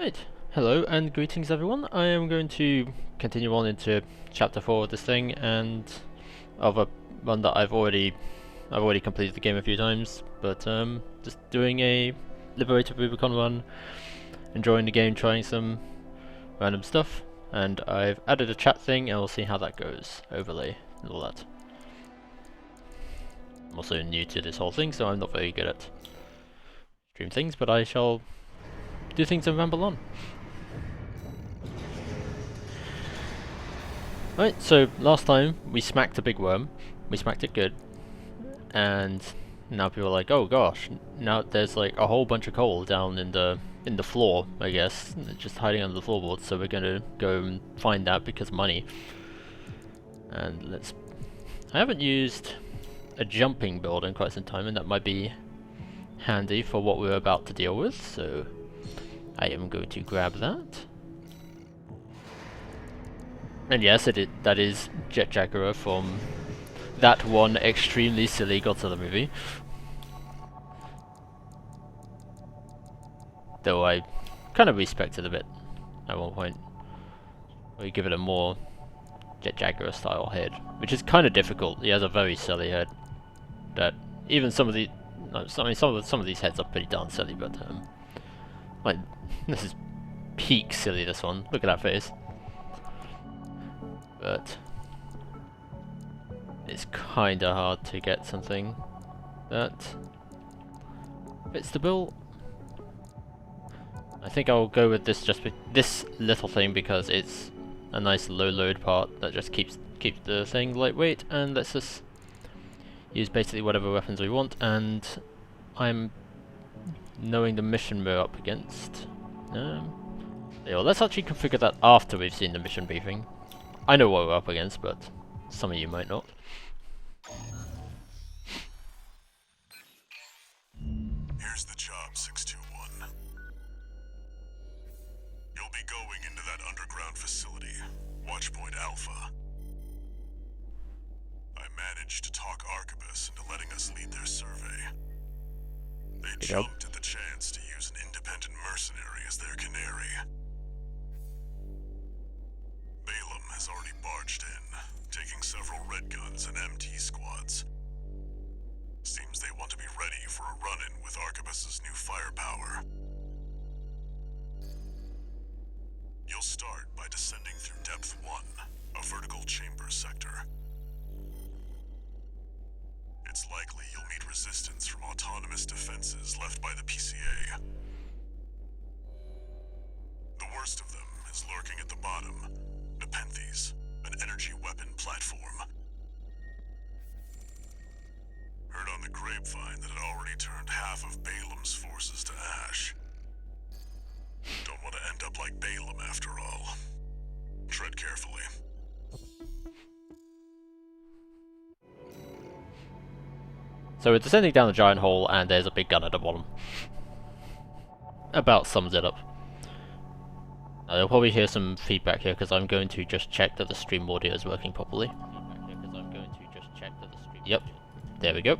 Right, hello and greetings everyone. I am going to continue on into chapter 4 of this thing, and of a one that I've already completed the game a few times, but just doing a Liberating Rubicon run, enjoying the game, trying some random stuff, and I've added a chat thing and we'll see how that goes, overlay and all that. I'm also new to this whole thing, so I'm not very good at stream things, but I shall do things and ramble on. Right, so last time we smacked a big worm, we smacked it good, and now people are like, oh gosh, now there's like a whole bunch of coal down in the floor, I guess, just hiding under the floorboards, so we're gonna go and find that because money. And I haven't used a jumping build in quite some time, and that might be handy for what we're about to deal with, so I am going to grab that. And yes, that is Jet Jaguar from that one extremely silly Godzilla movie. Though I kind of respect it a bit at one point. We give it a more Jet Jaguar style head, which is kind of difficult. He has a very silly head. That even some of the, I mean, some of these heads are pretty darn silly, but like this is peak silly. This one, look at that face. But it's kinda hard to get something that fits the bill. I think I'll go with this this little thing because it's a nice low load part that just keeps the thing lightweight and lets us use basically whatever weapons we want. And I'm knowing the mission we're up against. Yeah, well, let's actually configure that after we've seen the mission briefing. I know what we're up against, but some of you might not. Here's the job, 621. You'll be going into that underground facility, Watchpoint Alpha. I managed to talk Arquebus into letting us lead their survey. They jumped at the chance to use an independent mercenary as their canary. Balaam has already barged in, taking several red guns and MT squads. Seems they want to be ready for a run-in with Arquebus's new firepower. You'll start by descending through Depth 1, a vertical chamber sector. It's likely you'll meet resistance from autonomous defenses left by the PCA. The worst of them is lurking at the bottom, Nepenthes, an energy weapon platform. Heard on the grapevine that it already turned half of Balaam's forces to ash. Don't want to end up like Balaam after all. Tread carefully. So we're descending down the giant hole and there's a big gun at the bottom. About sums it up. You'll probably hear some feedback here because I'm going to just check that the stream audio is working properly. Yep, there we go.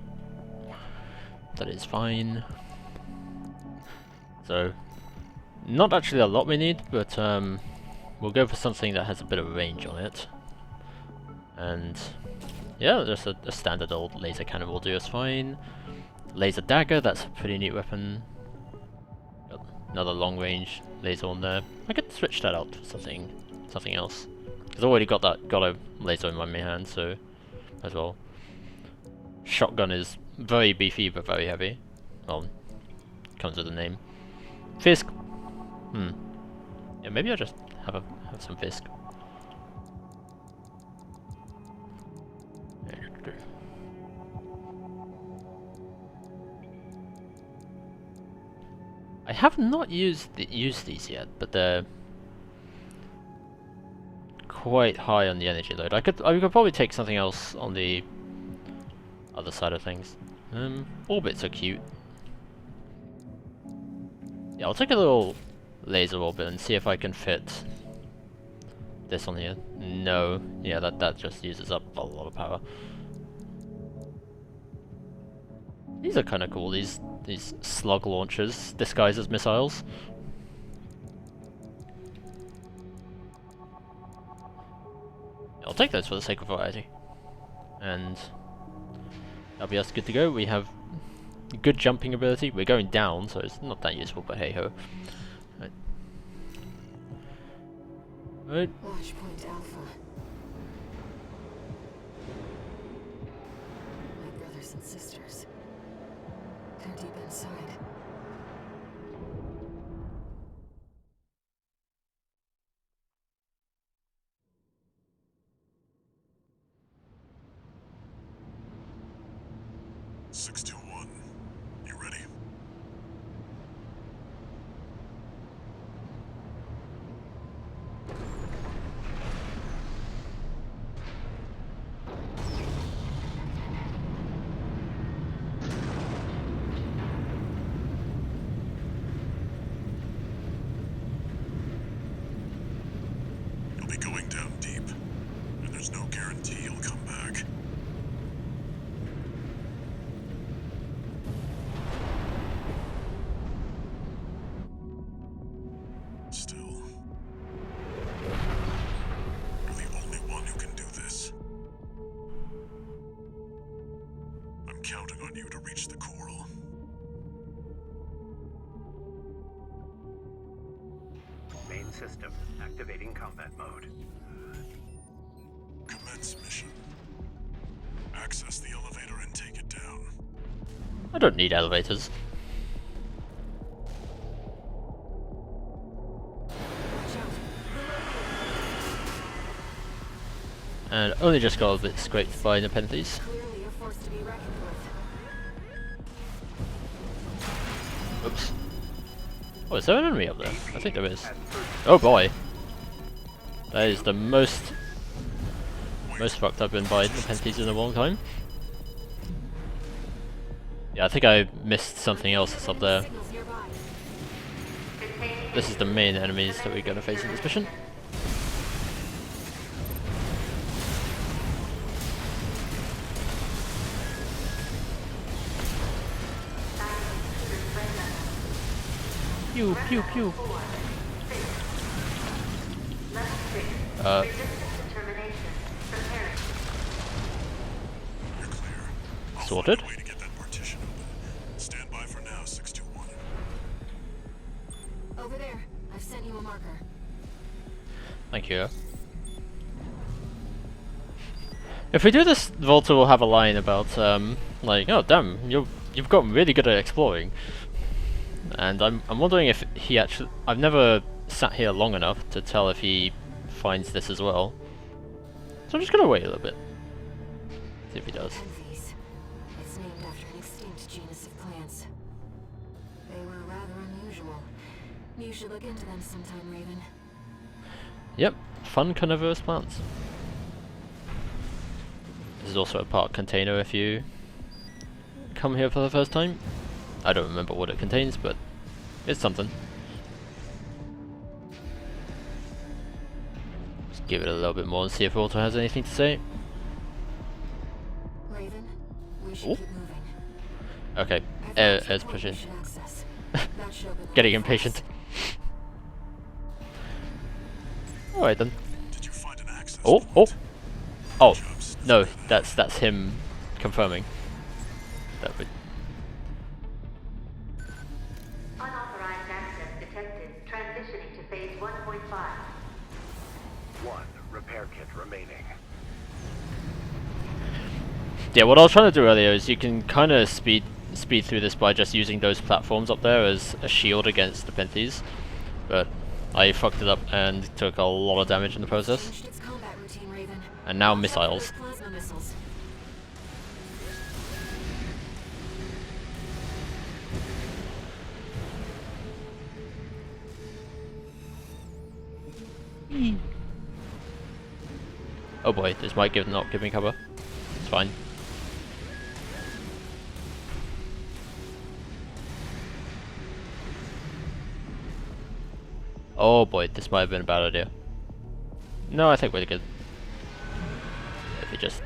That is fine. So, not actually a lot we need, but we'll go for something that has a bit of range on it. And yeah, just a standard old laser cannon will do us fine. Laser dagger, that's a pretty neat weapon. Another long range laser on there. I could switch that out for something else. Because I've already got a laser in my main hand, so as well. Shotgun is very beefy but very heavy. Well, comes with a name. Fisk. Yeah, maybe I'll just have some Fisk. I have not used these yet, but they're quite high on the energy load. I could probably take something else on the other side of things. Orbits are cute. Yeah, I'll take a little laser orbit and see if I can fit this on here. No, yeah, that just uses up a lot of power. These are kind of cool. These slug launchers disguised as missiles. take those for the sake of variety. And that'll be us good to go. We have good jumping ability. We're going down, so it's not that useful, but hey ho. Right. Launch point Alpha. My brothers and sisters. They're deep inside. Six two one. You ready? You'll be going down deep, and there's no guarantee you'll come back. Still, you're the only one who can do this. I'm counting on you to reach the coral. Main system activating combat mode. Commence mission. Access the elevator and take it down. I don't need elevators. And only just got a bit scraped by the penalties. Clearly a force to be reckoned with. Oops. Oh, is there an enemy up there? I think there is. Oh boy. That is the most fucked I've been by the penalties in a long time. Yeah, I think I missed something else that's up there. Signals nearby. This is the main enemies that we're gonna face in this mission. Pew pew pew. You're clear. I'll Sorted. find a way to get that partition open. Stand by for now, 621. Over there. I've sent you a marker. Thank you. If we do this, Volta will have a line about like, oh damn, you've gotten really good at exploring. And I'm wondering if he actually... I've never sat here long enough to tell if he finds this as well. So I'm just gonna wait a little bit. See if he does. Envies. It's named after an extinct genus of plants. They were rather unusual. You should look into them sometime, Raven. Yep, fun carnivorous plants. This is also a park container if you come here for the first time. I don't remember what it contains, but it's something. Just give it a little bit more and see if Walter has anything to say. Raven, we should Ooh. keep moving. Okay, I've got Air's your pushing. should access. That should open Getting the impatient. force. Alright then. Did you find an access Oh, point? oh! Jobs. No, that's him confirming. That would... Unauthorized access detected. Transitioning to phase 1.5. 1 repair kit remaining. Yeah, what I was trying to do earlier is you can kind of speed through this by just using those platforms up there as a shield against the Penthes, but I fucked it up and took a lot of damage in the process. Changed its combat routine, Raven. And now Watch out for missiles. those plasma missiles. Oh boy, this might not give me cover. It's fine. Oh boy, this might have been a bad idea. No, I think we're good. If we just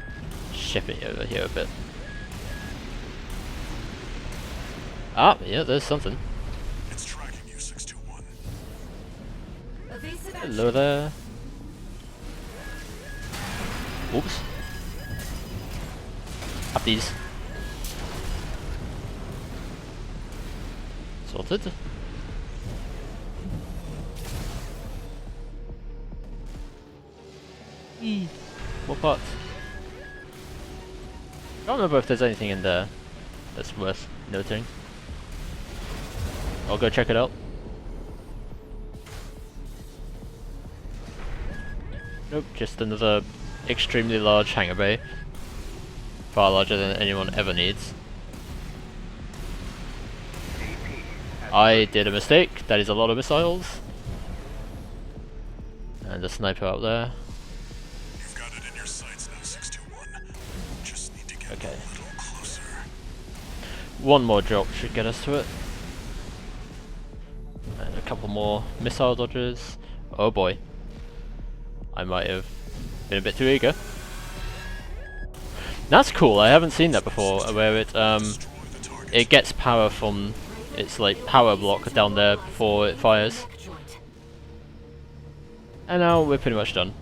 ship it over here a bit. Ah, yeah, there's something. It's tracking you, 621. Evasive action. Hello there. Oops. Have these. Sorted. More parts. I don't remember if there's anything in there that's worth noting. I'll go check it out. Nope, just another extremely large hangar bay. Far larger than anyone ever needs. I did a mistake. That is a lot of missiles. And a sniper out there. You've got it in your sights now, 621. Just need to get Okay. a little closer. One more drop should get us to it. And a couple more missile dodges. Oh boy. I might have been a bit too eager. That's cool, I haven't seen that before, where it gets power from its like power block down there before it fires. And now we're pretty much done.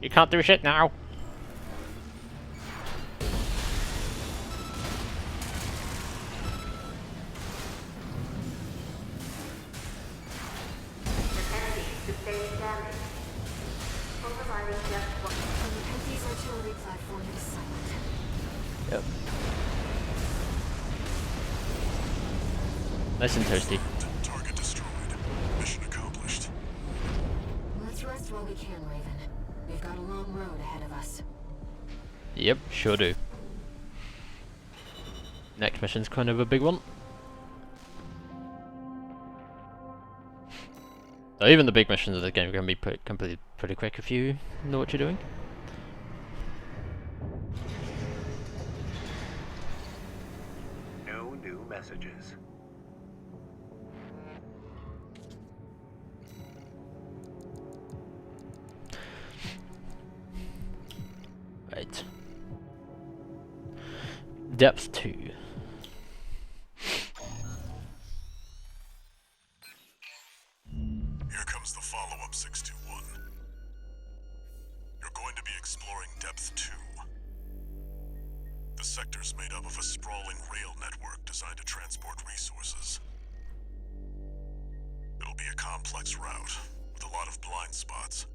You can't do shit now! Enemy sustained damage. Overriding depth 1. These artillery platform is silent. Yep. Nice and toasty. Target destroyed. Mission accomplished. Let's rest while we can, Raven. We've got a long road ahead of us. Yep, sure do. Next mission's kind of a big one. So even the big missions of the game are going to be completed pretty quick if you know what you're doing. No new messages. Right. Depth 2. Here comes the follow-up, 621. You're going to be exploring Depth 2. The sector's made up of a sprawling rail network designed to transport resources. It'll be a complex route, with a lot of blind spots.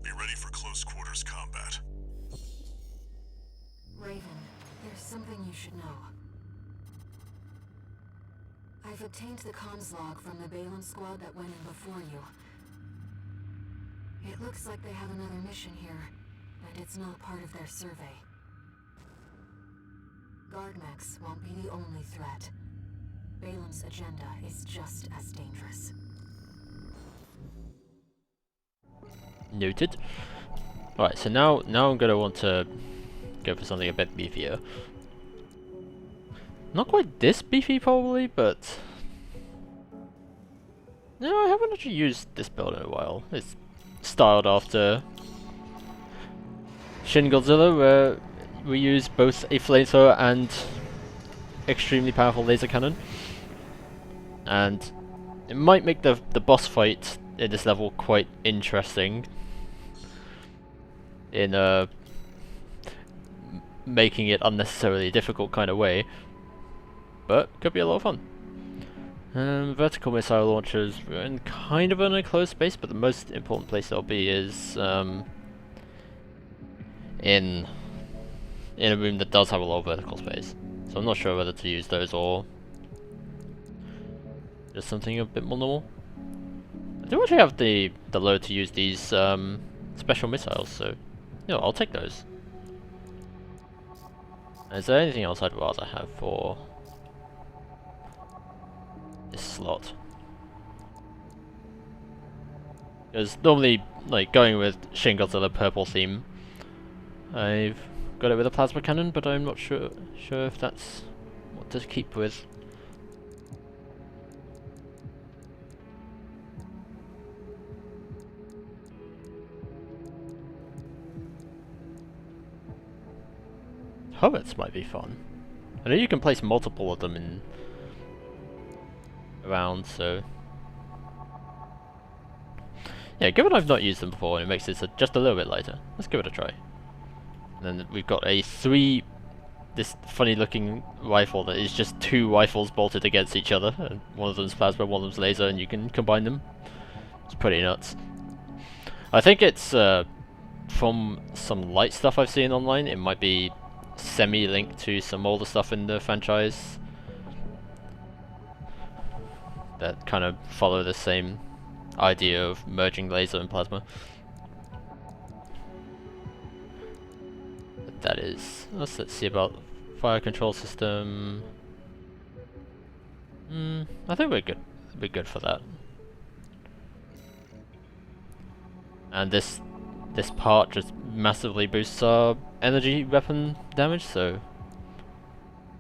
Be ready for close quarters combat. Raven, there's something you should know. I've obtained the comms log from the Balaam squad that went in before you. It looks like they have another mission here, and it's not part of their survey. Guardmechs won't be the only threat. Balaam's agenda is just as dangerous. Noted. Alright, so now I'm gonna want to go for something a bit beefier. Not quite this beefy probably, but no, I haven't actually used this build in a while. It's styled after Shin Godzilla, where we use both a flamethrower and extremely powerful laser cannon. And it might make the boss fight in this level quite interesting in making it unnecessarily difficult kind of way, but could be a lot of fun. Vertical missile launchers, we're in kind of an enclosed space, but the most important place they'll be is in a room that does have a lot of vertical space. So I'm not sure whether to use those or just something a bit more normal. I do actually have the load to use these special missiles, so you know, I'll take those. Is there anything else I'd rather have for this slot? Because normally, like, going with Shin Godzilla purple theme, I've got it with a plasma cannon, but I'm not sure if that's what to keep with. Turrets might be fun. I know you can place multiple of them in around, so Yeah, given I've not used them before and it makes this just a little bit lighter, let's give it a try. And then we've got this funny looking rifle that is just 2 rifles bolted against each other, and one of them's plasma, one of them's laser, and you can combine them. It's pretty nuts. I think it's from some light stuff I've seen online, it might be semi-linked to some older stuff in the franchise that kind of follow the same idea of merging laser and plasma. But that is... let's see about fire control system. I think we're good. We're good for that. And this part just massively boosts our energy weapon damage, so...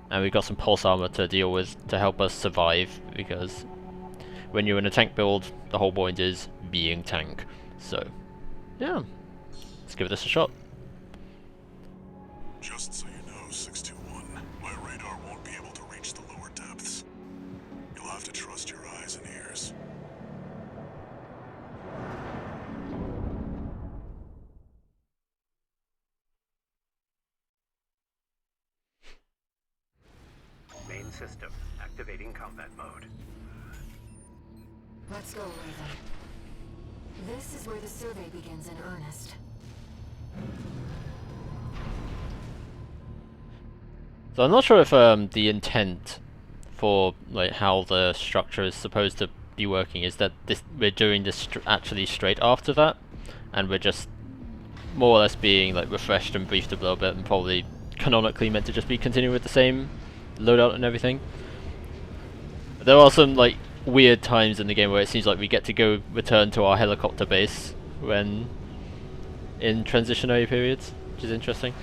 and we've got some pulse armor to deal with to help us survive, because when you're in a tank build, the whole point is being tank. So, yeah. Let's give this a shot. Just so you know, 621, my radar won't be able to reach the lower depths. You'll have to trust your eyes and ears. Main system activating combat mode. Let's go, Raven. This is where the survey begins in earnest. So I'm not sure if the intent for like how the structure is supposed to be working is that we're doing this actually straight after that, and we're just more or less being like refreshed and briefed a little bit, and probably canonically meant to just be continuing with the same loadout and everything. But there are some like weird times in the game where it seems like we get to go return to our helicopter base when in transitionary periods, which is interesting.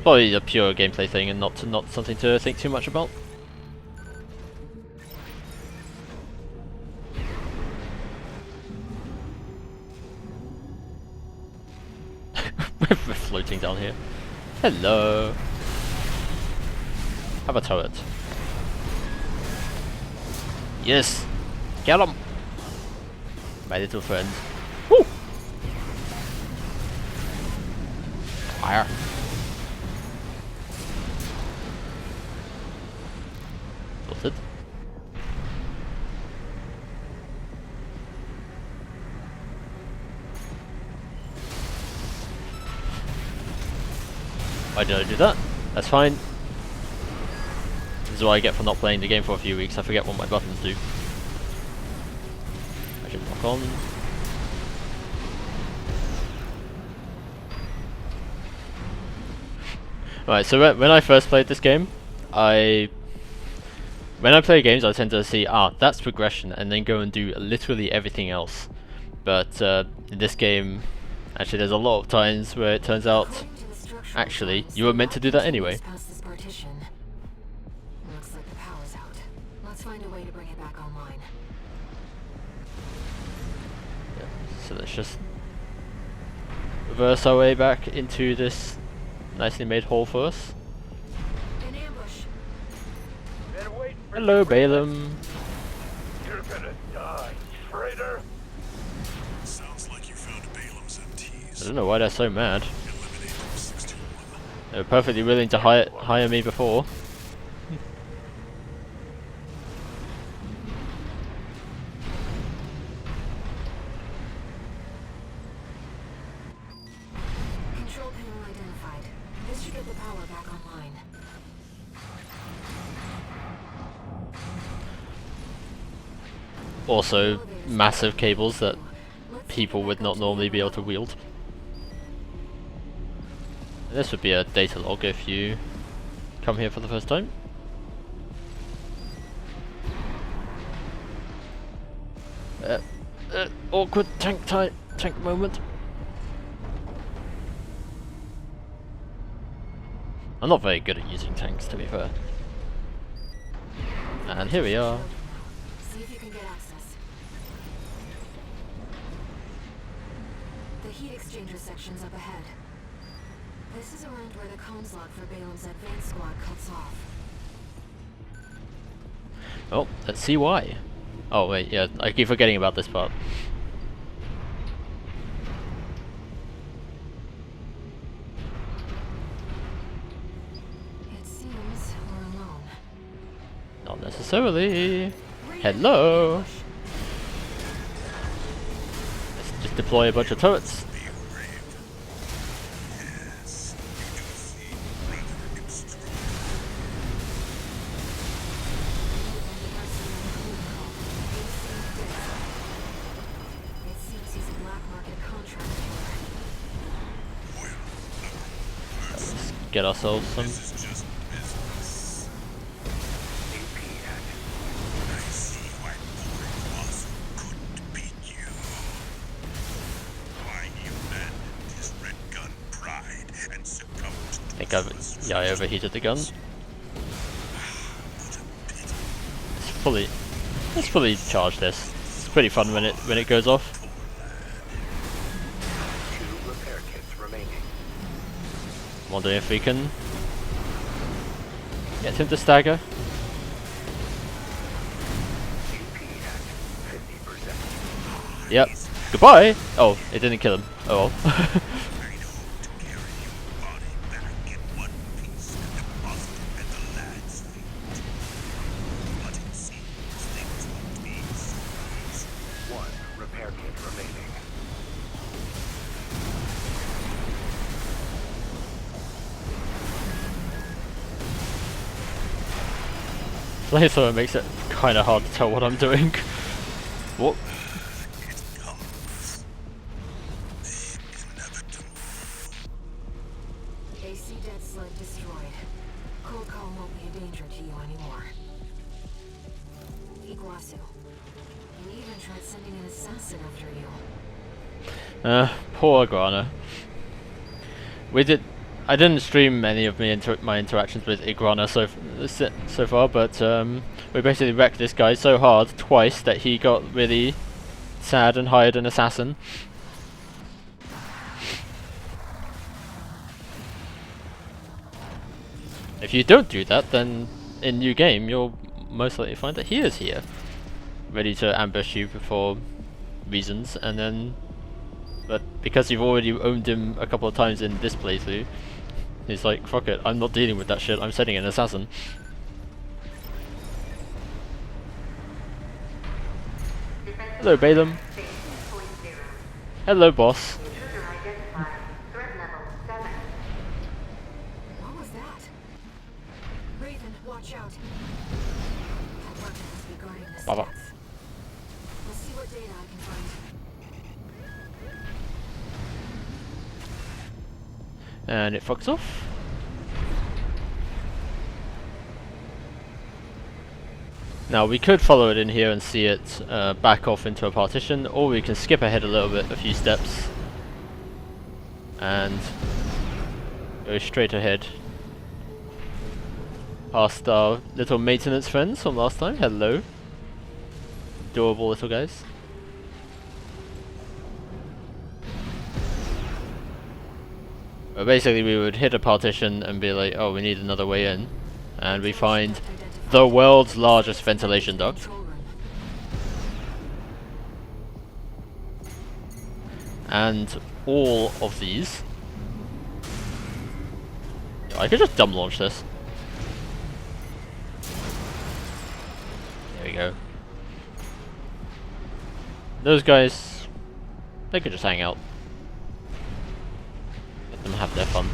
Probably a pure gameplay thing and not something to think too much about. We're floating down here. Hello. Have a turret. Yes! Get him! My little friend. Woo! Fire. Tilted. Why did I do that? That's fine. This is what I get for not playing the game for a few weeks. I forget what my buttons do. I should lock on. Right, so when I first played this game, when I play games I tend to see, that's progression, and then go and do literally everything else. But in this game, actually there's a lot of times where it turns out, actually, you were meant to do that anyway. Looks like the power's out. Let's find a way to bring it back online. Yeah, so let's just reverse our way back into this nicely made hole for us. An ambush. Hello, Balaam. You're gonna die, traitor. Sounds like you found Balaam's MTs. I don't know why they're so mad. Eliminate them, 621. They were perfectly willing to hire me before. Control panel identified. This should get the power back online. Also, massive cables that people would not normally be able to wield. And this would be a data log if you come here for the first time. Awkward tank moment. I'm not very good at using tanks, to be fair. And here we are. See if you can get access. The heat exchanger section's up ahead. This is around where the comms log for Balaam's advanced squad cuts off. Well, let's see why. Oh wait, yeah, I keep forgetting about this part. It seems we're alone. Not necessarily. Hello. Let's just deploy a bunch of turrets. It seems he's a black market contract killer. Let's get ourselves some. This is just business. AP hack. I see why poor Boss couldn't beat you. Why he abandoned his red gun pride and succumbed I think to I overheated the gun. What a pity. Let's fully charge this. It's pretty fun when it goes off. 2 repair kits remaining. Wondering if we can get him to stagger. AP hack. 50%. Yep. Goodbye. Oh, it didn't kill him. Oh well. I'd hope to carry your body back in one piece and deposit it at the lad's feet. But it seems things won't be so easy. 1 repair kit remaining. Flamethrower makes it kind of hard to tell what I'm doing. What? It comes. The inevitable. AC dead slug destroyed. Cold call won't be a danger to you anymore. Iguazu. You even tried sending an assassin after you. Poor Grana. I didn't stream any of my interactions with Iguana so far, but we basically wrecked this guy so hard twice that he got really sad and hired an assassin. If you don't do that, then in new game you'll most likely find that he is here, ready to ambush you for reasons, and then. But because you've already owned him a couple of times in this playthrough, he's like, fuck it, I'm not dealing with that shit, I'm sending an assassin. Hello, Balaam. Hello, boss. Intruder identified. Threat level 7. What was that? Raven, watch out. That weapon must be guarding the Baba. stacks. We'll see what data I can find. And it fucks off. Now we could follow it in here and see it back off into a partition, or we can skip ahead a little bit, a few steps, and go straight ahead. Past our little maintenance friends from last time. Hello. Adorable little guys. But basically we would hit a partition and be like, oh, we need another way in. And we find the world's largest ventilation duct. Control room. And all of these. I could just dumb launch this. There we go. Those guys, they could just hang out. Let them have their fun.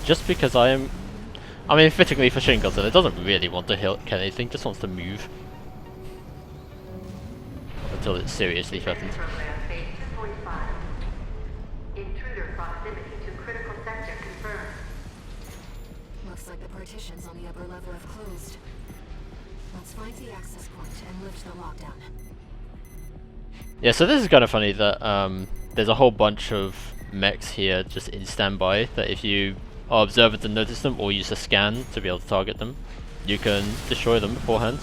Just because I mean, fittingly for Shin Godzilla, it doesn't really want to kill anything, just wants to move. Until it's seriously threatened. Program phase 2.5. Intruder proximity to critical sector confirmed. Looks like the partitions on the upper level have closed. Let's find the access point and lift the lockdown. Yeah, so this is kind of funny that there's a whole bunch of mechs here just in standby, that if you are observant and notice them, or use a scan to be able to target them, you can destroy them beforehand.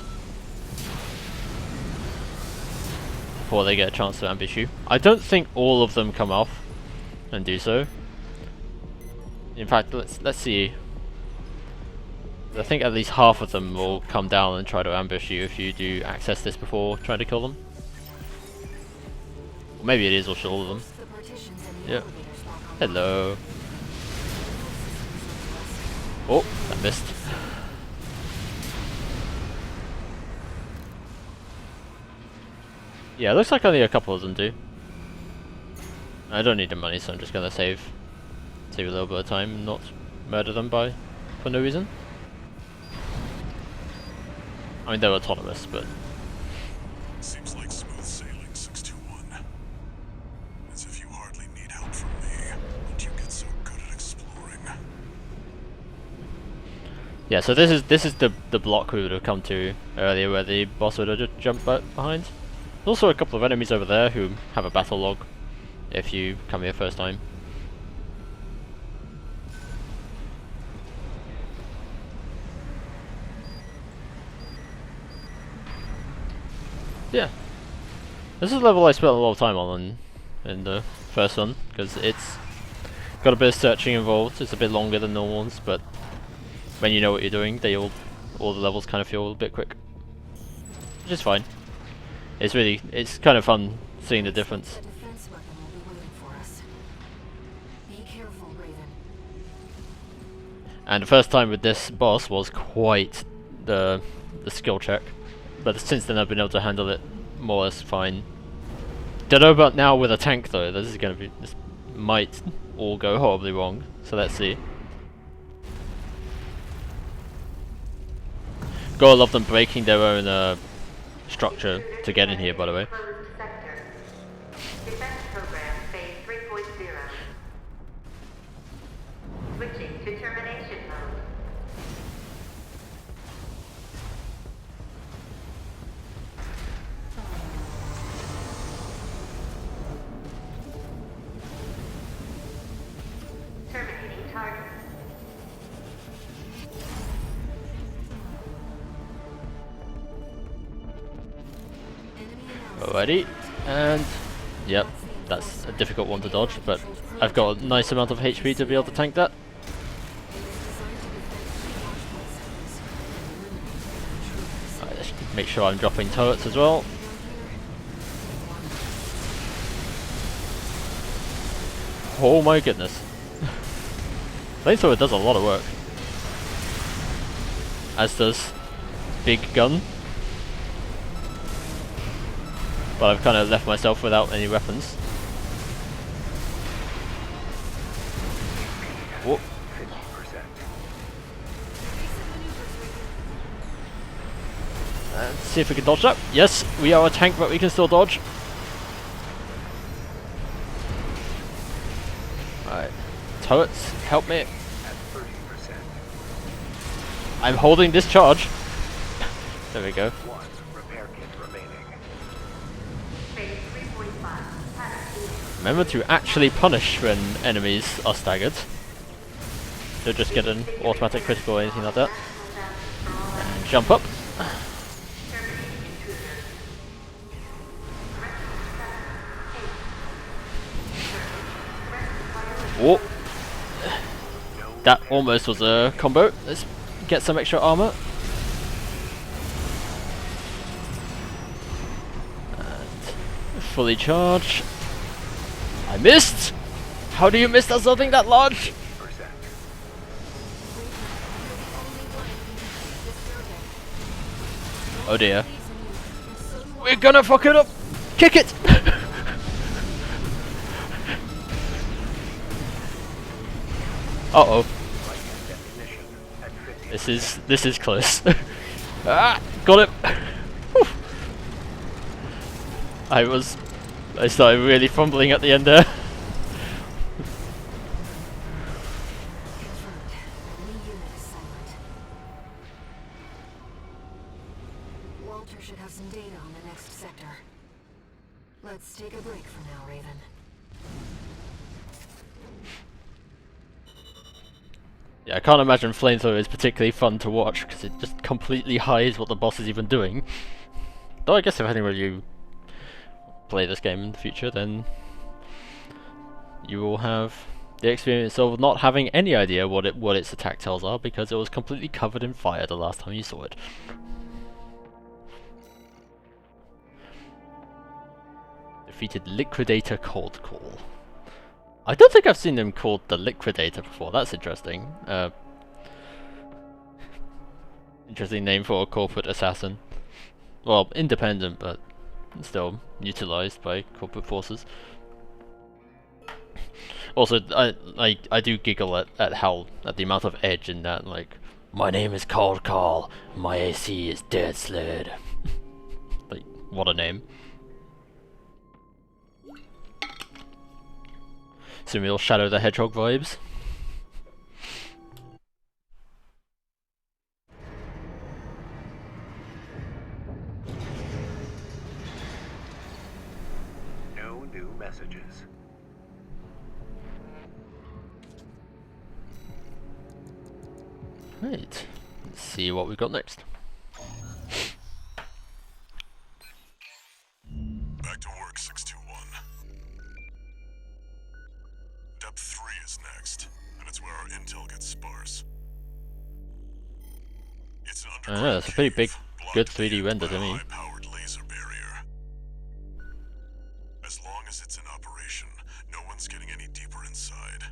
Before they get a chance to ambush you. I don't think all of them come off and do so. In fact, let's see. I think at least half of them will come down and try to ambush you if you do access this before trying to kill them. Or maybe it is also all of them. The partitions and the Yep. elevators lock on. Hello. Oh, that missed. Yeah, it looks like only a couple of them do. I don't need the money, so I'm just gonna save a little bit of time and not murder them for no reason. I mean, they're autonomous, but Seems like smooth sailing, 621. As if you hardly need help from me, but you get so good at exploring. yeah. So this is the block we would have come to earlier, where the boss would have just jumped behind. There's also a couple of enemies over there who have a battle log if you come here first time. Yeah. This is a level I spent a lot of time on in the first one, because it's got a bit of searching involved. It's a bit longer than normal ones, but when you know what you're doing, all the levels kind of feel a bit quick. Which is fine. It's kind of fun seeing the difference. The defense weapon will be waiting for us. Be careful, Raven. And the first time with this boss was quite the skill check. But since then I've been able to handle it more or less fine. Don't know about now with a tank though. This might all go horribly wrong. So let's see. Gotta love them breaking their own structure to get in here, by the way. Closed sector. Defense program phase 3.0. Switching to termination mode. Terminating target. Alrighty, and yep, that's a difficult one to dodge, but I've got a nice amount of HP to be able to tank that. Alright, let's make sure I'm dropping turrets as well. Oh my goodness. Flamethrower does a lot of work. As does Big Gun. But I've kind of left myself without any weapons. Whoop. 50%. Let's see if we can dodge that. Yes, we are a tank, but we can still dodge. Alright. Turrets, help me. At 30%. I'm holding this charge. There we go. One repair kit remaining. Phase 3.5. Panic. Remember to actually punish when enemies are staggered. Don't just get an automatic critical or anything like that. And jump up. Whoa. That almost was a combo. Let's get some extra armor. And fully charge. I missed! How do you miss at something that large? 50%. Oh dear. We're gonna fuck it up! Kick it! Uh-oh. Definition at 50%. This is close. Ah! Got it! Whew. I started really fumbling at the end there. Confirmed. Enemy unit is silent. Walter should have some data on the next sector. Let's take a break for now, Raven. Yeah, I can't imagine Flamethrower is particularly fun to watch because it just completely hides what the boss is even doing. Though I guess if anyone you play this game in the future, then you will have the experience of not having any idea what its attack tells are because it was completely covered in fire the last time you saw it. Defeated Liquidator Cold Call. I don't think I've seen them called the Liquidator before. That's interesting. Interesting name for a corporate assassin. Well, independent, but still utilized by corporate forces. Also, I do giggle at the amount of edge in that. Like, my name is Cold Call. My AC is Dead Sled. Like, what a name. Some real Shadow the Hedgehog vibes. No new messages. Right. Let's see what we've got next. Back to work, 621. Depth 3 is next, and it's where our intel gets sparse. It's an I underground know, that's a pretty big, cave, good blocked 3D in render by to a me. high-powered laser barrier. As long as it's in operation, no one's getting any deeper inside.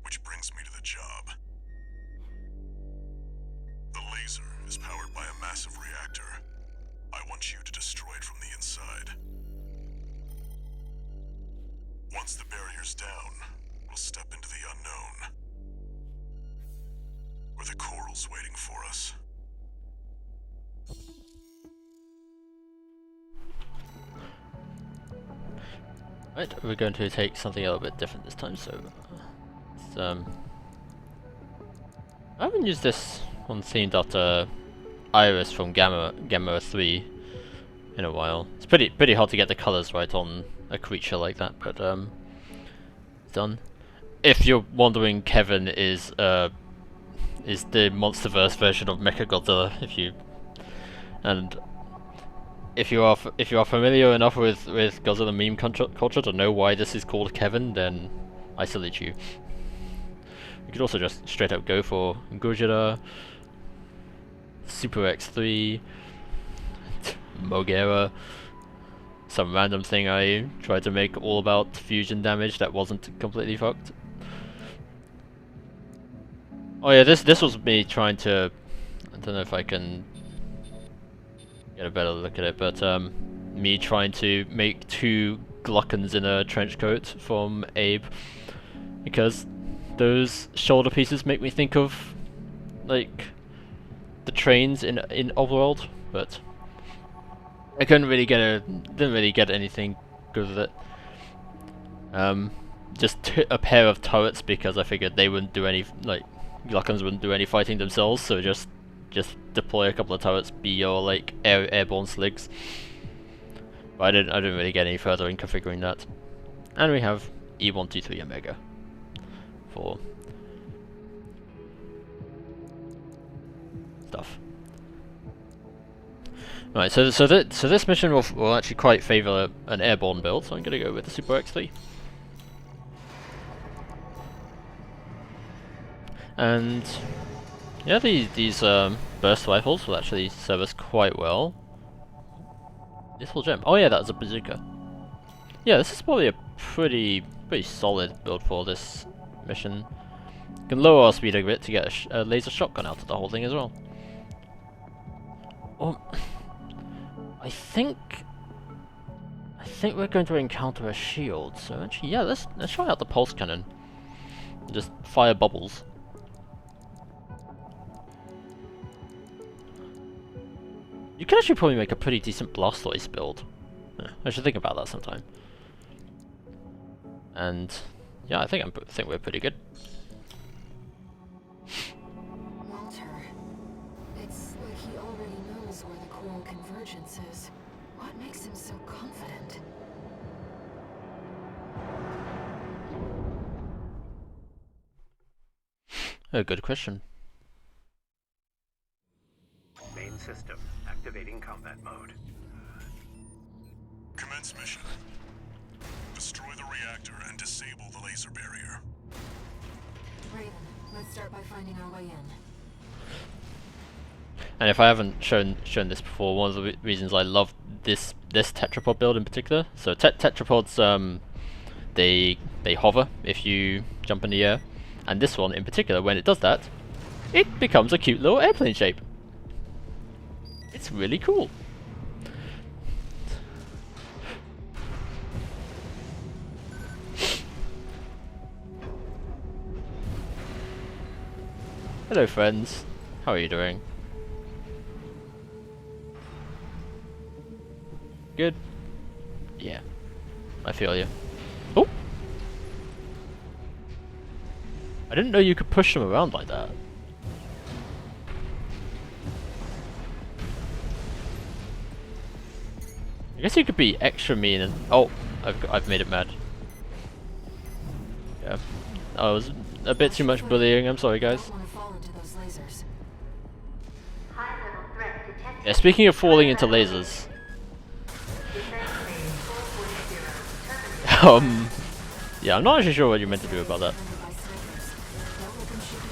Which brings me to the job. The laser is powered by a massive reactor. I want you to destroy it from the inside. Once the barrier's down, we'll step into the unknown. Where the coral's waiting for us. Right, we're going to take something a little bit different this time, so I haven't used this on scene.iris from Gamma 3 in a while. It's pretty hard to get the colours right on a creature like that, but it's done. If you're wondering, Kevin is the MonsterVerse version of Mechagodzilla. If you are familiar enough with Godzilla meme culture to know why this is called Kevin, then I salute you. You could also just straight up go for Gojira, Super X3, Mogera, some random thing I tried to make all about fusion damage that wasn't completely fucked. Oh yeah, this was me trying to, I don't know if I can get a better look at it, but me trying to make 2 Gluckens in a trench coat from Abe, because those shoulder pieces make me think of like the trains in Overworld, but I didn't really get anything good with it. Just a pair of turrets because I figured they wouldn't do any, like, Gluckens wouldn't do any fighting themselves, so just deploy a couple of turrets, be your like airborne sligs. But I didn't really get any further in configuring that. And we have E123 Omega for stuff. Right, so this mission will actually quite favour an airborne build, so I'm gonna go with the Super X3. And yeah, these burst rifles will actually serve us quite well. Little gem. Oh yeah, that's a bazooka. Yeah, this is probably a pretty solid build for this mission. You can lower our speed a bit to get a laser shotgun out of the whole thing as well. Oh, I think we're going to encounter a shield. So actually, yeah, let's try out the pulse cannon. Just fire bubbles. You can actually probably make a pretty decent Blastoise build. Yeah, I should think about that sometime. And yeah, I think we're pretty good. Walter, it's like he already knows where the coral convergence is. What makes him so confident? A good question. Main system activating combat mode. Commence mission. Destroy the reactor and disable the laser barrier. Raven, let's start by finding our way in. And if I haven't shown this before, one of the reasons I love this tetrapod build in particular. So tetrapods, they hover if you jump in the air, and this one in particular, when it does that, it becomes a cute little airplane shape. It's really cool. Hello friends, how are you doing? Good? Yeah, I feel you. Oh! I didn't know you could push them around like that. I guess you could be extra mean and... Oh! I've made it mad. Yeah. I was a bit too much bullying, I'm sorry guys. Don't want to fall into those lasers. High-level threat detected. Yeah, speaking of falling into lasers... Defense phase 4.0 terminated. Yeah, I'm not actually sure what you meant to do about that. Surrounded by snipers. Don't let them shoot you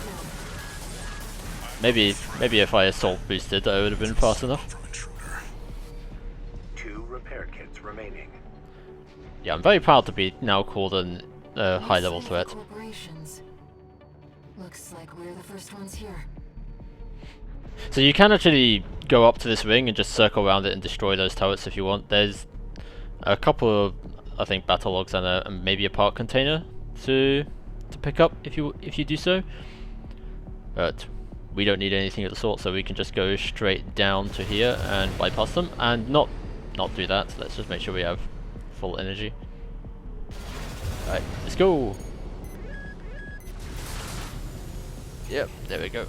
down. Maybe if I assault boosted, that would have been fast enough. From intruder. 2 repair kits remaining. Yeah, I'm very proud to be now called a high-level Safe threat. corporations. Looks like we're the first ones here. So you can actually go up to this ring and just circle around it and destroy those turrets if you want. There's a couple of, I think, battle logs and maybe a part container to pick up if you do so. But we don't need anything of the sort, so we can just go straight down to here and bypass them and not do that. Let's just make sure we have full energy. Alright, let's go! Yep, there we go.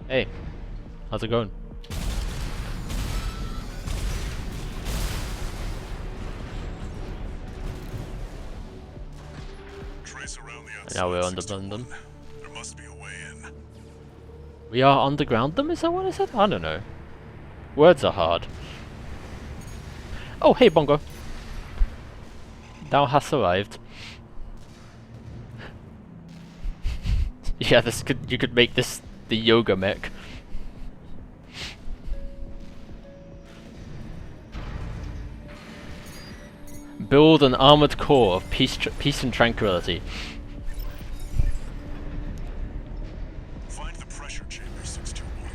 Hey, how's it going? Trace around the outside. Now we're underground them. There must be a way in. We are underground them? Is that what I said? I don't know. Words are hard. Oh, hey Bongo. Thou hast arrived. Yeah, you could make this the yoga mech. Build an armored core of peace and tranquility. Find the pressure chamber 621.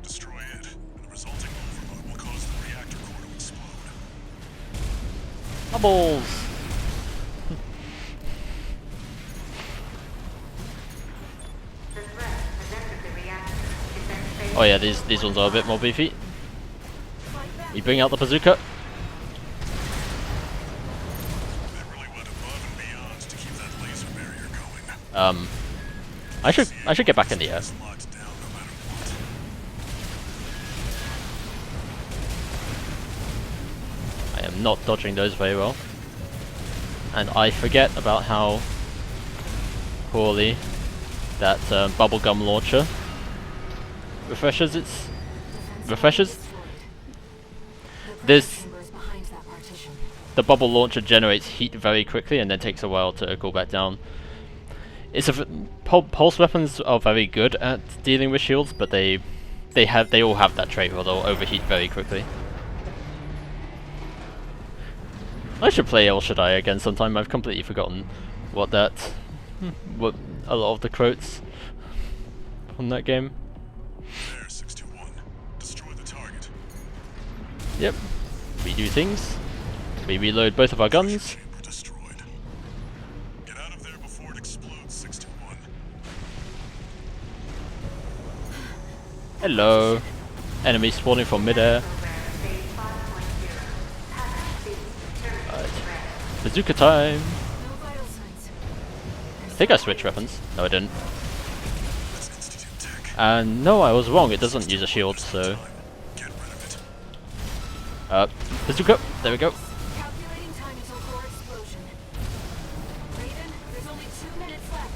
Destroy it, and the resulting overload will cause the reactor core to explode. Bubbles! The threat has entered the reactor. Defense phase Oh yeah, these ones are a bit more beefy. We bring out the bazooka. They really went above and beyond to keep that laser barrier going. I should get back in the air. It's locked down no matter what. I am not dodging those very well. And I forget about how poorly that bubblegum launcher refreshes its... refreshes? This... Chambers behind that partition. The bubble launcher generates heat very quickly and then takes a while to cool back down. It's pulse weapons are very good at dealing with shields, but they all have that trait where they'll overheat very quickly. I should play El Shaddai again sometime. I've completely forgotten what a lot of the quotes on that game. There, 621. Destroy the target. Yep. We do things. We reload both of our guns. Chamber destroyed. Get out of there before it explodes, 621. Hello. Enemy spawning from midair. program phase 5.0. Pattern speed. Terminated Alright. threat. Bazooka time. No vital signs. I think I switched weapons. No, I didn't. That's Institute tech. And no, I was wrong. It doesn't use a shield, so... Get rid of it. Bazooka. There we go. Calculating time until core explosion. Raven, there's only 2 minutes left.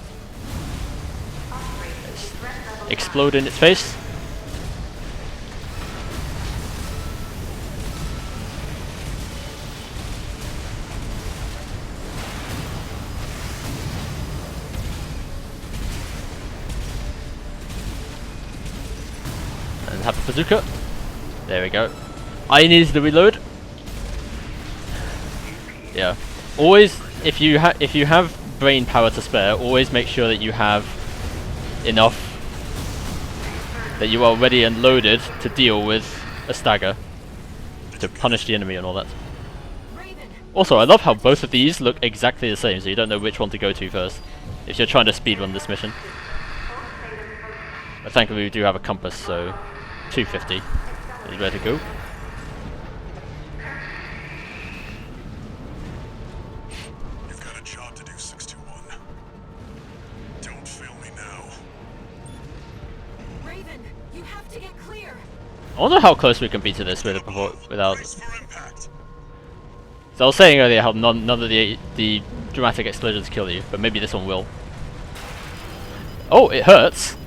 Upgrade to threat level Explode in its face. have a bazooka. There we go. I needed to reload. Yeah. Always, if you have brain power to spare, always make sure that you have enough, that you are ready and loaded to deal with a stagger, to punish the enemy and all that. Also, I love how both of these look exactly the same, so you don't know which one to go to first, if you're trying to speedrun this mission. But thankfully we do have a compass, so 250 is ready to go. You've got a job to do, 621. Don't fail me now. Raven, you have to get clear. I wonder how close we can be to this without. Brace for impact. So I was saying earlier how none of the dramatic explosions kill you, but maybe this one will. Oh, it hurts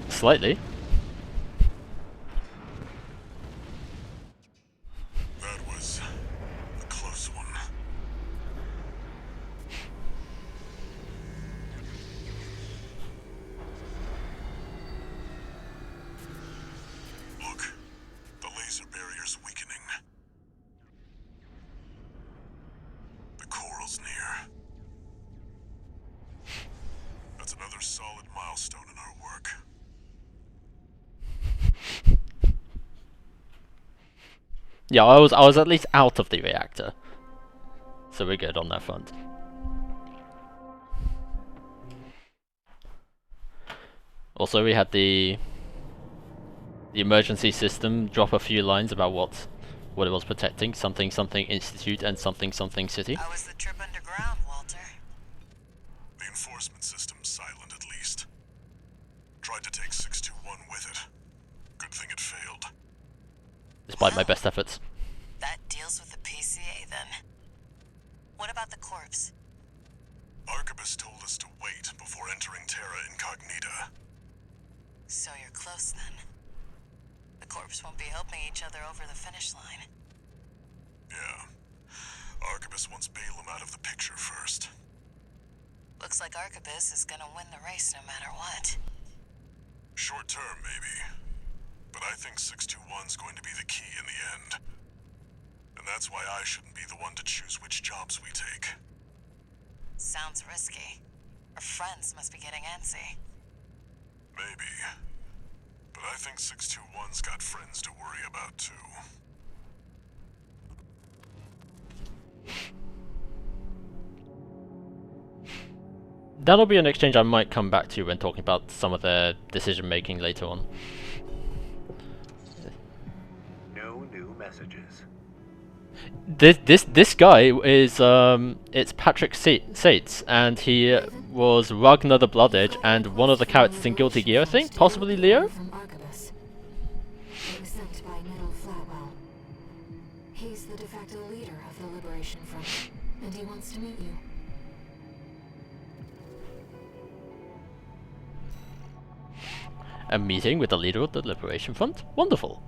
slightly. That was a close one. Look, the laser barrier's weakening. The coral's near. That's another solid milestone in our work. Yeah, I was at least out of the reactor, so we're good on that front. Also, we had the emergency system drop a few lines about what it was protecting, something Institute and something City. How was the trip underground, Walter? The enforcement system's silent at least. Tried to take 621 with it. Good thing it failed. Despite my best efforts. That deals with the PCA then. What about the corpse? Arquebus told us to wait before entering Terra Incognita. So you're close then. The corpse won't be helping each other over the finish line. Yeah. Arquebus wants Balaam out of the picture first. Looks like Arquebus is gonna win the race no matter what. Short term, maybe. But I think 621's going to be the key in the end. And that's why I shouldn't be the one to choose which jobs we take. Sounds risky. Our friends must be getting antsy. Maybe. But I think 621's got friends to worry about too. That'll be an exchange I might come back to when talking about some of their decision making later on. No new messages. This guy is it's Patrick Sates, and he was Ragnar the Blood Edge and one of the characters in Guilty Gear, I think, possibly Leo. From Arquebus. It was sent by Middle Flatwell. He's the de facto leader of the Liberation Front, and he wants to meet you. A meeting with the leader of the Liberation Front? Wonderful.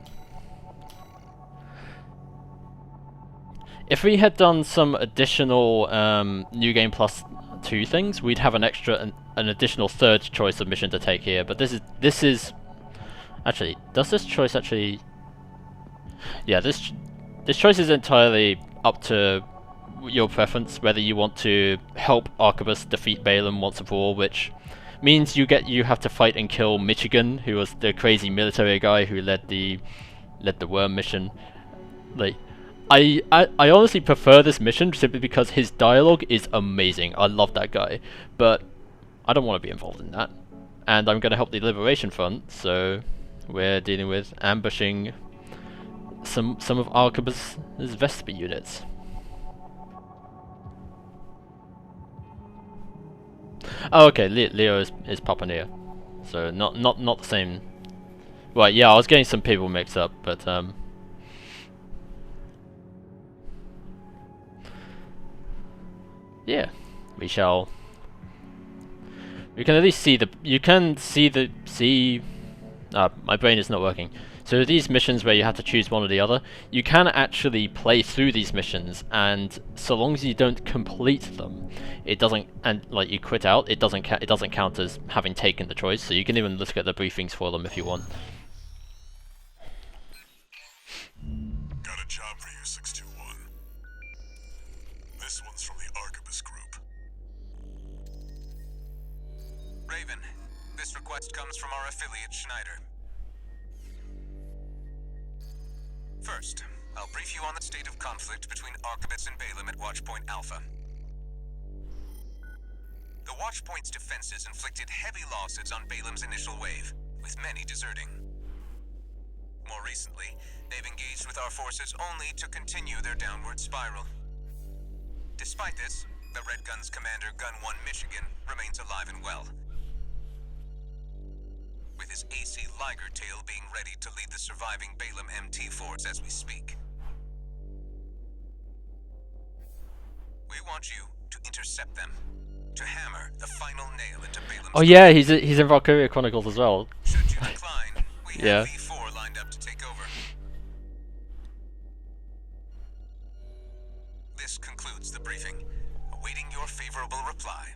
If we had done some additional New Game Plus 2 things, we'd have an additional third choice of mission to take here. But this is actually, does this choice actually? Yeah, this choice is entirely up to your preference, whether you want to help Arquebus defeat Balaam once and for all, which means you have to fight and kill Michigan, who was the crazy military guy who led the worm mission. Like, I honestly prefer this mission simply because his dialogue is amazing. I love that guy, but I don't want to be involved in that. And I'm going to help the Liberation Front, so we're dealing with ambushing some of Arquebus' Vesper units. Oh, okay. Leo is Papaneer, so not the same. Well, yeah, I was getting some people mixed up, but yeah, we shall. We can at least see the. You can see. My brain is not working. So these missions where you have to choose one or the other, you can actually play through these missions, and so long as you don't complete them, it doesn't, and like you quit out, it doesn't count as having taken the choice. So you can even look at the briefings for them if you want. a job for you, 621. This one's from the Arquebus Group. Raven, this request comes from our affiliate, Schneider. First, I'll brief you on the state of conflict between Arquebus and Balaam at Watchpoint Alpha. The Watchpoint's defenses inflicted heavy losses on Balaam's initial wave, with many deserting. More recently, they've engaged with our forces only to continue their downward spiral. Despite this, the Red Gun's commander, Gun 1 Michigan, remains alive and well, with his AC Liger Tail being ready to lead the surviving Balaam MT force as we speak. We want you to intercept them, to hammer the final nail into Balaam's... Oh yeah, he's in Valkyria Chronicles as well. Should you decline, we have Yeah. V4 lined up to take over. This concludes the briefing, awaiting your favorable reply.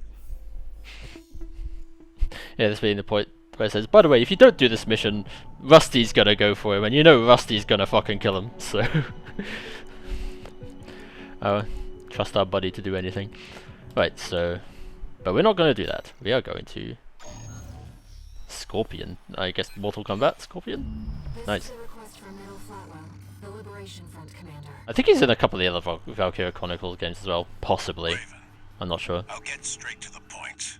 Yeah, this being the point where it says, by the way, if you don't do this mission, Rusty's gonna go for him, and you know Rusty's gonna fucking kill him, so... trust our buddy to do anything. Right, so... But we're not gonna do that. We are going to... Scorpion. I guess Mortal Kombat Scorpion? This Nice. is a request for Metal Flatwell, the Liberation Front commander. I think he's in a couple of the other Valkyria Chronicles games as well. Possibly. Raven, I'm not sure. I'll get straight to the point.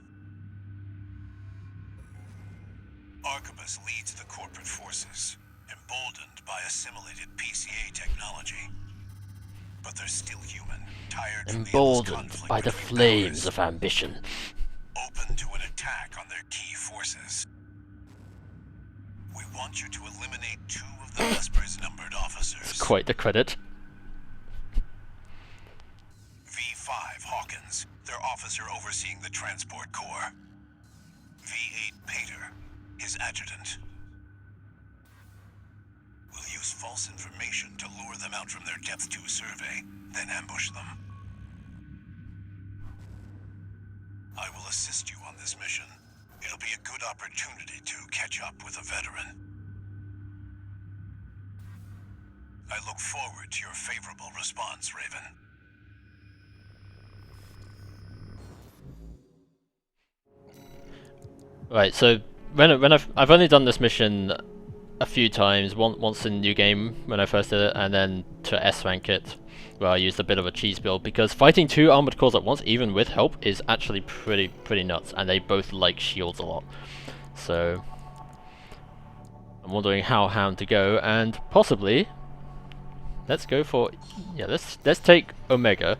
Arquebus leads the corporate forces, emboldened by assimilated PCA technology. But they're still human, tired from the endless Emboldened conflict by the between flames powers, of ambition. open to an attack on their key forces. We want you to eliminate 2 of the Vesper's numbered officers. Quite the credit. V5 Hawkins, their officer overseeing the transport corps. V8 Pater, his adjutant. We'll use false information to lure them out from their Depth 2 survey, then ambush them. I will assist you on this mission. It'll be a good opportunity to catch up with a veteran. I look forward to your favorable response, Raven. Right, so when I've only done this mission a few times. Once in New Game when I first did it, and then to S rank it, where I used a bit of a cheese build, because fighting 2 armored cores at once, even with help, is actually pretty nuts, and they both like shields a lot. So I'm wondering how ham to go, and possibly let's go for let's take Omega,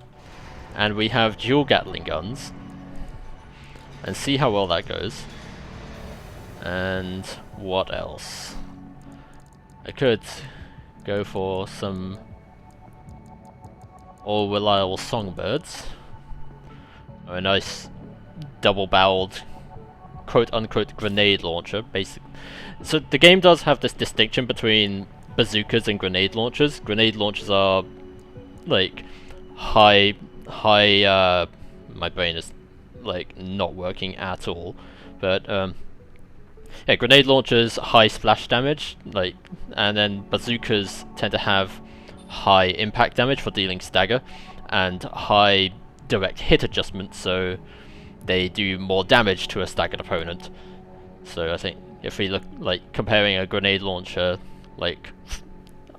and we have dual Gatling guns, and see how well that goes. And what else? I could go for some all-reliable songbirds, or a nice double-barreled quote-unquote grenade launcher. So the game does have this distinction between bazookas and grenade launchers. Grenade launchers are like high. My brain is like not working at all, but yeah, grenade launchers high splash damage, and then bazookas tend to have high impact damage for dealing stagger, and high direct hit adjustment, so they do more damage to a staggered opponent. So I think if we look comparing a grenade launcher,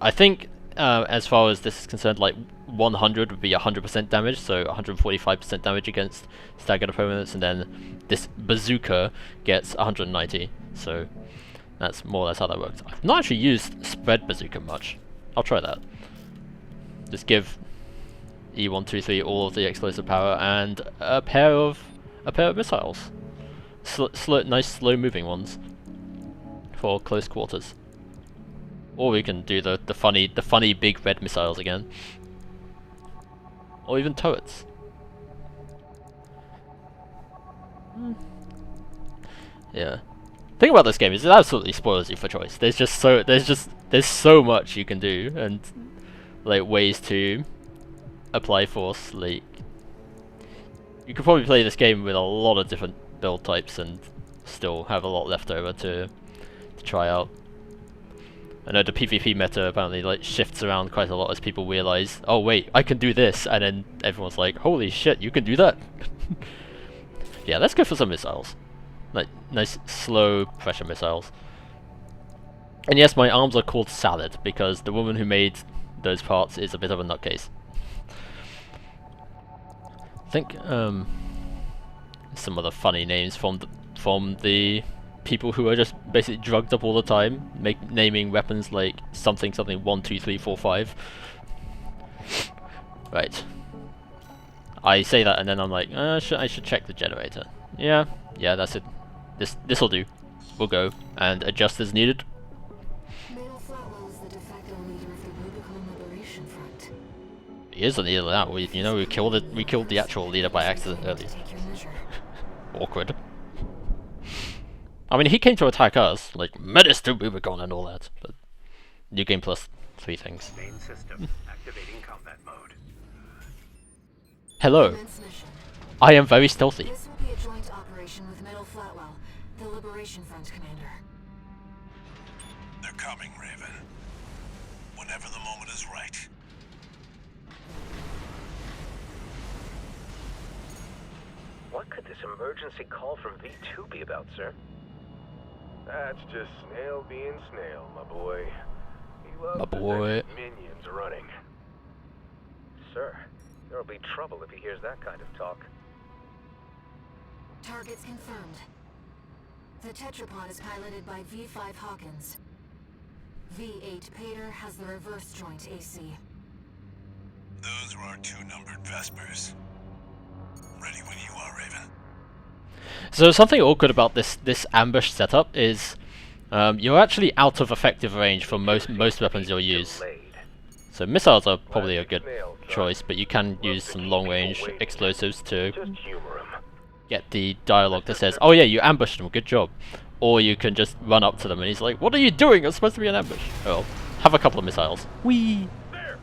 I think as far as this is concerned, 100 would be 100% damage, so 145% damage against staggered opponents, and then this bazooka gets 190. So that's more or less how that works. I've not actually used spread bazooka much. I'll try that. Just give E123 all of the explosive power and a pair of missiles. Nice slow moving ones for close quarters. Or we can do the funny big red missiles again. Or even turrets. Yeah. Thing about this game is it absolutely spoils you for choice. There's so much you can do, and ways to apply force. You could probably play this game with a lot of different build types and still have a lot left over to try out. I know the PvP meta apparently like shifts around quite a lot as people realize, oh wait, I can do this, and then everyone's like, holy shit, you can do that. Yeah, let's go for some missiles. Like nice slow pressure missiles. And yes, my arms are called Salad because the woman who made those parts is a bit of a nutcase. I think some other funny names from the people who are just basically drugged up all the time, naming weapons like something 1 2 3 4 5. Right. I say that and then I'm like, I should check the generator. Yeah, that's it. This'll do. We'll go and adjust as needed. Mail Flatwell is the de facto leader of the Rubicon Liberation Front. He is the leader of that. We killed the actual leader by accident earlier. Take your measure. Awkward. I mean, he came to attack us, like menace to Rubicon and all that. But new game plus 3 things. Main system activating combat mode. Hello. Commence mission. I am very stealthy. This will be a joint operation with Middle Flatwell, the Liberation Front commander. They're coming, Raven. Whenever the moment is right. What could this emergency call from V2 be about, sir? That's just Snail being Snail, my boy. He loves My boy. his minions running. Sir, there'll be trouble if he hears that kind of talk. Targets confirmed. The tetrapod is piloted by V5 Hawkins. V8 Pater has the reverse joint AC. Those are our 2 numbered Vespers. Ready when you are, Raven. So something awkward about this ambush setup is you're actually out of effective range for most weapons you'll use. Delayed. So missiles are probably a good choice, but you can use some long range explosives to Just humor him. get the dialogue that says, oh yeah, you ambushed them, good job. Or you can just run up to them and he's like, what are you doing? It's supposed to be an ambush. Oh, have a couple of missiles. Whee! There! It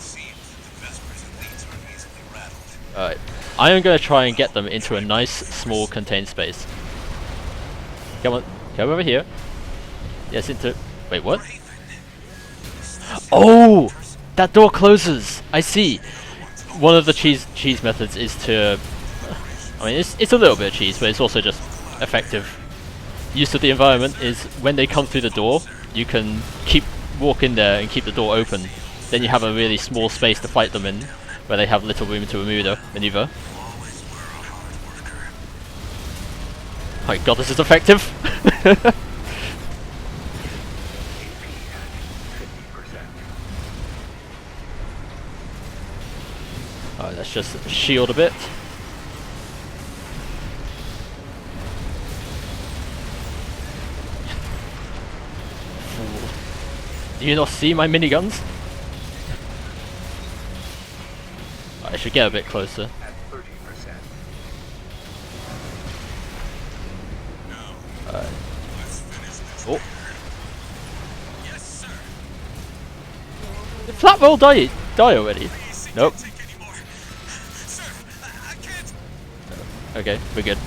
seems the Vespers elites are easily rattled. Alright, I am going to try and get them into a nice, small, contained space. Come on, come over here. Yes, into... Wait, what? Oh! That door closes! I see! One of the cheese methods is to... I mean, it's a little bit of cheese, but it's also just effective. Use of the environment is when they come through the door, you can walk in there and keep the door open. Then you have a really small space to fight them in, where they have little room to maneuver. My god, this is effective! Alright, let's just shield a bit. Do you not see my miniguns? I should get a bit closer. At 30%. Oh. Did Flatwell die already? Nope. Okay, we're good.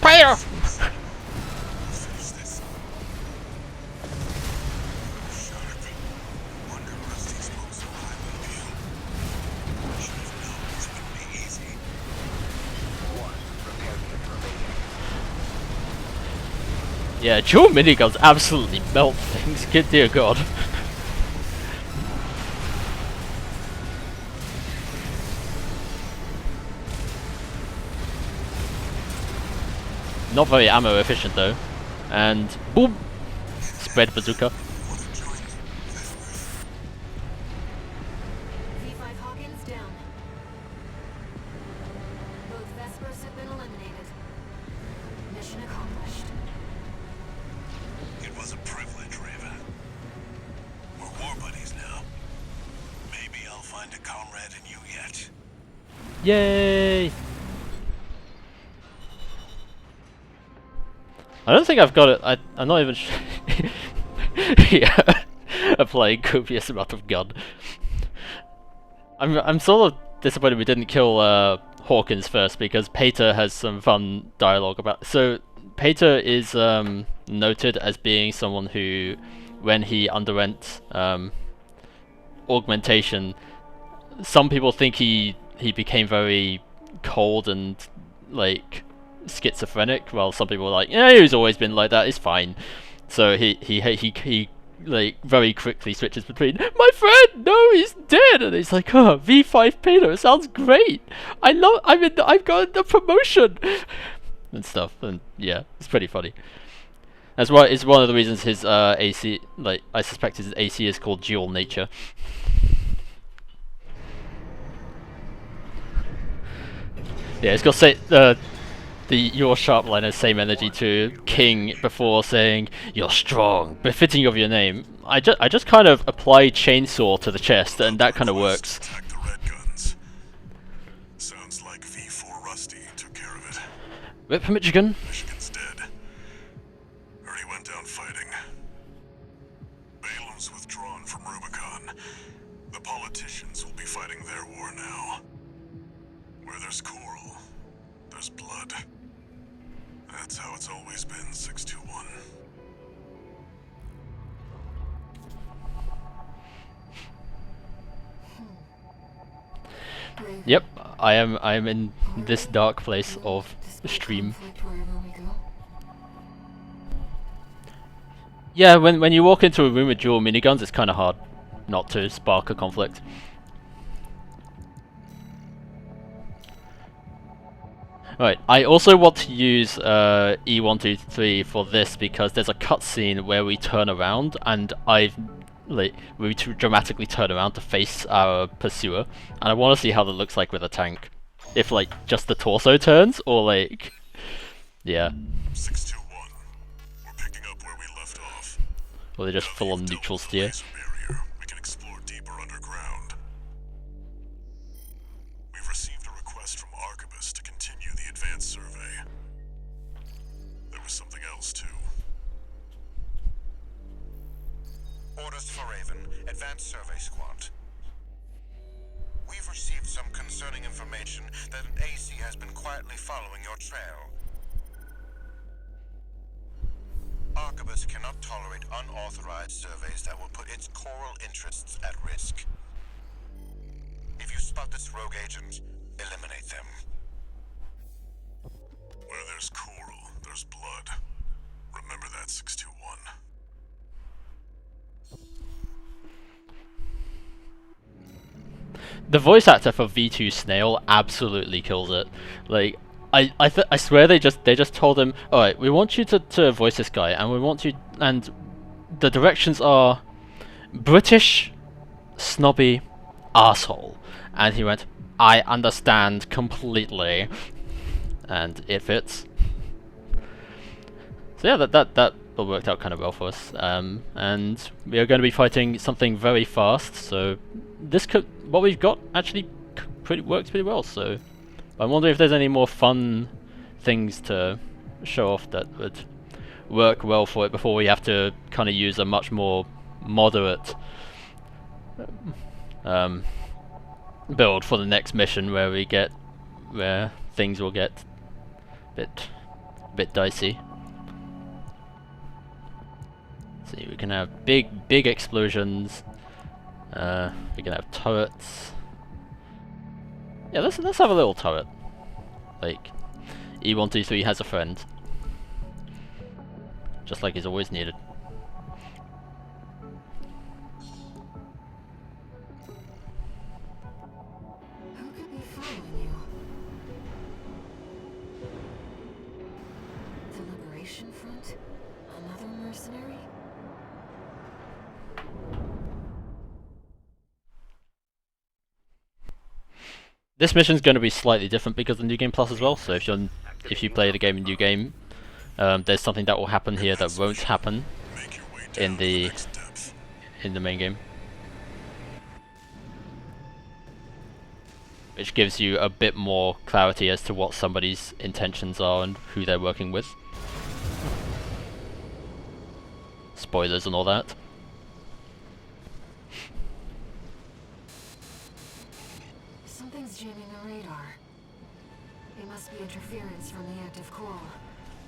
Fire! Yeah, dual miniguns absolutely melt things, good dear god. Not very ammo efficient though. And boom! Spread bazooka. V5 Hawkins down. Both Vespers have been eliminated. Mission accomplished. It was a privilege, Raven. We're war buddies now. Maybe I'll find a comrade in you yet. Yay! I don't think I've got it. I'm not even yeah, applying copious amount of gun. I'm sort of disappointed we didn't kill Hawkins first, because Pater has some fun dialogue about. So Pater is noted as being someone who, when he underwent augmentation, some people think he became very cold and like schizophrenic, while some people are like, yeah, he's always been like that, it's fine. So he like very quickly switches between, my friend, no, he's dead, and he's like, oh, V5 Pater, it sounds great. I've got a promotion and stuff, and yeah, it's pretty funny. That's why it's one of the reasons his AC, like I suspect his AC is called Dual Nature. Yeah, it's got say your sharp line has same energy to King before saying you're strong, befitting of your name. I just kind of apply chainsaw to the chest, and that kind of works. Attack the red guns. Sounds like V4 Rusty took care of it. Rip for Michigan. Michigan's dead. Heard he went down fighting. Balam's withdrawn from Rubicon. The politicians will be fighting their war now. Where there's coral, there's blood. That's how it's always been, 621. Yep, I am in this dark place of stream. Yeah, when you walk into a room with dual miniguns, it's kind of hard not to spark a conflict. Right, I also want to use E123 for this because there's a cutscene where we turn around, and we dramatically turn around to face our pursuer, and I want to see how that looks like with a tank. If like just the torso turns, or like, yeah. 621. We're picking up where we left off. Or they just full on neutral steer. We can explore deeper underground. We've received a request from Archibus to continue the advanced survey. There was something else too. Orders for Raven, Advanced Survey Squad. We've received some concerning information that an AC has been quietly following your trail. Archibus cannot tolerate unauthorized surveys that will put its coral interests at risk. If you spot this rogue agent, eliminate them. Where there's coral, there's blood. Remember that, 621. The voice actor for V2 Snail absolutely kills it. Like, I swear they just told him, alright, we want you to voice this guy, and we want you, and the directions are British, snobby, asshole. And he went, I understand completely. And it fits. So yeah, that worked out kind of well for us. And we are going to be fighting something very fast, so this what we've got actually works pretty well. So I'm wondering if there's any more fun things to show off that would work well for it before we have to kind of use a much more moderate build for the next mission, where things will get a bit dicey. See, we can have big explosions. We can have turrets. Yeah, let's have a little turret. Like, E123 has a friend. Just like he's always needed. Who could be following you? The Liberation Front? Another mercenary? This mission's going to be slightly different because of the New Game Plus as well. So if you play the game in New Game, there's something that will happen here that won't happen in the main game, which gives you a bit more clarity as to what somebody's intentions are and who they're working with. Spoilers and all that. Something's It must be interference from the active coral.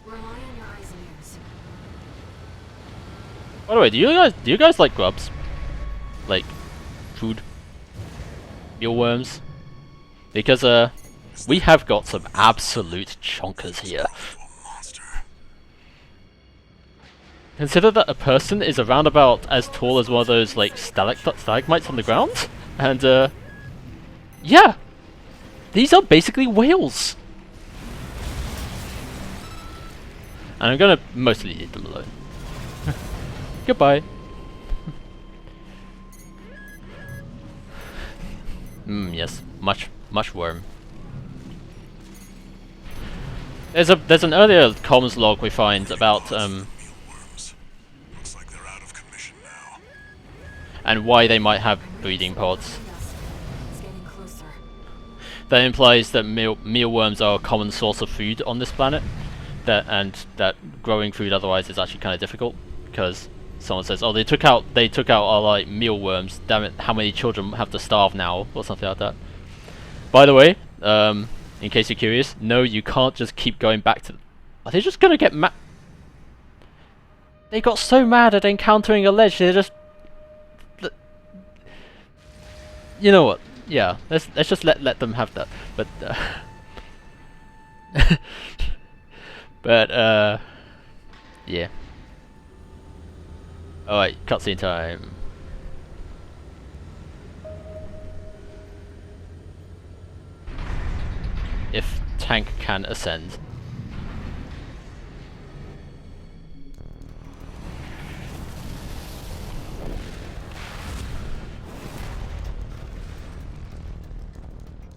Rely on your eyes and ears. By the way, do you guys like grubs? Like food? Mealworms? Because we have got some absolute chonkers here. Consider that a person is around about as tall as one of those like stalagmites on the ground, and yeah, these are basically whales. And I'm gonna mostly leave them alone. Goodbye. Yes, much worm. There's an earlier comms log we find about Mealworms. Looks like they're out of commission now. and why they might have breeding pods. It's getting closer. That implies that mealworms are a common source of food on this planet, that growing food otherwise is actually kind of difficult, because someone says, "Oh, they took out our like mealworms. Damn it! How many children have to starve now?" or something like that. By the way, in case you're curious, no, you can't just keep going back to. Are they just gonna get mad? They got so mad at encountering a ledge, they just. You know what? Yeah, let's just let them have that. But but yeah. Alright, cutscene time. If tank can ascend.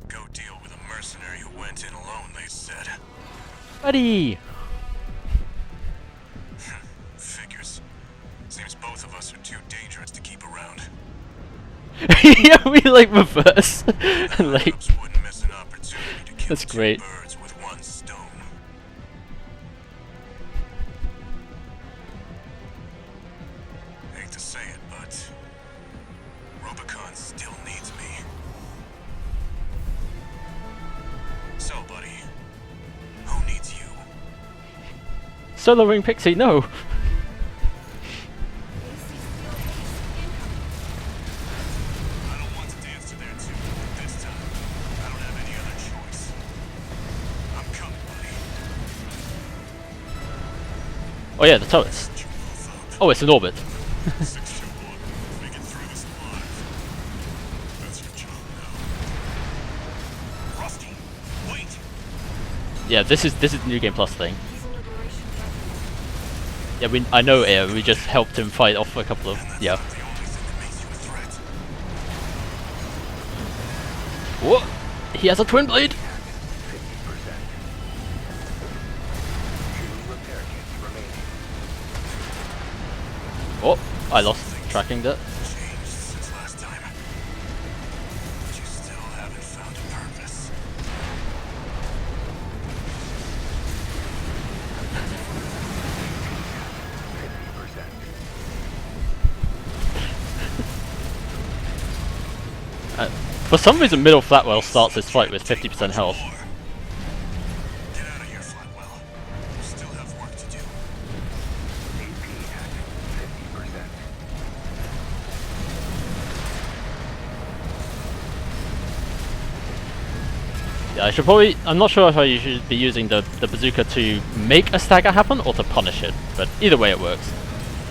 Go deal with a mercenary who went in alone, they said. Buddy! Figures. Seems both of us are too dangerous to keep around. Yeah, we like reverse. Like, Perhaps wouldn't miss an opportunity to kill that's two great. birds with one stone. Hate to say it, but Rubicon still needs me. So, buddy, who needs you? Solo Ring Pixie, no! I don't want to dance to their tune, but this time, I don't have any other choice. I'm coming, buddy. Oh yeah, the turrets. Set you both up. Oh, it's in orbit. 6 to 1. We get through this alive. That's your job now. Rusty, wait! Yeah, this is New Game Plus thing. Yeah, I know it. We just helped him fight off a couple of And that's yeah. not the only thing that makes you a threat. What? He has a twin blade. 50%. 2 repair kits remaining. Oh, I lost tracking that. Changed since last time. But you still haven't found a purpose. For some reason, Middle Flatwell starts this fight with 50% health. Get out of here, Flatwell. You still have work to do. AP at 50%. Yeah, I should probably. I'm not sure if I should be using the bazooka to make a stagger happen or to punish it, but either way it works.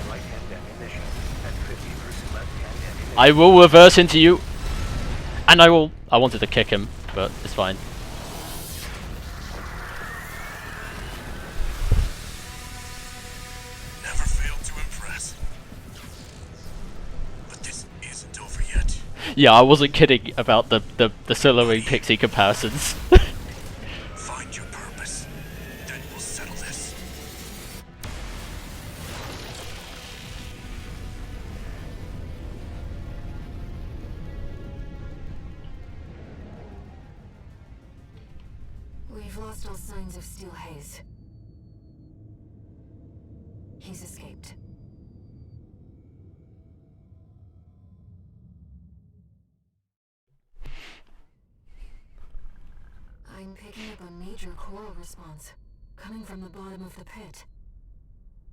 Right-hand ammunition and 50% left-hand ammunition. I will reverse into you, and I will. I wanted to kick him, but it's fine. Never failed to impress. But this isn't over yet. Yeah, I wasn't kidding about the Solo Ring Pixie comparisons. Find your purpose. Then we'll settle this. We've lost all signs of Steel Haze. He's escaped. I'm picking up a major coral response, coming from the bottom of the pit.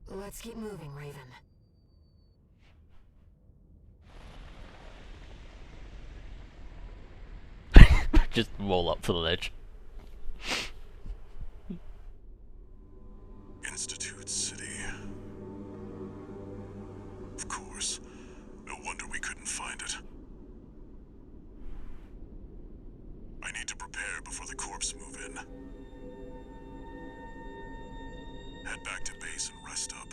Let's keep moving, Raven. Just roll up to the ledge. Institute City. Of course. No wonder we couldn't find it. I need to prepare before the corps move in. Head back to base and rest up.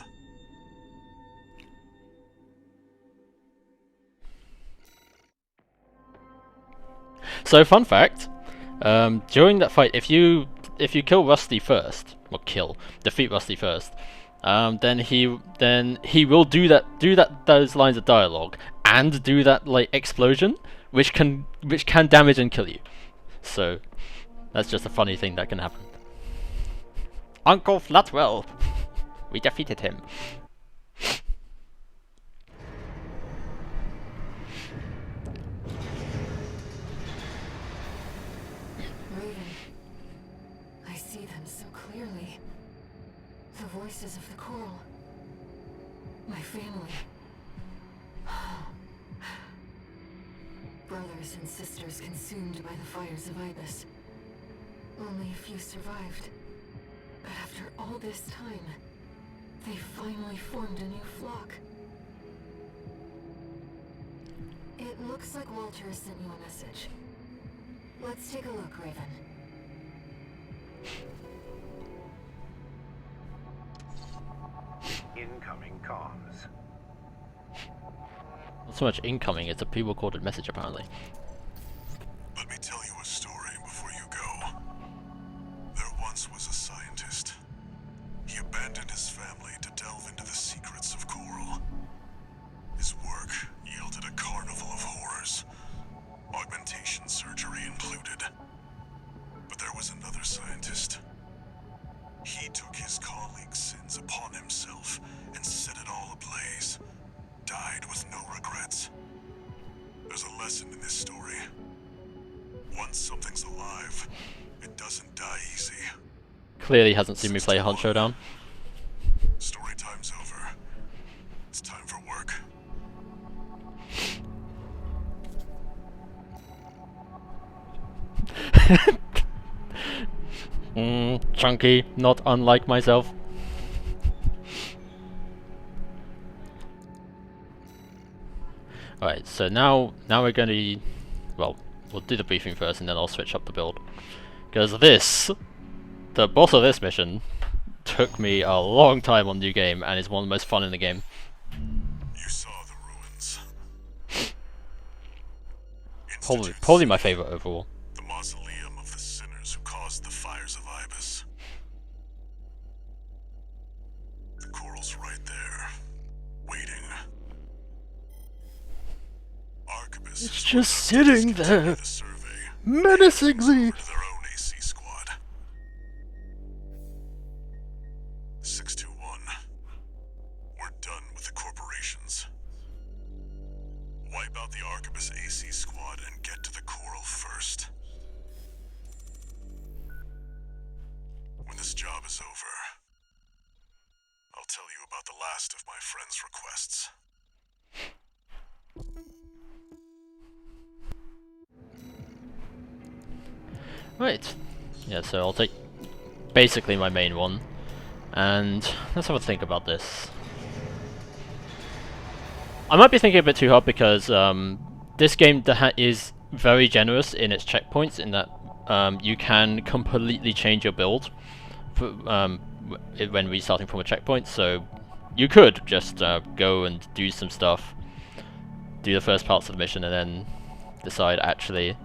So, fun fact, during that fight, if you kill Rusty first, or defeat Rusty first, then he will do those lines of dialogue and do that like explosion, which can damage and kill you. So that's just a funny thing that can happen. Uncle Flatwell, we defeated him. I see them so clearly. The voices of the coral. My family. Brothers and sisters consumed by the fires of Ibis. Only a few survived. But after all this time, they finally formed a new flock. It looks like Walter has sent you a message. Let's take a look, Raven. Incoming comms. Not so much incoming, it's a pre-recorded message apparently. Let me tell you a story before you go. There once was a scientist. He abandoned his family to delve into the secrets of coral. His work yielded a carnival of horrors, augmentation surgery included. But there was another scientist. He took his colleagues' sins upon himself and set it all ablaze. Died with no regrets. There's a lesson in this story. Once something's alive, it doesn't die easy. Clearly hasn't seen me play Hunt Showdown. Story time's over. It's time for work. Chunky, not unlike myself. Alright, so now we're going to... Well, we'll do the briefing first and then I'll switch up the build. Because the boss of this mission, took me a long time on New Game and is one of the most fun in the game. You saw the ruins. Probably my favourite overall. The mausoleum of the sinners who caused the fires of Ibis. The coral's right there, waiting. Arquebus It's is just left to sitting discontinue there, the survey, menacingly. to their own AC squad. 621. We're done with the corporations. Wipe out the Arquebus AC squad and get to the coral first. When this job is over, I'll tell you about the last of my friend's requests. Right. Yeah, so I'll take basically my main one. And let's have a think about this. I might be thinking a bit too hard because this game is very generous in its checkpoints in that you can completely change your build when restarting from a checkpoint. So you could just go and do some stuff, do the first parts of the mission, and then decide actually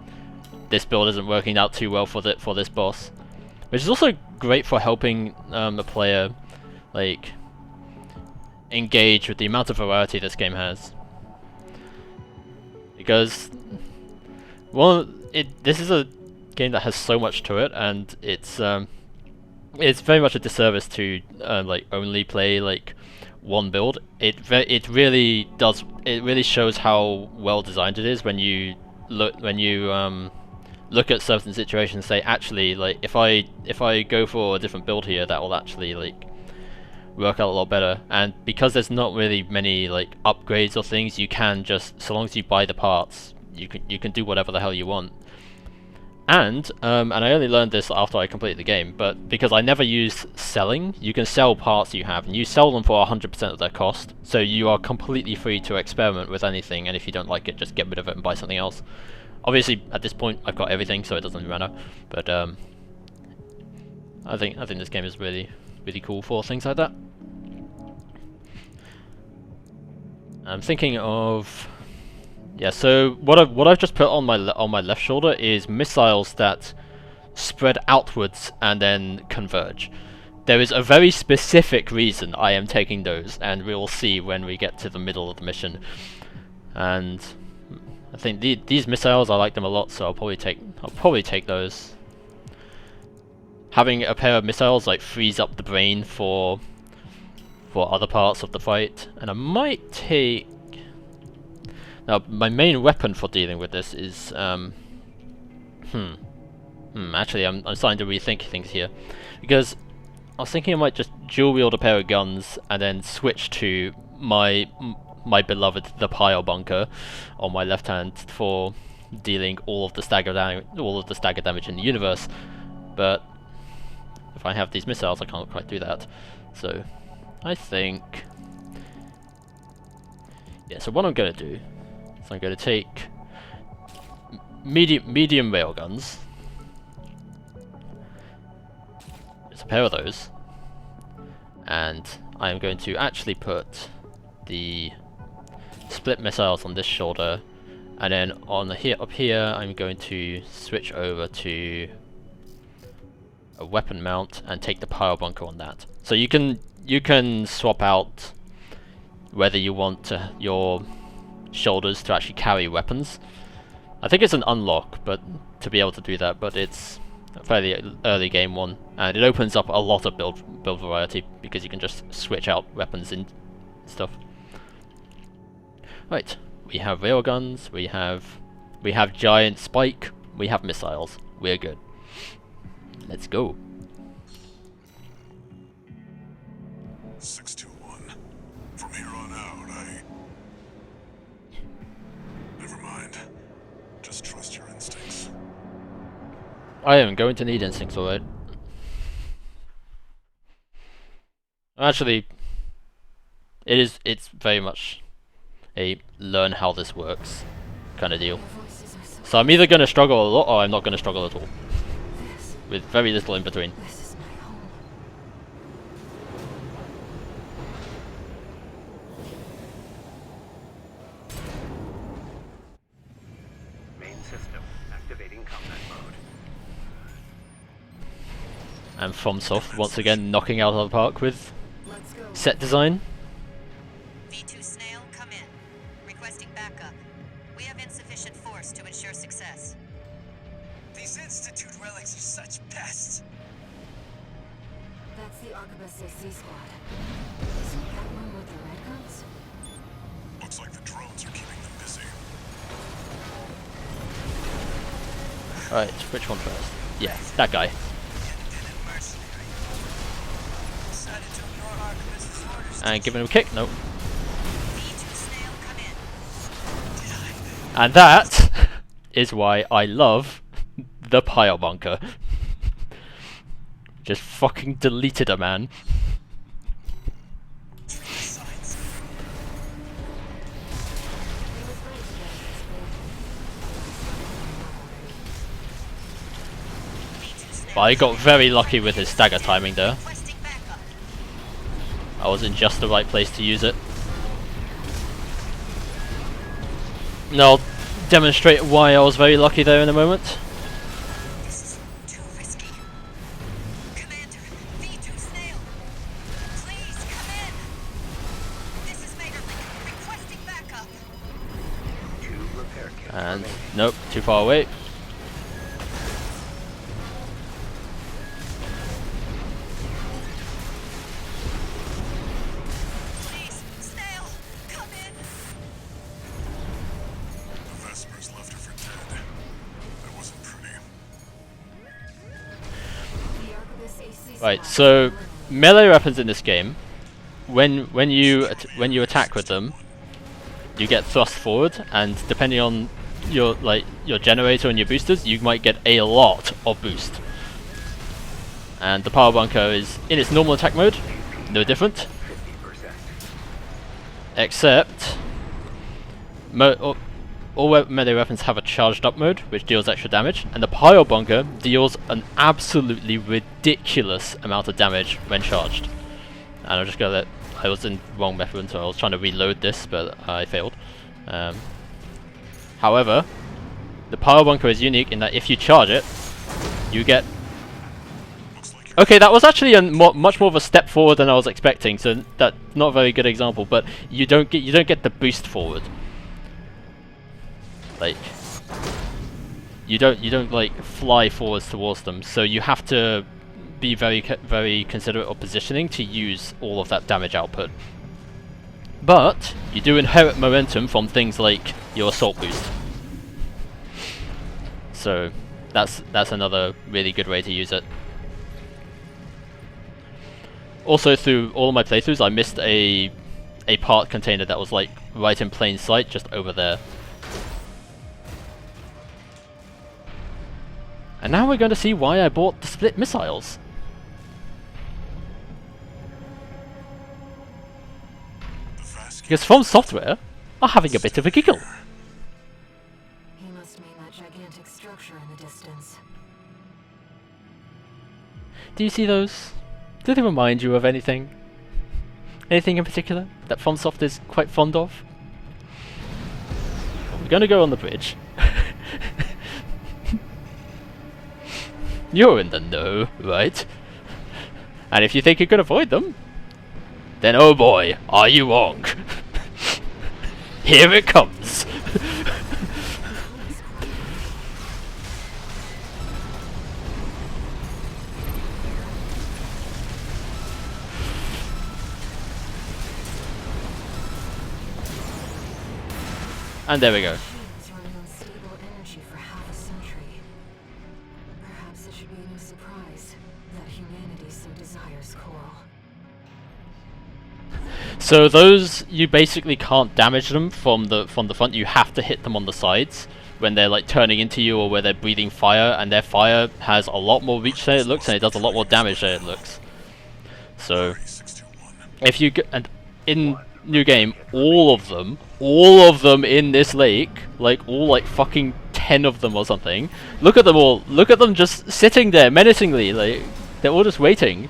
this build isn't working out too well for this boss, which is also great for helping the player like engage with the amount of variety this game has. Because this is a game that has so much to it, and it's very much a disservice to like only play like one build. It really shows how well designed it is when you look at certain situations, say actually like if I go for a different build here, that will actually like work out a lot better. And because there's not really many like upgrades or things, you can just, so long as you buy the parts, you can do whatever the hell you want. And I only learned this after I completed the game, but because I never use selling, you can sell parts you have, and you sell them for 100% of their cost, so you are completely free to experiment with anything, and if you don't like it, just get rid of it and buy something else. Obviously, at this point, I've got everything, so it doesn't matter, but I think this game is really cool for things like that. I'm thinking of... yeah, so what I've just put on my left shoulder is missiles that spread outwards and then converge. There is a very specific reason I am taking those, and we will see when we get to the middle of the mission. And I think these missiles, I like them a lot, so I'll probably take those. Having a pair of missiles like frees up the brain for other parts of the fight, and I might take... now, my main weapon for dealing with this is, actually, I'm starting to rethink things here, because I was thinking I might just dual wield a pair of guns and then switch to my beloved the pile bunker on my left hand for dealing all of the stagger damage in the universe. But if I have these missiles, I can't quite do that. So I think, yeah. So what I'm going to do, so I'm going to take medium railguns. There's a pair of those, and I am going to actually put the split missiles on this shoulder, and then on up here I'm going to switch over to a weapon mount and take the power bunker on that. So you can swap out whether you want your shoulders to actually carry weapons. I think it's an unlock, but to be able to do that, but it's a fairly early game one, and it opens up a lot of build variety because you can just switch out weapons and stuff. Right, we have railguns, we have giant spike, we have missiles. We're good. Let's go. 621. From here on out, never mind. Just trust your instincts. I am going to need instincts, alright. Actually, it's very much a learn how this works kind of deal. So I'm either going to struggle a lot or I'm not going to struggle at all. With very little in between. This is my home. Main system activating combat mode. And FromSoft once again knocking out of the park with Let's go. set design. V2 Snail, come in. Requesting backup. We have insufficient force to ensure success. These Institute relics are such pests. That's the Arquebus AC squad. Isn't that one with the red guns? Looks like the drones are keeping them busy. Alright, which one first? Yeah, that guy. Independent mercenary. Decided to ignore Archibald's orders. And give him a kick, nope. V2 Snail, come in. And that is why I love the pile bunker. Just fucking deleted a man. But I got very lucky with his stagger timing there. Requesting backup. I was in just the right place to use it. And I'll demonstrate why I was very lucky there in a moment. This is too risky. Commander, V2 Snail. Please come in. This is Materlink. Requesting backup. 2 repair kits And remaining. nope, too far away. Please, Snail, come in. The Vespers left her for dead. That wasn't pretty. Right, so melee weapons in this game, when you attack with them, you get thrust forward, and depending on your generator and your boosters, you might get a lot of boost. And the power bunker is in its normal attack mode, no different, except all melee weapons have a charged up mode, which deals extra damage, and the power bunker deals an absolutely ridiculous amount of damage when charged. And I'm just gonna I was in wrong method, so I was trying to reload this, but I failed. However, the power bunker is unique in that if you charge it, you get... Okay, that was actually a much more of a step forward than I was expecting, so that's not a very good example, but you don't get the boost forward. Like, you don't like fly forwards towards them, so you have to be very considerate of positioning to use all of that damage output. But you do inherit momentum from things like your assault boost. So that's another really good way to use it. Also, through all of my playthroughs, I missed a part container that was like right in plain sight, just over there. And now we're going to see why I bought the split missiles. Because From Software are having a bit of a giggle. He must mean that gigantic structure in the distance. Do you see those? Do they remind you of anything? Anything in particular that FromSoft is quite fond of? Well, we're going to go on the bridge. You're in the know, right? And if you think you can avoid them, then oh boy, are you wrong. Here it comes. And there we go. Machines running on stable energy for half a century. Perhaps it should be no surprise that humanity so desires coral. So those, you basically can't damage them from the front. You have to hit them on the sides when they're like turning into you or where they're breathing fire, and their fire has a lot more reach than it looks, and it does a lot more damage than it looks. So if you and in new game, all of them in this lake, like all fucking 10 of them or something. Look at them all. Look at them just sitting there menacingly, like they're all just waiting.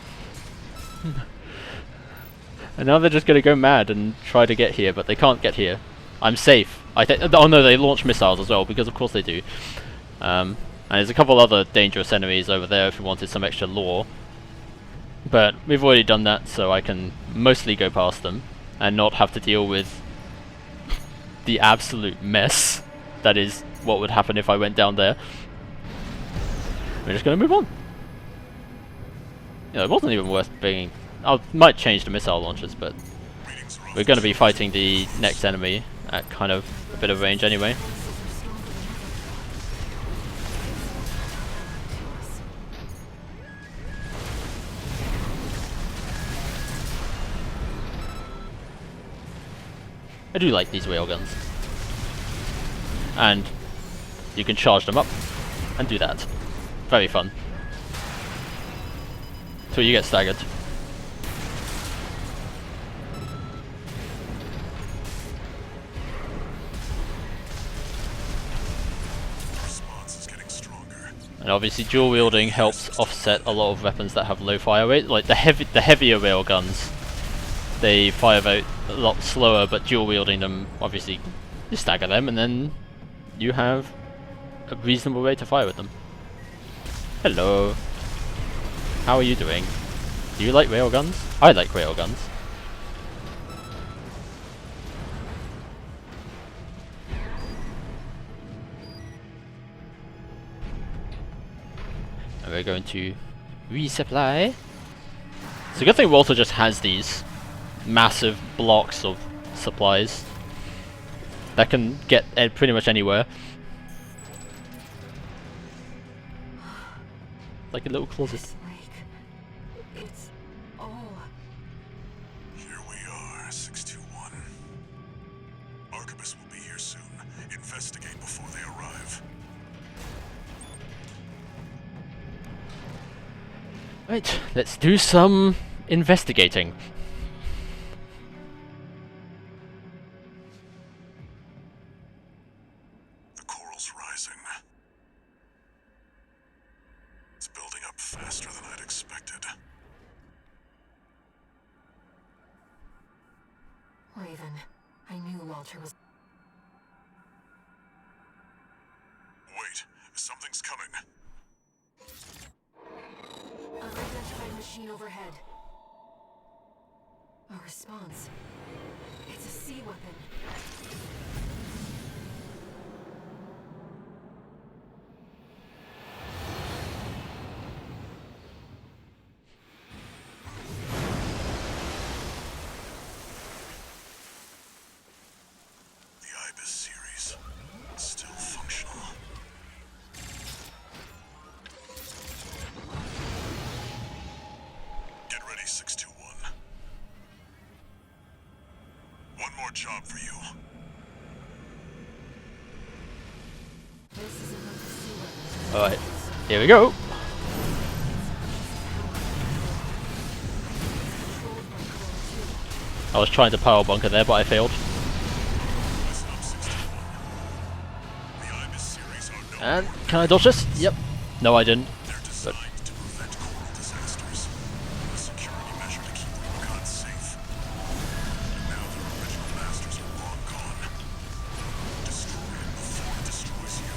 And now they're just gonna go mad and try to get here, but they can't get here. I'm safe. Oh no, they launch missiles as well, because of course they do. And there's a couple other dangerous enemies over there if you wanted some extra lore. But we've already done that, so I can mostly go past them and not have to deal with the absolute mess that is what would happen if I went down there. We're just gonna move on. You know, it wasn't even worth bringing. I might change the missile launchers, but we're going to be fighting the next enemy at kind of a bit of range anyway. I do like these railguns. And you can charge them up and do that. Very fun. So you get staggered. And obviously dual wielding helps offset a lot of weapons that have low fire rate, like the heavier railguns. They fire out a lot slower, but dual wielding them, obviously you stagger them and then you have a reasonable rate to fire with them. Hello. How are you doing? Do you like railguns? I like railguns. And we're going to resupply. It's a good thing Walter just has these massive blocks of supplies that can get pretty much anywhere. Like a little closet. This lake. It's all... Here we are, 621. Arquebus will be here soon. Investigate before they arrive. Right, let's do some investigating. The coral's rising. It's building up faster than I'd expected. Raven, I knew Walter was... Wait, something's coming. Unidentified machine overhead. A response. It's a sea weapon. The Ibis series. Still functional. Get ready, 621. One more job for you. This is another sea weapon. Alright, here we go. I was trying to power bunker there, but I failed. Listen up, 621. The Ibis series are no And more can I dodge this? Yep. No, I didn't. They're designed to prevent coral disasters. A security measure to keep Rubicon safe. And now their original masters are long gone. Destroy it before it destroys you.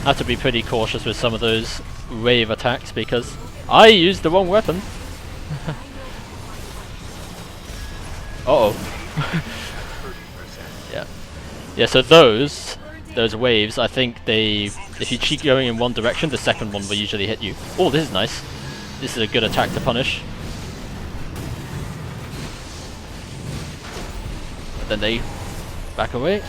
I have to be pretty cautious with some of those wave attacks because I used the wrong weapon. Uh-oh. Yeah. Yeah, so those waves, I think they... If you keep going in one direction, the second one will usually hit you. Oh, this is nice. This is a good attack to punish. But then they back away.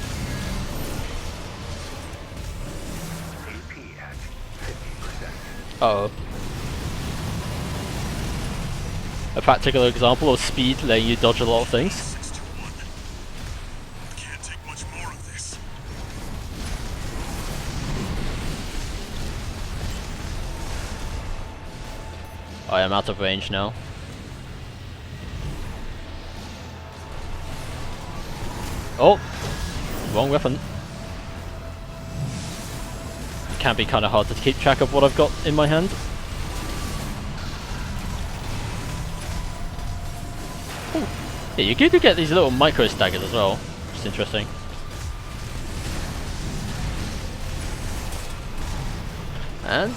Uh-oh. A practical example of speed letting you dodge a lot of things. 621. Can't take much more of this. I am out of range now. Oh! Wrong weapon. Can be kind of hard to keep track of what I've got in my hand. Ooh. Yeah, you do get these little micro staggers as well, which is interesting. And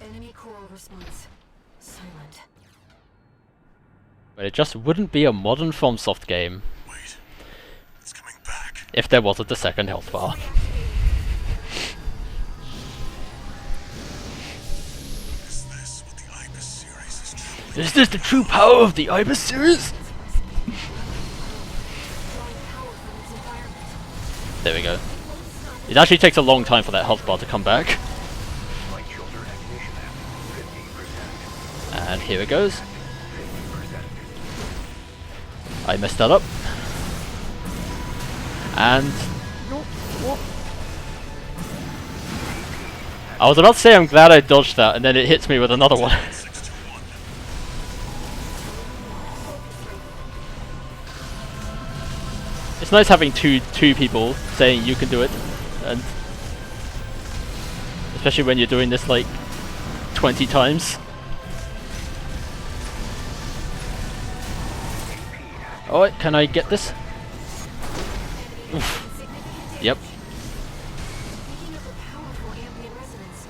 Enemy coral response. Silent. but it just wouldn't be a modern FromSoft game Wait. It's coming back. if there wasn't a second health bar. Is this what the Ibis series is truly? Is this the true power of the Ibis series? Drawing power from its environment. There we go. It actually takes a long time for that health bar to come back. Right shoulder activation at 50%. And here it goes. I messed that up. And I was about to say I'm glad I dodged that, and then it hits me with another one. 621. It's nice having two people saying you can do it, and especially when you're doing this like 20 times. Oh, can I get this? Oof. Yep. Picking up a powerful ambient resonance.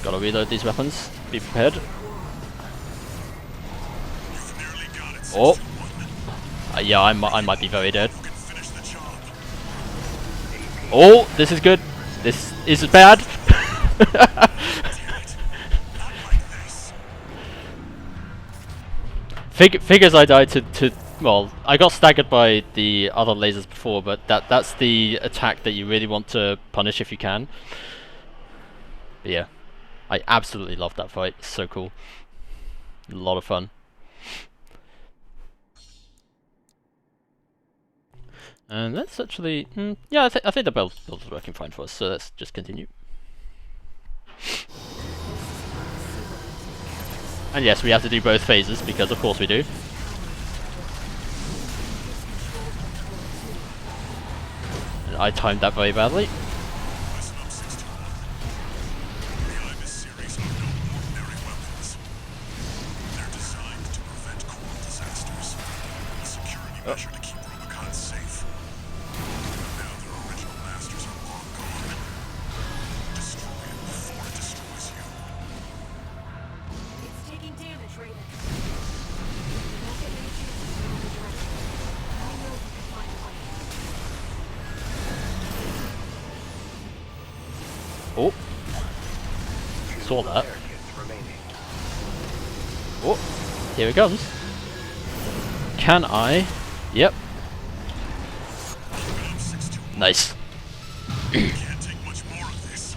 Gotta reload these weapons. Be prepared. You've nearly got it, Oh. 621. Yeah, I might be very dead. You can finish the job. Oh, this is good. This is bad. Damn it. Not like this. Figures I died to well, I got staggered by the other lasers before, but that's the attack that you really want to punish if you can. But yeah, I absolutely love that fight. It's so cool. A lot of fun. And let's actually, yeah, I think the build is working fine for us. So let's just continue. And yes, we have to do both phases because of course we do. And I timed that very badly. Listen up, 61. The IBIS series are no ordinary weapons. They're designed to prevent coral disasters. A security measure to keep Rubicon safe. Now their original masters are long gone. Destroy it before it destroys you. It's taking damage, Raven. We'll get many chances to move the direction. I know we can find a way. Oh, saw that. Oh, here it comes. Can I? Yep. Nice. Can't take much more of this.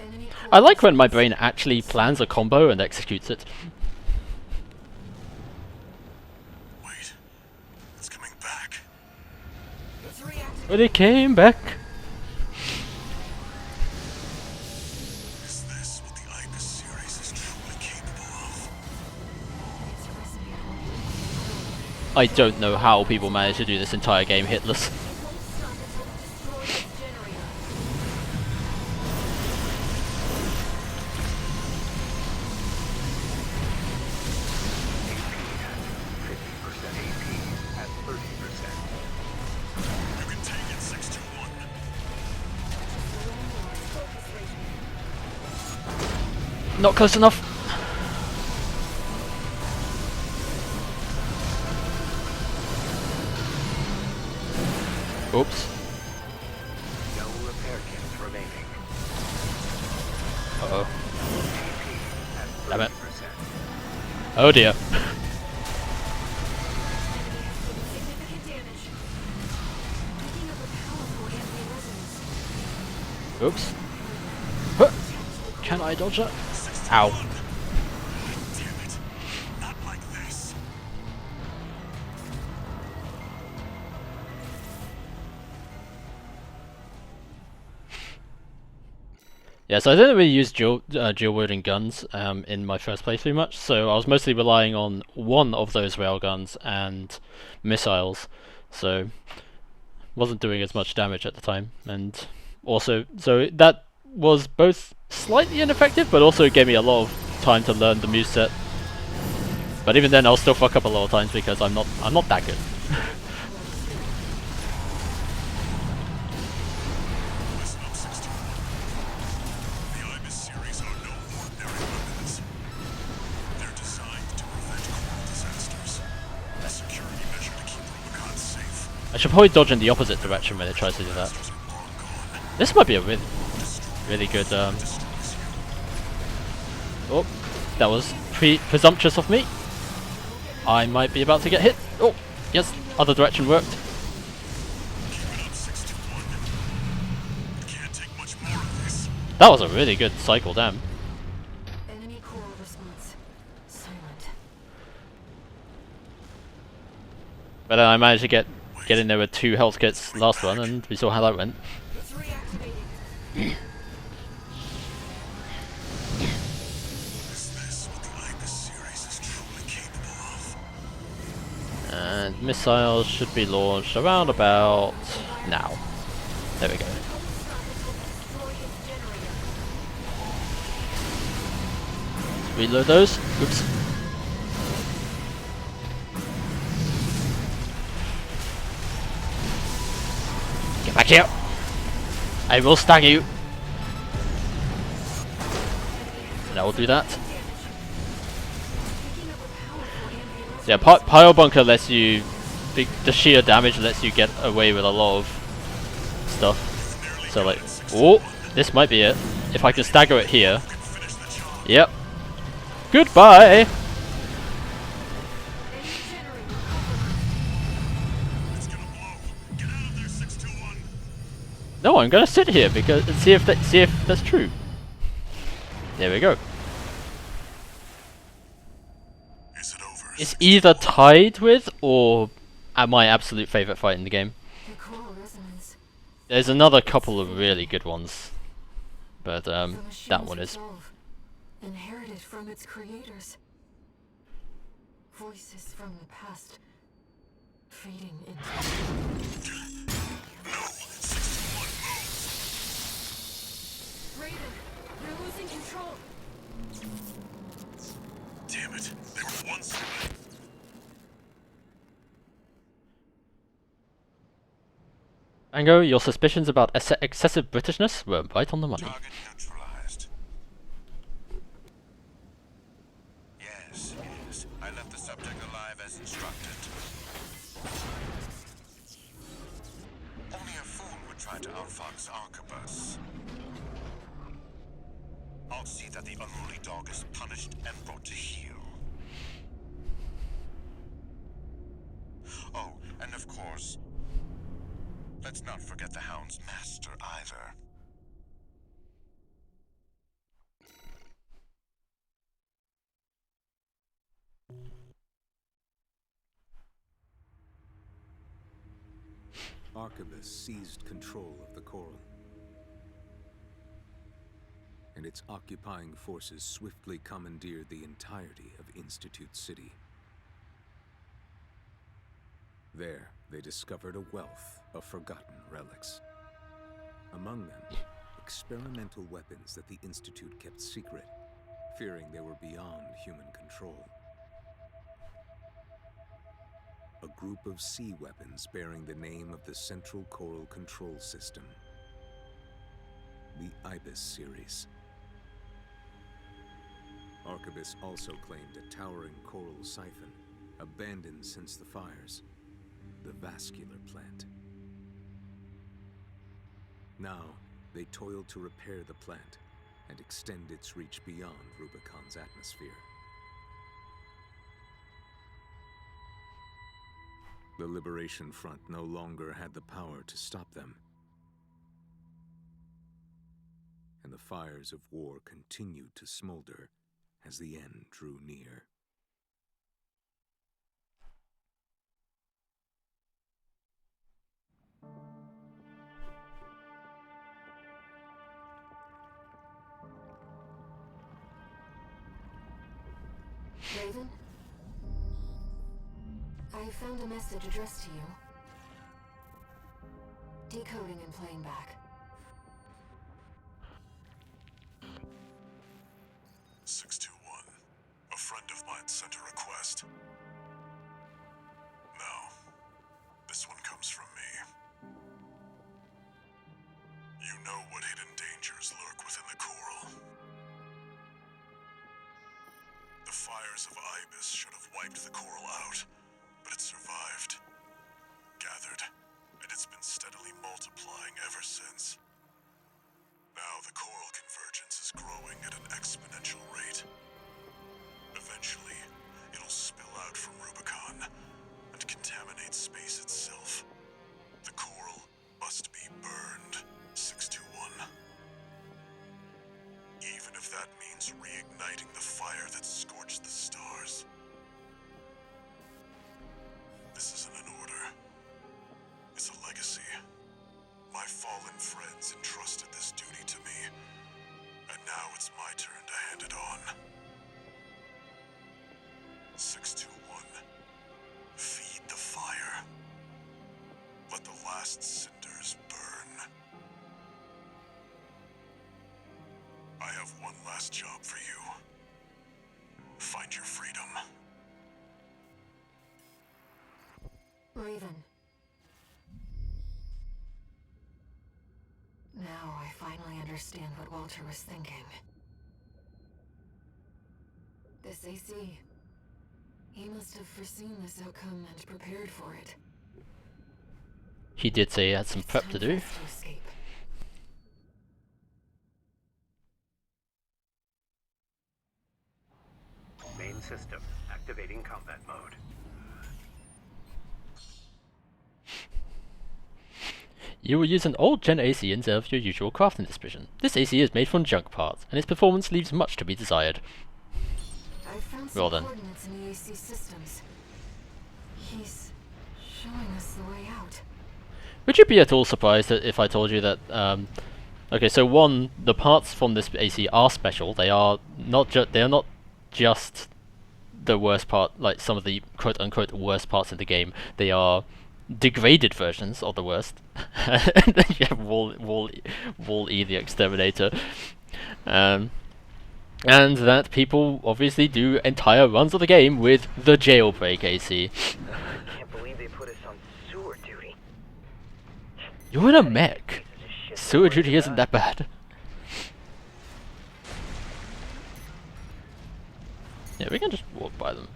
Enemy I like when my brain actually plans a combo and executes it. Wait, it's coming back. It's reactivating. But it came back. Is this what the IBIS series is truly capable of? It's a recipe I don't know how people manage to do this entire game hitless. It won't stop until it destroys the generator. You can take it, 61. Focus, Raven. Not close enough. Oops. No repair kits remaining. Uh-oh. At Damn it. 30%. Oh dear. Significant damage. Picking up a powerful anti-resonance. Oops. Huh. Can I dodge that? Ow. Damn it. Not like this. Yeah, so I didn't really use dual wielding guns in my first playthrough much, so I was mostly relying on one of those railguns and missiles, so wasn't doing as much damage at the time, and also, so that was both slightly ineffective, but also gave me a lot of time to learn the moveset. But even then, I'll still fuck up a lot of times because I'm not that good. Listen up, 61. The IBIS series are no ordinary weapons. They're designed to prevent coral disasters. A security measure to keep Rubicon safe. I should probably dodge in the opposite direction when it tries to do that. Masters are long gone. This might be a really good. Destroys you. Oh, that was presumptuous of me. I might be about to get hit. Oh, yes, other direction worked. Keep it up, 61. Can't take much more of this. That was a really good cycle, damn. Enemy coral response. Silent. But then I managed to get in there with 2 health kits last one, and we saw how that went. It's reactivating. Is this what the IBIS series is truly capable of? And missiles should be launched around about now. There we go. Reload those. Oops. Get back here. I will stag you. And I will do that. Yeah, Pile Bunker lets you... The sheer damage lets you get away with a lot of stuff. So like... Oh! This might be it. If I can stagger it here. Yep. Goodbye! No, I'm gonna sit here because see if that's true. There we go. Is it over? It's either tied with or my absolute favorite fight in the game. The choral resonance. There's another couple of really good ones, but The that machine's one is. resolve, inherited from its creators. Voices from the past fading into. No! 61, move! Raven, you're losing control. Damn it. They were once away. Mango, your suspicions about excessive Britishness were right on the money. Target neutralized. Yes, yes. I left the subject alive as instructed. Only a fool would try to outfox Arquebus. I'll see that the unruly dog is punished and brought to heel. Oh, and of course, let's not forget the Hound's master either. Arquebus seized control of the coral, and its occupying forces swiftly commandeered the entirety of Institute City. There, they discovered a wealth of forgotten relics. Among them, experimental weapons that the Institute kept secret, fearing they were beyond human control. A group of sea weapons bearing the name of the Central Coral Control System. The Ibis series. Arquebus also claimed a towering coral siphon, abandoned since the fires. The vascular plant. Now, they toiled to repair the plant and extend its reach beyond Rubicon's atmosphere. The Liberation Front no longer had the power to stop them. And the fires of war continued to smolder as the end drew near. Raven? I found a message addressed to you. Decoding and playing back. 621. A friend of mine sent a request. Now, this one comes from me. You know what hidden dangers lurk within the coral. The fires of Ibis should have wiped the coral out, but it survived, gathered, and it's been steadily multiplying ever since. Now the coral convergence is growing at an exponential rate. Eventually, it'll spill out from Rubicon and contaminate space itself. The coral must be burned, 621. Even if that means reigniting the fire that scorched the stars. This isn't an order. It's a legacy. My fallen friends entrusted this duty to me, and now it's my turn to hand it on. 621. Feed the fire. Let the last cinders burn. I have one last job for you. Find your freedom. Raven. Now I finally understand what Walter was thinking. This AC. He must have foreseen this outcome and prepared for it. He did say he had some prep to do. It's time for us to escape. Main system activating combat mode. you will use an old gen AC instead of your usual crafting disposition. This AC is made from junk parts, and its performance leaves much to be desired. I found Well some then. coordinates in the AC systems. He's showing us the way out. Would you be at all surprised if I told you that, okay, so one, the parts from this AC are special. They are not just the worst part, like some of the quote-unquote worst parts of the game. They are degraded versions of the worst. And then you have Wall-E the Exterminator. And that people obviously do entire runs of the game with the jailbreak AC. I can't believe they put us on sewer duty. You're in a mech. Sewer duty isn't that bad. Yeah, we can just walk by them.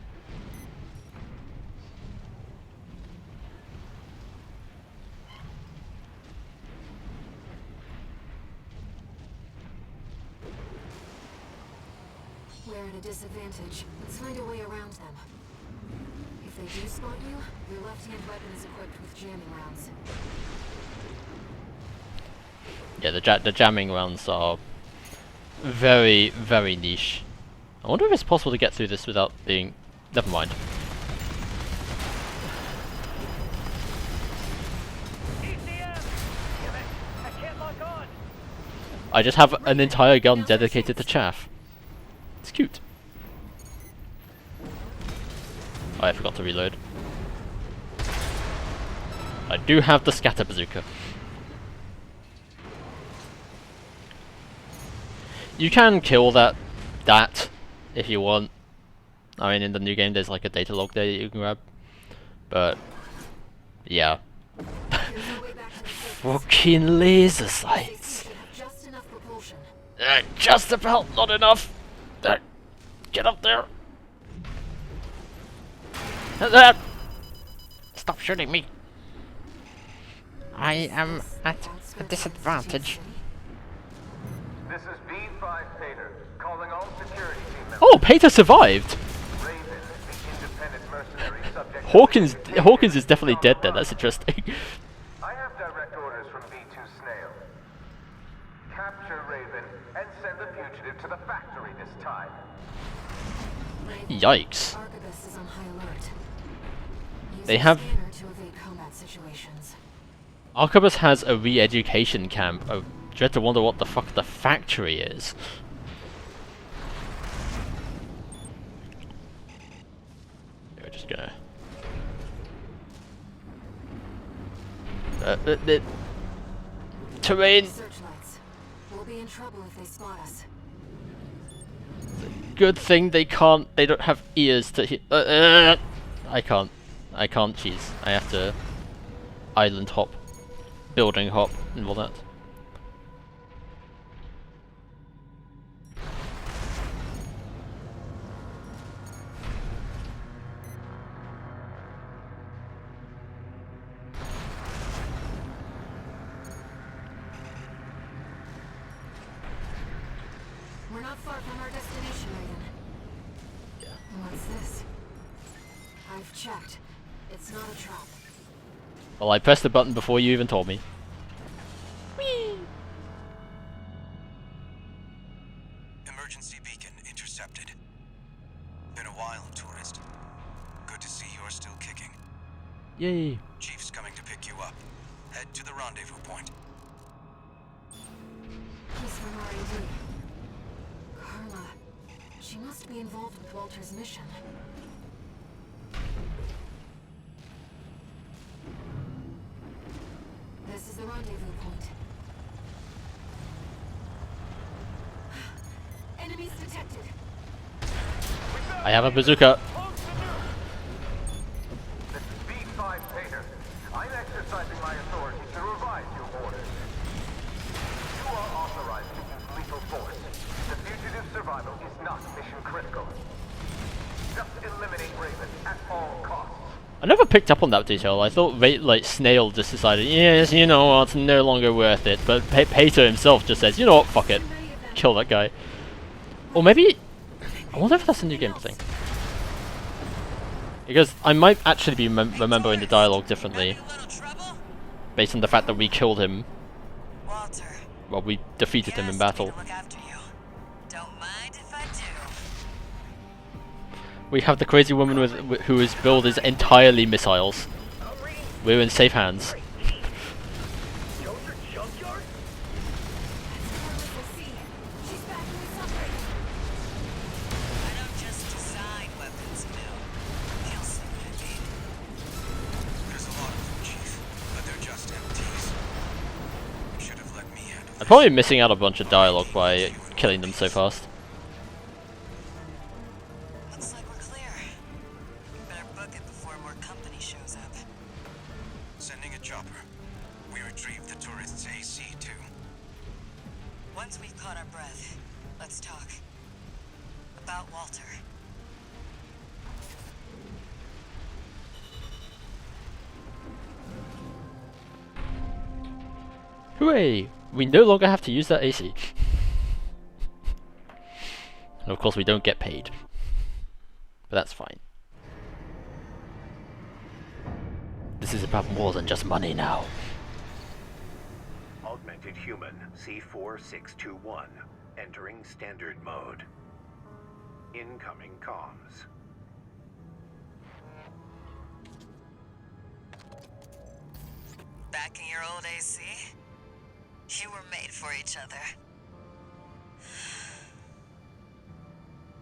We're at a disadvantage. Let's find a way around them. If they do spot you, your left-hand weapon is equipped with jamming rounds. Yeah, the jamming rounds are very, very niche. I wonder if it's possible to get through this without being... Never mind. I just have an entire gun dedicated to chaff. It's cute. Oh, I forgot to reload. I do have the scatter bazooka. You can kill that if you want. I mean, in the new game there's like a data log there that you can grab. But yeah. Fucking laser sights. Just about not enough. Get up there. Stop shooting me. I am at a disadvantage. This is B5 Pater, calling all security team members. Oh, Pater survived. Raven, the independent mercenary subject. Hawkins is definitely dead then. That's interesting. I have direct orders from B2 Snail. Capture Raven and send the fugitive to the factory this time. Yikes. Arquebus is on high alert. Use They the have... scanner to evade combat situations. Arquebus has a re-education camp. I dread to wonder what the fuck the factory is. We're just gonna... terrain! Searchlights. We'll be in trouble if they spot us. Good thing they don't have ears to hear. I can't cheese. I have to island hop, building hop, and all that. We're not far from our destination, Raven. Yeah. What's this? I've checked. It's not a trap. Well, I pressed the button before you even told me. Whee! Emergency beacon intercepted. Been a while, tourist. Good to see you're still kicking. Yay! Chief's coming to pick you up. Head to the rendezvous point. He's from R&D. Carla. She must be involved with Walter's mission. This is the rendezvous point. Enemies detected. I have a bazooka. This is B5 Pater. I'm exercising my authority to revise your orders. You are authorized to use lethal force. The fugitive's survival is not mission critical. Just eliminate Raven at all costs. I never picked up on that detail. I thought like Snail just decided, yes, you know what, it's no longer worth it. But Pater himself just says, you know what, fuck it, kill that guy. Or maybe, I wonder if that's a new game thing. Because I might actually be remembering the dialogue differently. based on the fact that we killed him. Walter, Well, we defeated him in you asked battle. me to look after you. Don't mind if I do. We have the crazy woman whose build is entirely missiles. We're in safe hands. I don't just design weapons, Bill. You'll see what I mean. There's a lot of them, Chief, but they're just MTs. You should have let me handle I'm probably missing out a bunch of dialogue by killing them so fast. Looks like we're clear. Better book it before more company shows up. Sending a chopper. We retrieved the tourist's AC, too. Once we've caught our breath, let's talk. About Walter. Hooray! We no longer have to use that AC. And of course we don't get paid. But that's fine. This is about more than just money now. Augmented human C4621 entering standard mode. Incoming comms. Back in your old AC? You were made for each other.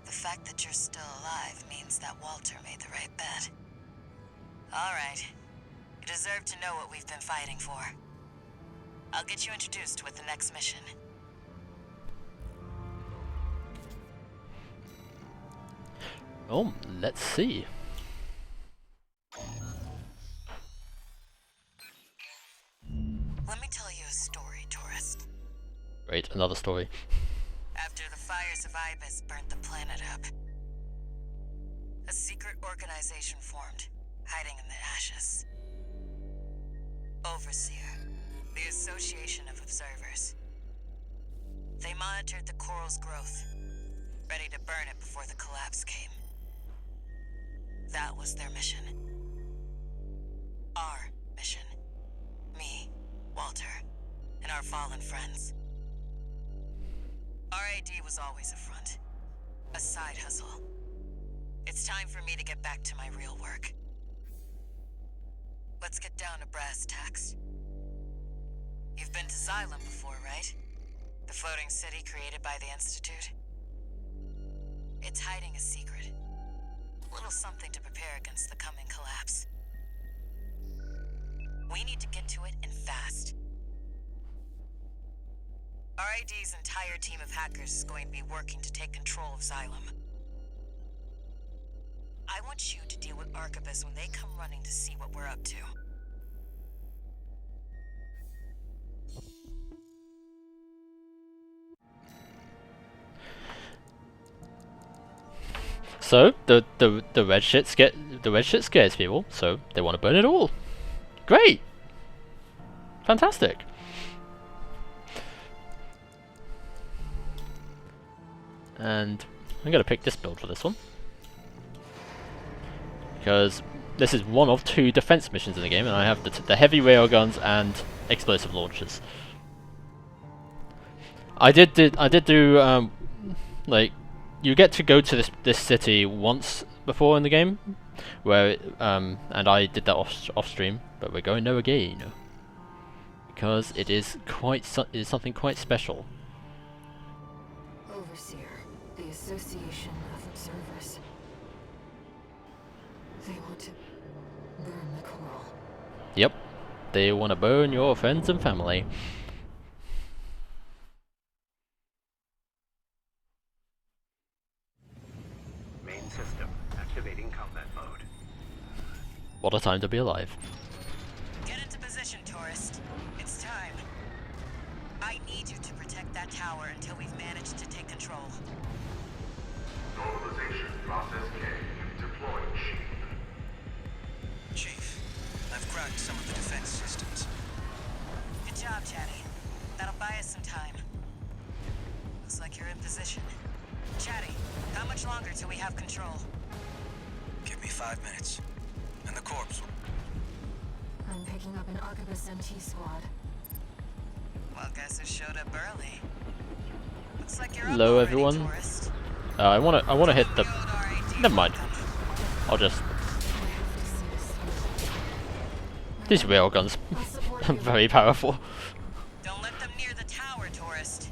The fact that you're still alive means that Walter made the right bet. Alright. You deserve to know what we've been fighting for. I'll get you introduced with the next mission. Oh, let's see. Let me tell you a story, tourist. Great, another story. After the fires of Ibis burnt the planet up, a secret organization formed, hiding in the ashes. Overseer, the Association of Observers. They monitored the coral's growth, ready to burn it before the collapse came. That was their mission. Our mission. Me, Walter, and our fallen friends. RAD was always a front. A side hustle. It's time for me to get back to my real work. Let's get down to brass tacks. You've been to Xylem before, right? The floating city created by the Institute? It's hiding a secret. A little something to prepare against the coming collapse. We need to get to it, and fast. RAD's entire team of hackers is going to be working to take control of Xylem. I want you to deal with Arquebus when they come running to see what we're up to. So the red shit scares people, so they want to burn it all. Great, fantastic. And I'm gonna pick this build for this one because this is one of 2 defense missions in the game, and I have the heavy railguns and explosive launchers. I did do like, you get to go to this city once before in the game, where and I did that off stream, but we're going there again because it is something quite special. Overseer, the Association of Observers. They want to burn the coral. Yep, they want to burn your friends and family. Main system activating combat mode. What a time to be alive. Get into position, tourist. It's time. I need you to protect that tower until we've managed to take control. Normalization process K deployed shield. Chief, I've cracked some of the defense systems. Good job, Chatty. That'll buy us some time. Looks like you're in position. Chatty, how much longer till we have control? Give me 5 minutes, and the corpse will... I'm picking up an Arquebus MT squad. Well, guess who showed up early? Looks like you're Hello, up already, everyone. tourist. I wanna hit the. Never mind. I'll just. These railguns are very powerful. Don't let them near the tower, tourist.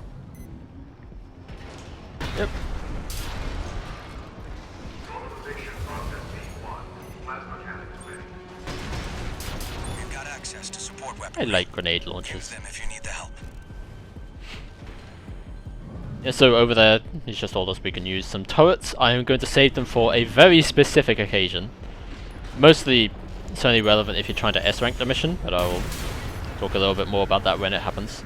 Yep. We've got access to support I weapons. like grenade Use launchers. them if you need the help. Yeah, so over there, he's just told us we can use some turrets. I am going to save them for a very specific occasion. Mostly, it's only relevant if you're trying to S-rank the mission, but I will talk a little bit more about that when it happens.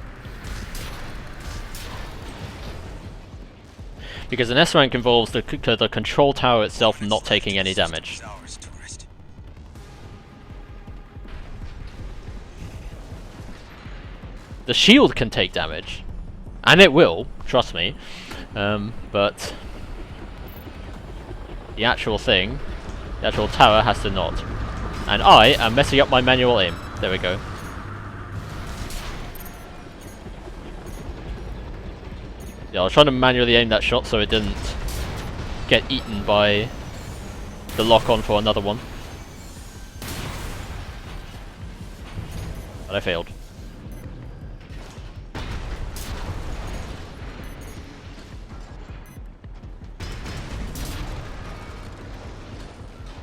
Because an S-rank involves the control tower itself not taking any damage. Ours, tourist. The shield can take damage, and it will, trust me, but the actual thing, the actual tower has to not. And I am messing up my manual aim. There we go. Yeah, I was trying to manually aim that shot so it didn't get eaten by the lock-on for another one. But I failed.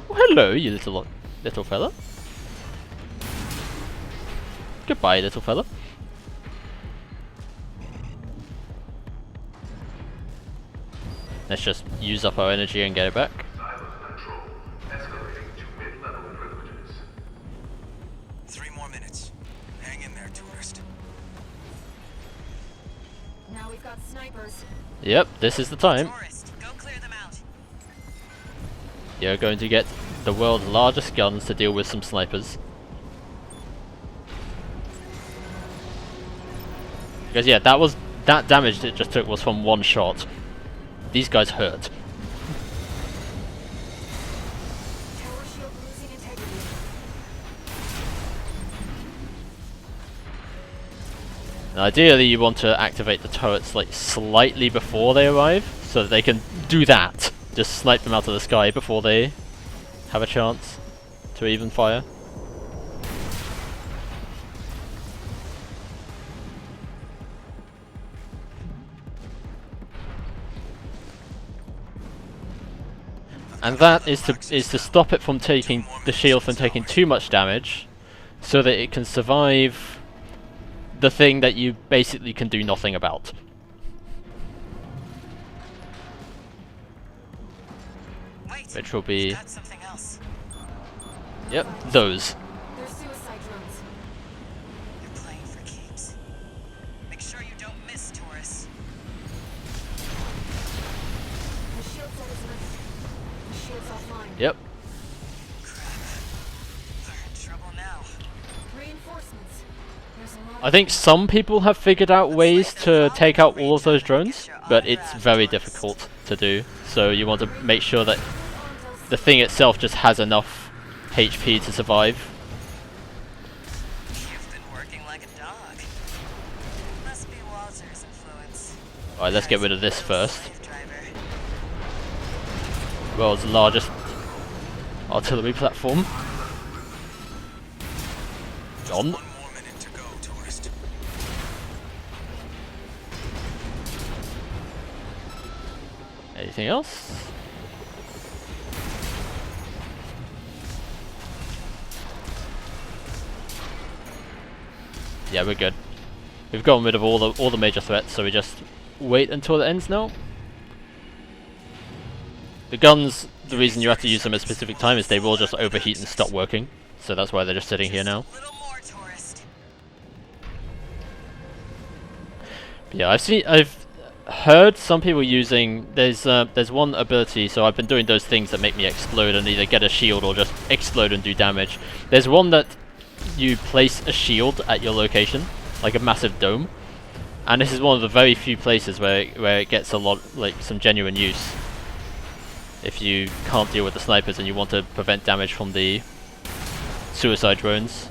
Oh, hello, you little fella. Goodbye, little fella. Let's just use up our energy and get it back. Silent control. Escalating to mid-level privileges. 3 more minutes. Hang in there, tourist. Now we've got snipers. Yep, this is the time. Tourist, go clear them out. You're going to get the world's largest guns to deal with some snipers. Because yeah, that damage it just took was from one shot. These guys hurt. Tower shield losing integrity. Now, ideally, you want to activate the turrets like slightly before they arrive, so that they can do that. Just snipe them out of the sky before they have a chance to even fire. And that is to stop it from taking the shield from taking too much damage, so that it can survive the thing that you basically can do nothing about. Wait, Which will be, got something else. yep, those. They're suicide drones. You're playing for keeps. Make sure you don't miss, tourists. The shield set is missed. The shield's offline. Yep. Crap. We're in trouble now. Reinforcements. There's a lot I think some people have figured out ways to take out all of those drones, but it's very difficult to do. So you want to make sure that the thing itself just has enough HP to survive. You've been working like a dog. Must be Walter's influence. Alright, let's get rid of this first. Slave driver. World's largest artillery platform. John. 1 more minute to go, tourist. Anything else? Yeah, we're good. We've gotten rid of all the major threats, so we just wait until it ends now. The guns, the reason you have to use them at a specific time is they will just overheat and stop working. So that's why they're just sitting here now. Little more, tourist. But yeah, I've heard some people using, there's one ability, so I've been doing those things that make me explode and either get a shield or just explode and do damage. There's one that you place a shield at your location, like a massive dome, and this is one of the very few places where it gets a lot, like some genuine use. If you can't deal with the snipers and you want to prevent damage from the suicide drones.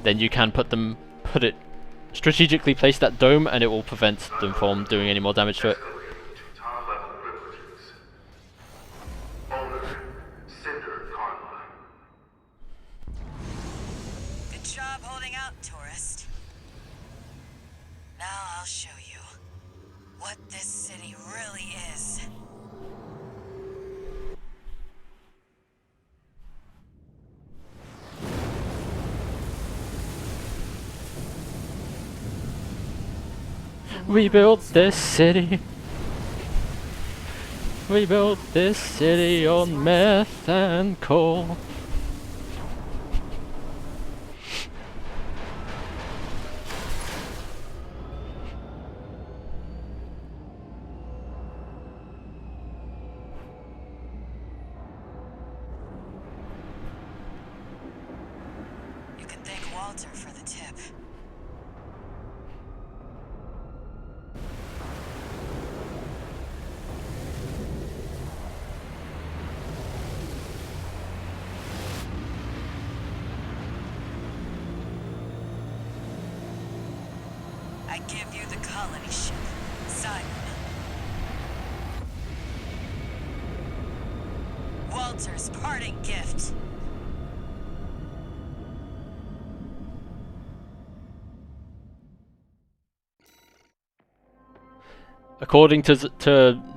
then you can put it strategically place that dome, and it will prevent them from doing any more damage to it. Top-level privileges. Owner, Cinder Karma. Good job holding out, tourist. Now I'll show you what this city really is. We built this city. We built this city on meth and coal. You can thank Walter for the tip. I give you the colony ship, Simon. Walter's parting gift. According to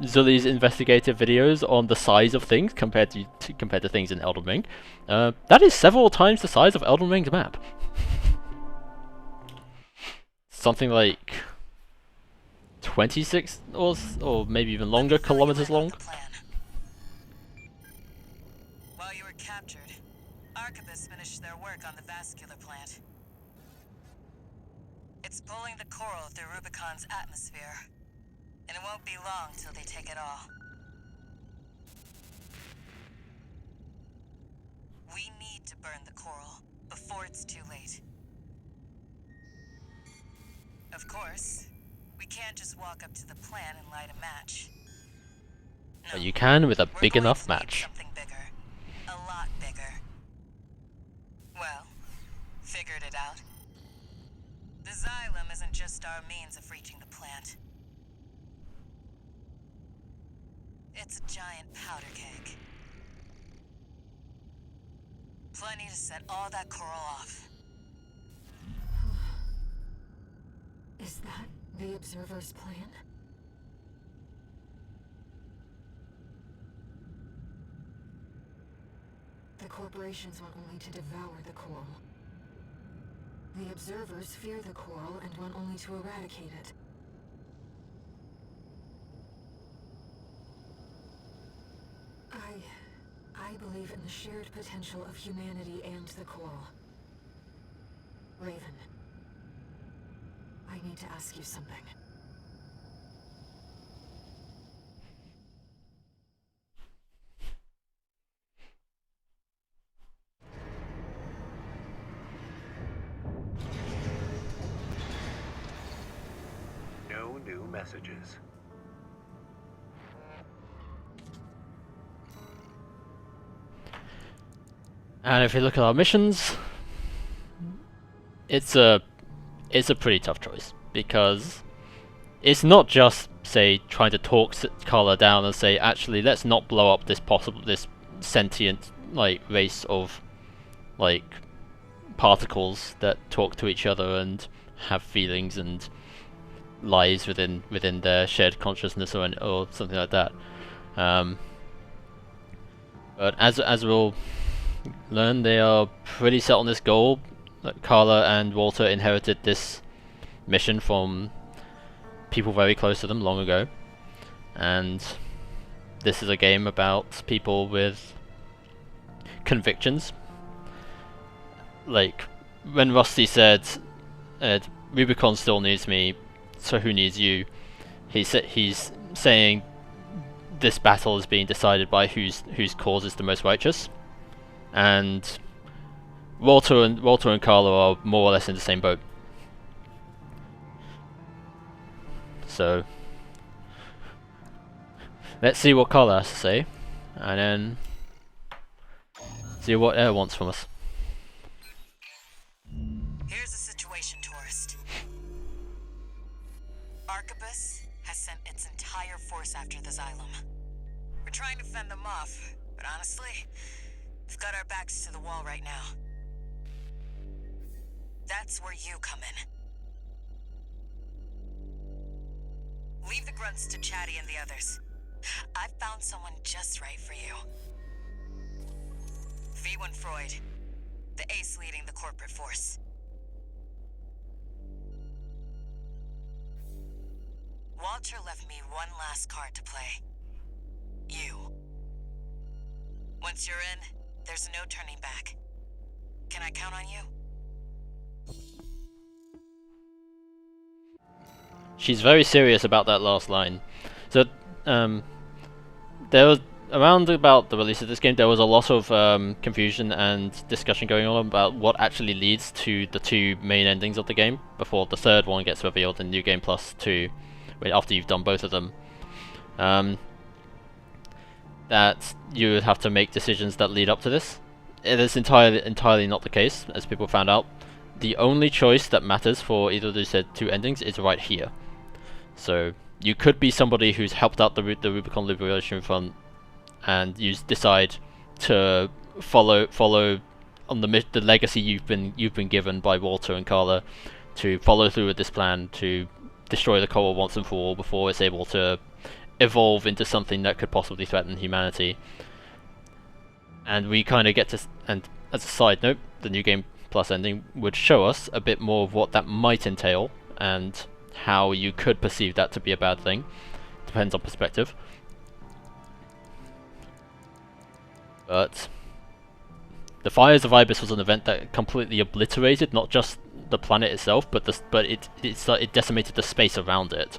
Zully's investigative videos on the size of things compared to things in Elden Ring, that is several times the size of Elden Ring's map. Something like 26 or maybe even longer kilometers long. While you were captured, Arquebus finished their work on the vascular plant. It's pulling the coral through Rubicon's atmosphere, and it won't be long till they take it all. We need to burn the coral before it's too late. Of course, we can't just walk up to the plant and light a match. No, But you can with a we're big going enough to need match. something bigger. A lot bigger. Well, figured it out. The xylem isn't just our means of reaching the plant. It's a giant powder keg. Plenty to set all that coral off. Is that the Observer's plan? The corporations want only to devour the coral. The Observers fear the coral and want only to eradicate it. I believe in the shared potential of humanity and the coral. Raven, I need to ask you something. No new messages. And if you look at our missions, it's a pretty tough choice, because it's not just, say, trying to talk Carla down and say, actually, let's not blow up this sentient race of particles that talk to each other and have feelings and lives within their shared consciousness or something like that. But as we'll learn, they are pretty set on this goal. Carla and Walter inherited this mission from people very close to them long ago, and this is a game about people with convictions. Like when Rusty said, "Rubicon still needs me, so who needs you?" He's saying this battle is being decided by whose cause is the most righteous, and Walter and Carla are more or less in the same boat. So let's see what Carla has to say, and then see what Air wants from us. list. Arquebus has sent its entire force after the Xylem. We're trying to fend them off, but honestly, we've got our backs to the wall right now. That's where you come in. Leave the grunts to Chatty and the others. I've found someone just right for you. V1 Freud, the ace leading the corporate force. Walter left me one last card to play. You. Once you're in, there's no turning back. Can I count on you? She's very serious about that last line. So, there was, around about the release of this game, there was a lot of confusion and discussion going on about what actually leads to the two main endings of the game before the third one gets revealed in New Game Plus 2, after you've done both of them. That you would have to make decisions that lead up to this. It is entirely not the case, as people found out. The only choice that matters for either of these two endings is right here. So you could be somebody who's helped out the Rubicon Liberation Front, and you decide to follow on the legacy you've been given by Walter and Carla, to follow through with this plan to destroy the Coral once and for all before it's able to evolve into something that could possibly threaten humanity. And we kind of get to, and as a side note, the New Game Plus ending would show us a bit more of what that might entail and how you could perceive that to be a bad thing. Depends on perspective. But the Fires of Ibis was an event that completely obliterated not just the planet itself, but it decimated the space around it,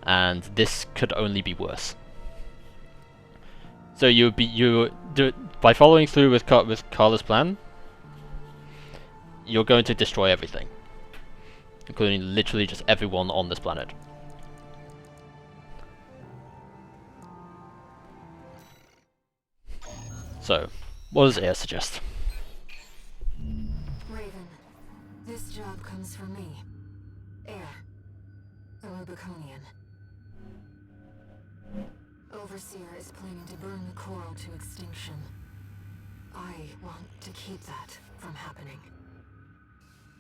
and this could only be worse. So by following through with Carla's plan, you're going to destroy everything, including literally just everyone on this planet. So, what does Air suggest? Raven, this job comes from me. Air, a Rubiconian. Overseer is planning to burn the coral to extinction. I want to keep that from happening.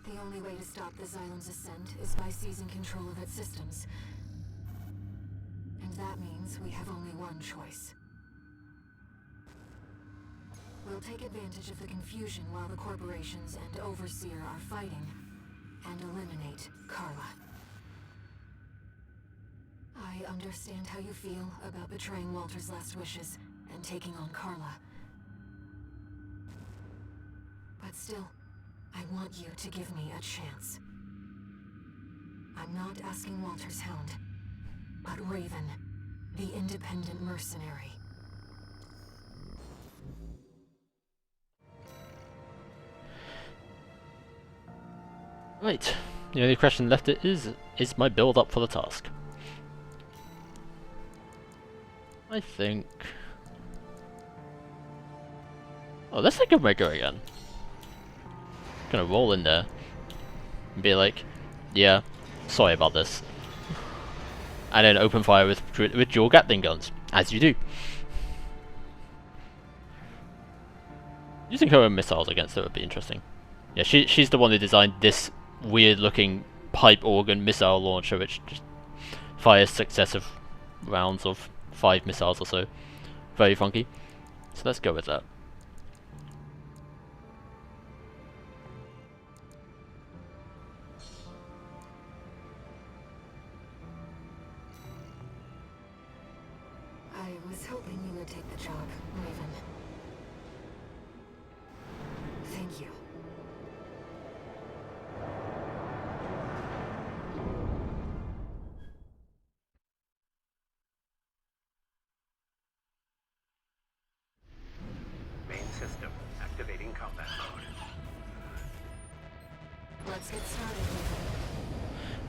The only way to stop the Xylem's ascent is by seizing control of its systems. And that means we have only one choice. We'll take advantage of the confusion while the corporations and Overseer are fighting, and eliminate Carla. I understand how you feel about betraying Walter's last wishes and taking on Carla. But still, I want you to give me a chance. I'm not asking Walter's hound, but Raven, the independent mercenary. Right, the only question left is my build up for the task. I think... Oh, let's take a Omega again. Gonna roll in there and be like, yeah, sorry about this. And then open fire with dual Gatling guns, as you do. Using her own missiles against it would be interesting. Yeah, she's the one who designed this weird looking pipe organ missile launcher which just fires successive rounds of 5 missiles or so. Very funky. So let's go with that. I was hoping you would take the job, Raven. Thank you. Main system activating combat mode. Let's get started, Raven.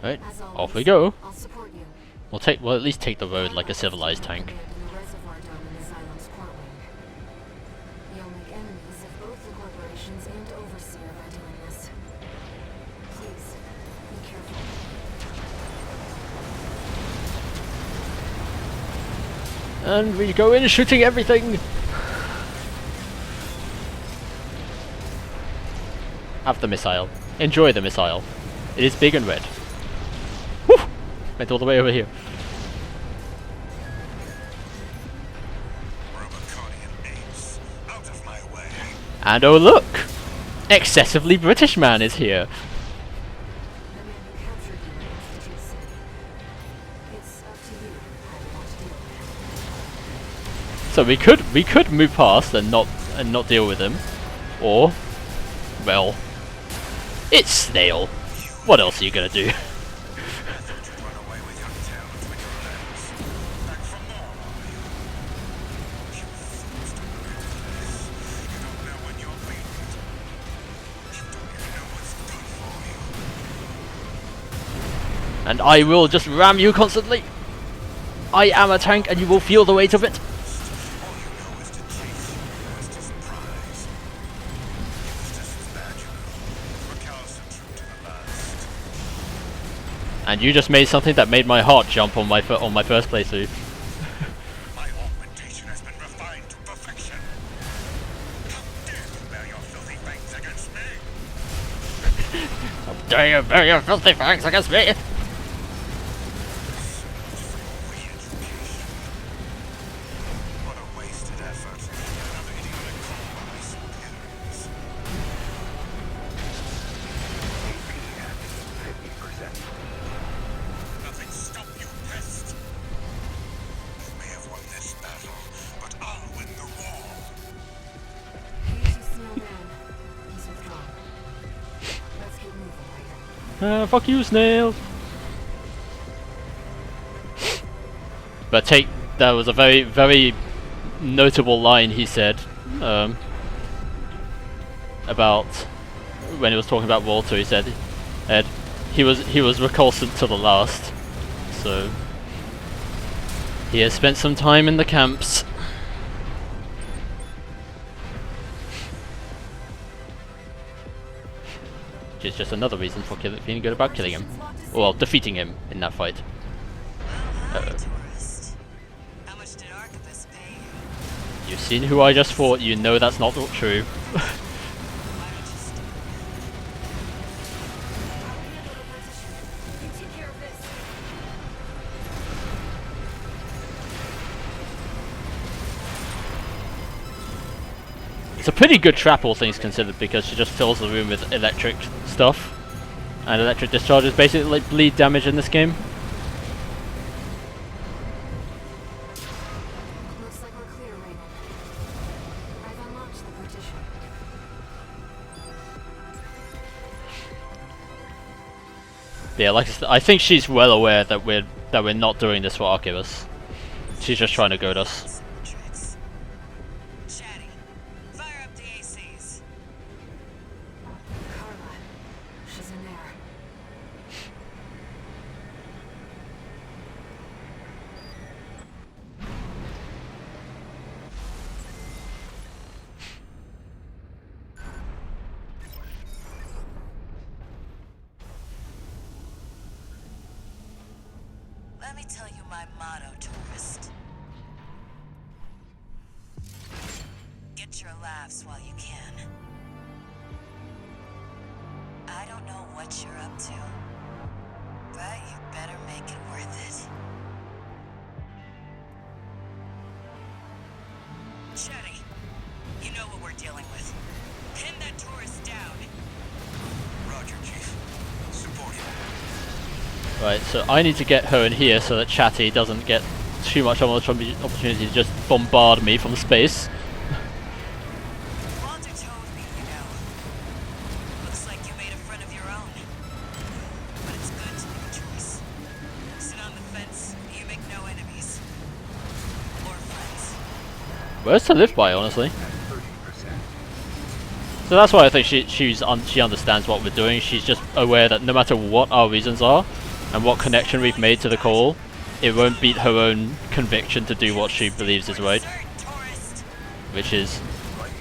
Right, As always, off we go. I'll support you. We'll at least take the road like a civilized tank. In the reservoir dome in the Xylem's port wing. You'll make enemies of both the corporations and Overseer by doing this. Please, And we go in shooting everything! Have the missile. Enjoy the missile. It is big and red. Woo! Went all the way over here. Out of my way. And oh look! Excessively British man is here. The man who captured you in Institute City. It's up to you how you want to deal with it. So we could move past and not deal with him, or, well, it's Snail. What else are you gonna do? And I will just ram you constantly. I am a tank, and you will feel the weight of it. And you just made something that made my heart jump on my first playthrough. My augmentation has been refined to perfection. How dare you bear your filthy fangs against me? How dare you bear your filthy fangs against me? What a wasted effort. Another idiotic call by my superiors. AP at 50%. Nothing stop you, pest. You may have won this battle, but I'll win the war. Here's your snowman. He's withdrawn. Let's keep moving, Raiden. Fuck you, Snail. But that was a very, very notable line he said about when he was talking about Walter. He said, Ed, he was recalcitrant to the last, so he has spent some time in the camps. Which is just another reason for feeling good about killing him, well, defeating him in that fight. Tourist. How much did Archibus pay you? You've seen who I just fought, you know that's not true. Why don't you stay? You take care of this. It's a pretty good trap, all things considered, because she just fills the room with electric stuff. And electric discharges basically like bleed damage in this game. Looks like we're clear, Raiden. I've unlocked the partition. Yeah, like I think she's well aware that we're not doing this for Archibus. She's just trying to goad us. Tricks. Chatty, fire up the ACs. Carla. She's in there. Let me tell you my motto, tourist. Get your laughs while you can. I don't know what you're up to, but you better make it worth it. Chetty, you know what we're dealing with. Pin that tourist down. Roger, Chief. Supporting. Right, so I need to get her in here so that Chatty doesn't get too much of an opportunity to just bombard me from space. Walter told me, you know. Looks like you made a friend of your own. But it's good to make a choice. Sit on the fence, you make no enemies. Or friends. Where's to live by, honestly? So that's why I think she understands what we're doing. She's just aware that no matter what our reasons are, and what connection we've made to the call, it won't beat her own conviction to do what she believes is right, which is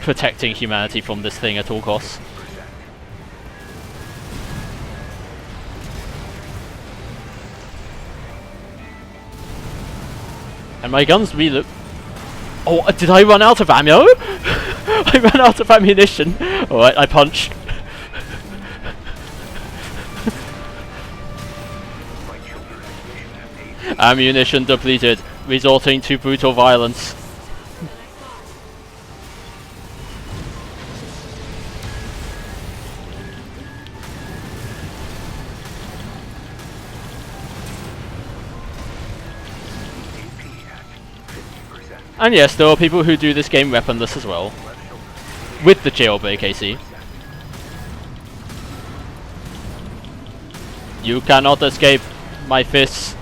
protecting humanity from this thing at all costs. And my guns reload. Oh, did I run out of ammo? I ran out of ammunition. Alright, I punch. Ammunition depleted, resorting to brutal violence. And yes, there are people who do this game weaponless as well. With the jailbreak AC. You cannot escape my fists.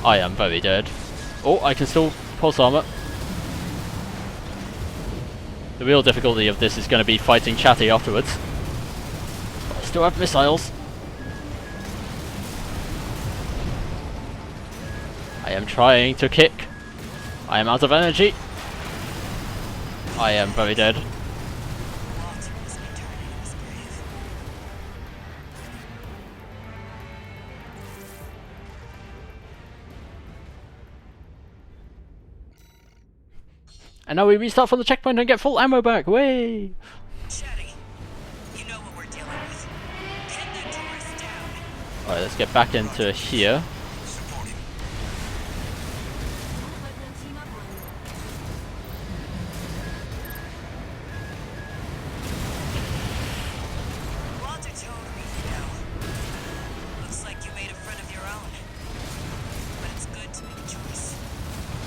I am very dead. Oh, I can still pulse armor. The real difficulty of this is going to be fighting Chatty afterwards. I still have missiles. I am trying to kick. I am out of energy. I am very dead. And now we restart from the checkpoint and get full ammo back. Way! Chatty, you know what we're dealing with. Pin that tourist down. Alright, let's get back into here. Walter told me, you know. Looks like you made a friend of your own. But it's good to make a choice.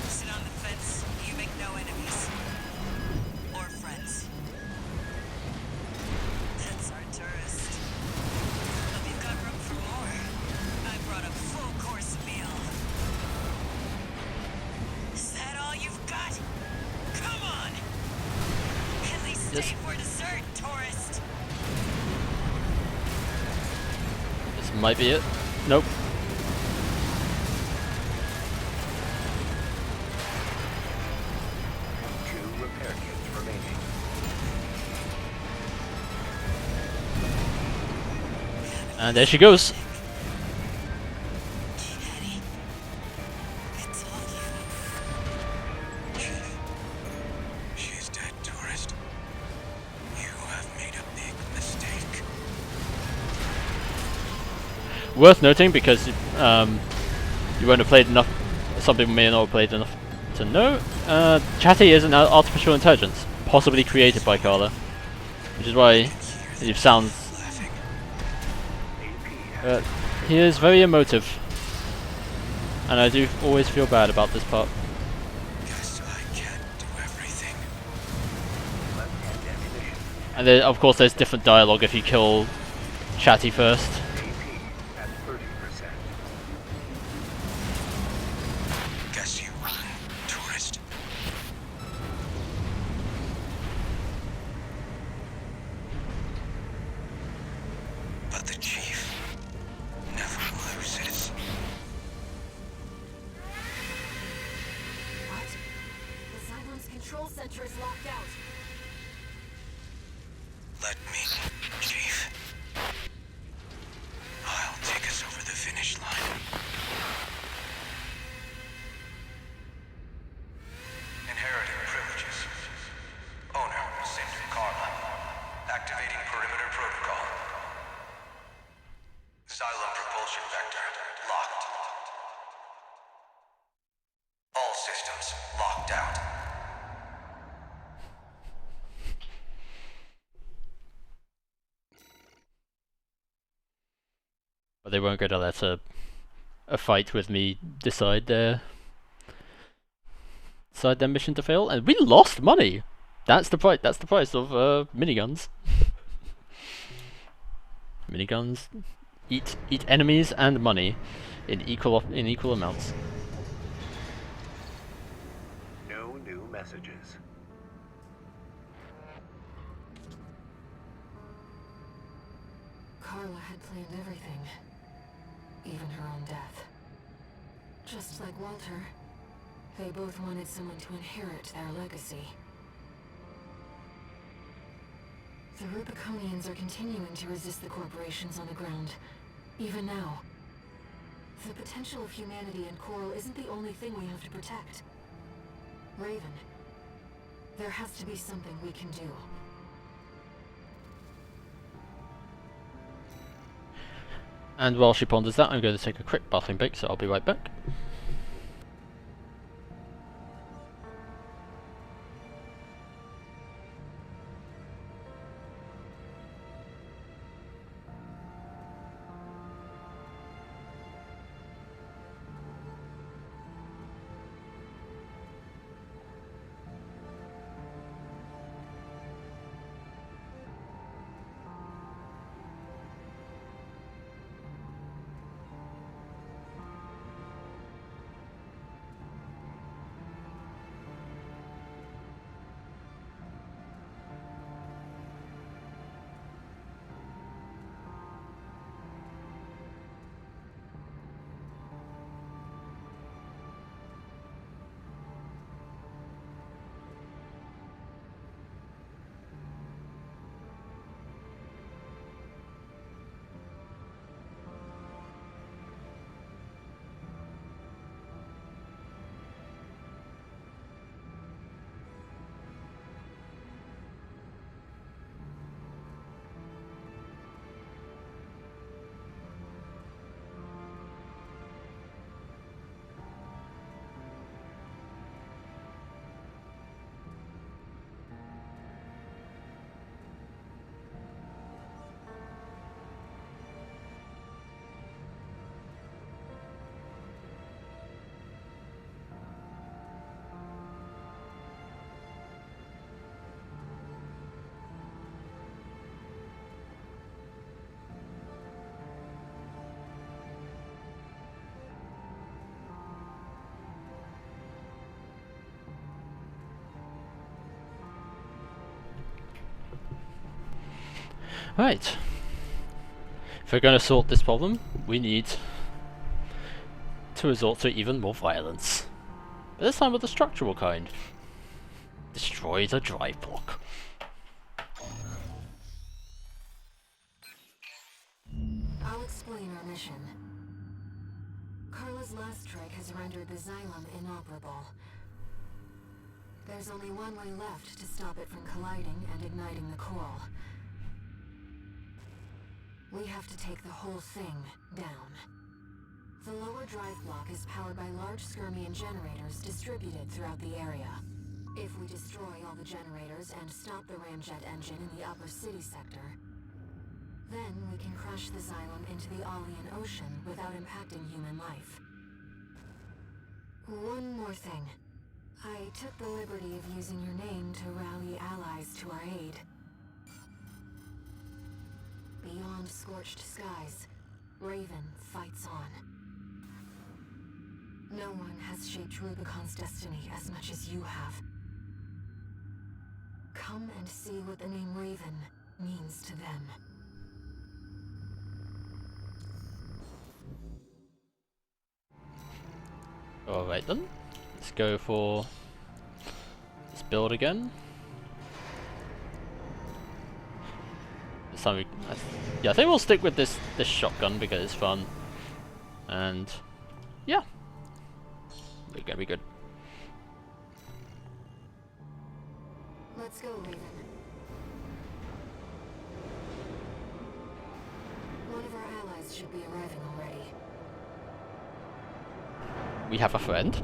Sit on the fence, you make no enemies. Or friends. That's our tourist. Hope you've got room for more. I brought a full course meal. Is that all you've got? Come on! At least stay for dessert, tourist! This might be it. Nope. Two repair kits remaining. And there she goes. Chatty, it's all you. She's dead, tourist. You have made a big mistake. Worth noting because you won't have played enough. Some people may not have played enough to know. Chatty is an artificial intelligence, possibly created by Carla, which is why he sounds. He is very emotive, and I do always feel bad about this part. Guess I can't do everything. Left-hand ammunition. And then, of course, there's different dialogue if you kill Chatty first. AP at 30%. Guess you won, tourist. But the chief never loses. What? The Xylon's control center is locked out. Let me, Chief. I'll take us over the finish line. Inheriting privileges. Owner, Cinder Carla. Activating perimeter protocol. Xylem propulsion vector locked. All systems locked out. But they weren't going to let a fight with me decide their mission to fail, and we lost money. That's the price. That's the price of miniguns. Miniguns eat enemies and money in equal amounts. No new messages. Carla had planned everything, even her own death. Just like Walter, they both wanted someone to inherit their legacy. The Rubiconians are continuing to resist the corporations on the ground, Even now. The potential of humanity and Coral isn't the only thing we have to protect. Raven, there has to be something we can do. And while she ponders that, I'm going to take a quick bathroom break, so I'll be right back. Right. If we're going to sort this problem, we need to resort to even more violence. But this time with the structural kind. Destroy the drive block. I'll explain our mission. Carla's last strike has rendered the Xylem inoperable. There's only one way left to stop it from colliding and igniting the coral. We have to take the whole thing down. The lower drive block is powered by large Skirmian generators distributed throughout the area. If we destroy all the generators and stop the ramjet engine in the upper city sector, then we can crash the Xylem into the Alien Ocean without impacting human life. One more thing. I took the liberty of using your name to rally allies to our aid. Beyond scorched skies, Raven fights on. No one has shaped Rubicon's destiny as much as you have. Come and see what the name Raven means to them. Alright then, let's go for this build again. This time I think we'll stick with this shotgun because it's fun. And yeah, we're gonna be good. Let's go, Raven. One of our allies should be arriving already. We have a friend.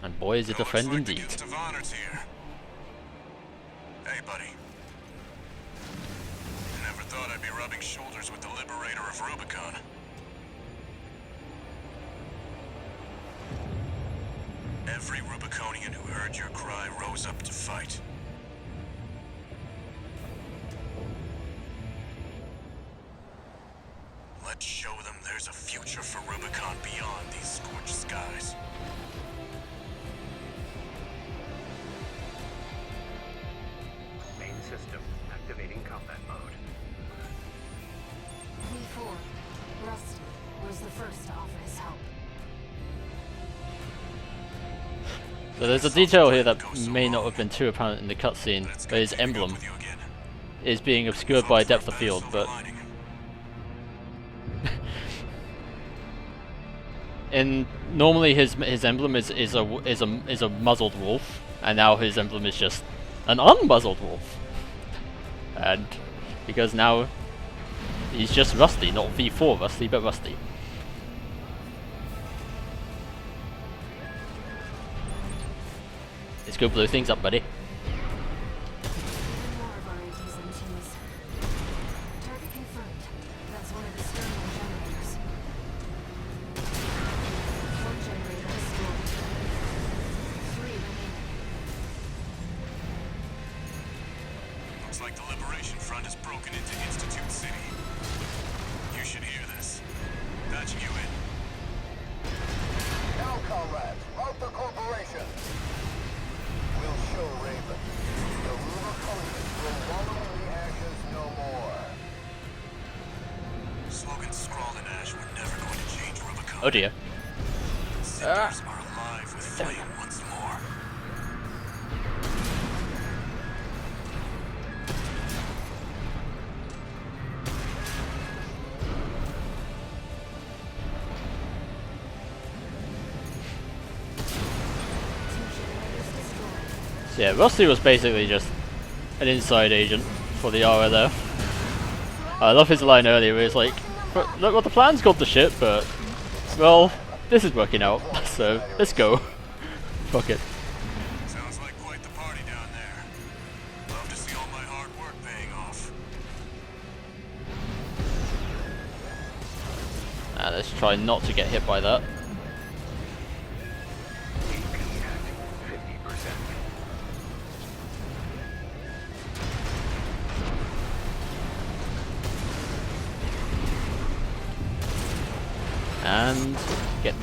And boy, is it a friend indeed. The guest of honor's here. Hey, buddy. I never thought I'd be rubbing shoulders with the Liberator of Rubicon. Every Rubiconian who heard your cry rose up to fight. Let's show them there's a future for Rubicon beyond these scorched skies. Main system activating combat mode. V4, Rusty was the first to offer his help. So there's a detail here that may not have been too apparent in the cutscene, but his emblem is being obscured by depth of field, but normally his emblem is a muzzled wolf, and now his emblem is just an unmuzzled wolf. And because now he's just Rusty, not V4 Rusty, but Rusty. Let's go blow things up, buddy. More of our ATs and Ts. Target confirmed. That's one of the Sterling generators. One generator destroyed. 3 remaining. Looks like the Liberation Front has broken into Institute City. You should hear this. Patching you in. Now, comrades, rout the corporation. We'll show Raven. The Rubicon will wallow in the ashes no more. Slogans scrawled in ash were never going to change Rubicon. Oh dear. Cinders are alive with flame once more. So yeah, Rusty was basically just an inside agent for the RLF. I love his line earlier where he's like, "But look, well, the plan's got the ship, but well, this is working out, so let's go." Fuck it. Sounds like quite the party down there. Love to see all my hard work paying off. Let's try not to get hit by that. AP at 50%. And get.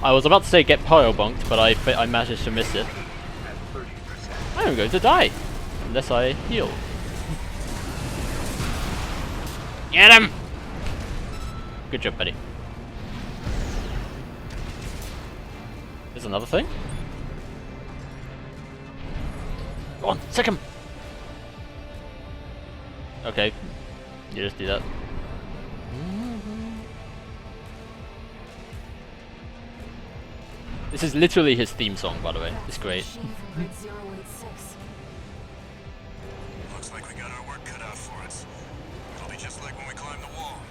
I was about to say get pile bunked, but I managed to miss it. At 30%. I'm going to die unless I heal. Get him! Good job, buddy. There's another thing. Go on, sick him! Okay, you just do that. This is literally his theme song, by the way. It's great. Machine from Grid 086. Looks like we got our work cut out for us. It'll be just like when we climbed the wall.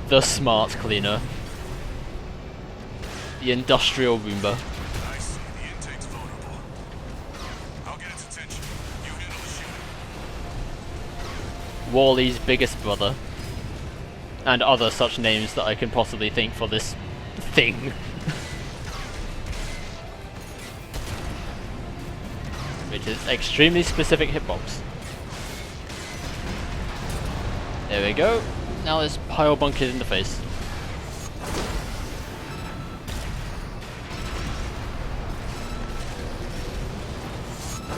The smart cleaner. The industrial Roomba. I see the intake's vulnerable. I'll get its attention. You handle the shooting. Wally's biggest brother. And other such names that I can possibly think for this thing. Which is extremely specific hitbox. There we go. Now let's pile bunk it in the face.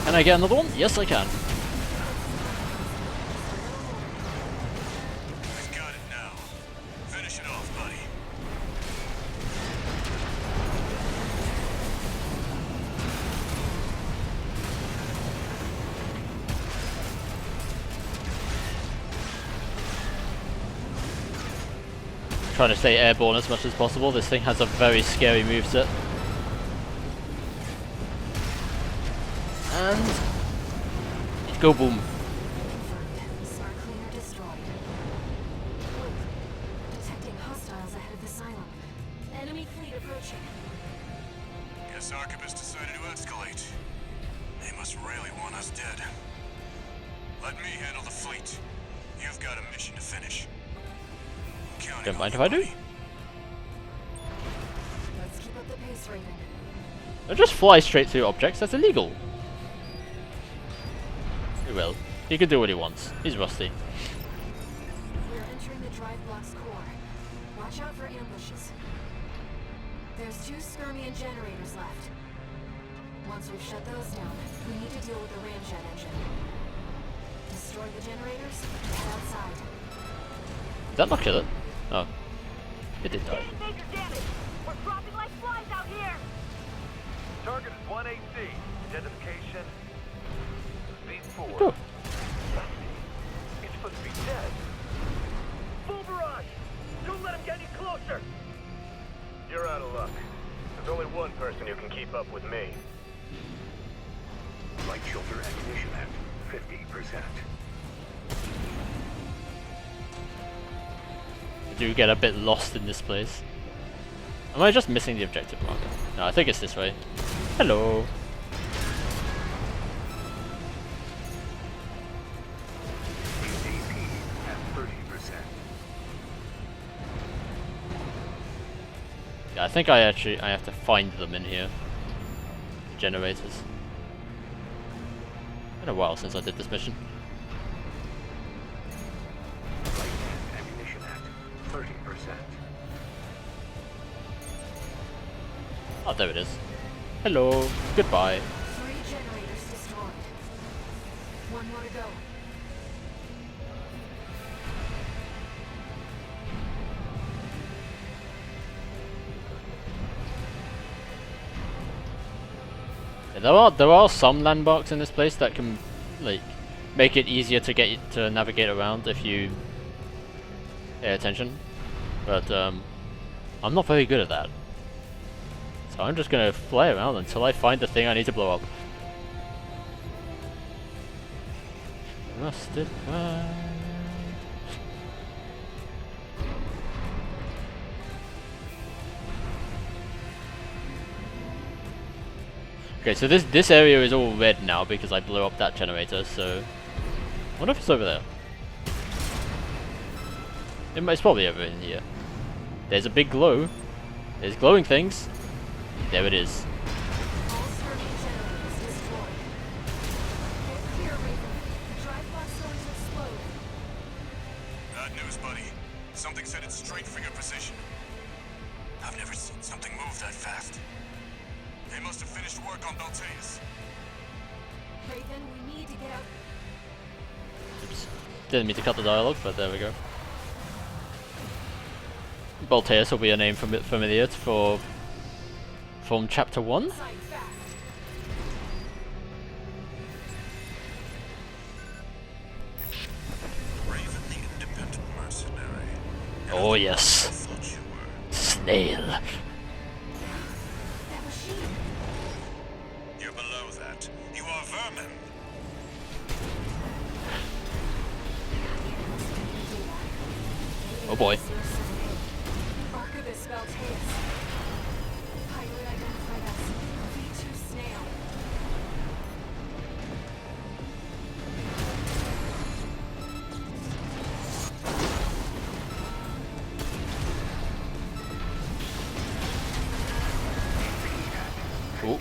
Can I get another one? Yes, I can. We've got it now. Finish it off, buddy. Trying to stay airborne as much as possible. This thing has a very scary moveset. And go boom. Confirmed. Smart cleaner destroyed. Look. Detecting hostiles ahead of the silo. Enemy fleet approaching. Guess Archibus decided to escalate. They must really want us dead. Let me handle the fleet. You've got a mission to finish. I'm counting Don't on mind you, if I do. buddy. Let's keep up the pace, Raven. Don't just fly straight through objects, that's illegal. We will. He can do what he wants. He's rusty. We're entering the drive block's core. Watch out for ambushes. There's 2 Skirmian generators left. Once we've shut those down, we need to deal with the ramjet engine. Destroy the generators, head outside. Did that not kill it? Oh. It did die. Major damage! We're dropping like flies out here! Target is 1AC. Identification... V4. Cool. It's supposed to be dead. Full barrage! Don't let him get any closer! You're out of luck. There's only one person who can keep up with me. Light shoulder ammunition at 50%. I do get a bit lost in this place. Am I just missing the objective marker? No, I think it's this way. Hello. AP at 30%. Yeah, I think I have to find them in here. Generators. Been a while since I did this mission. Light ammunition at 30%. Oh, there it is. Hello. Goodbye. 3 generators destroyed. 1 more to go. There are some landmarks in this place that can like make it easier to get you to navigate around if you pay attention, but I'm not very good at that. So I'm just gonna fly around until I find the thing I need to blow up. Rusted Pride. Okay, so this area is all red now because I blew up that generator, so I wonder if it's over there. It's probably over in here. There's a big glow. There's glowing things. There it is. All Skirmian generators destroyed. Get clear, Raven. The drive block's going to explode. Bad news, buddy. Something said it's straight finger precision. I've never seen something move that fast. They must have finished work on Balteus. Raven, we need to get out. Oops. Didn't mean to cut the dialogue, but there we go. Balteus will be a name familiar from chapter 1. Inside fast. Raven the independent mercenary. Oh yes. I thought you were. Snail. That machine. You're below that. You are vermin. Oh boy. Archivist Balteus. Pilot identified as V2 Snail. Oh.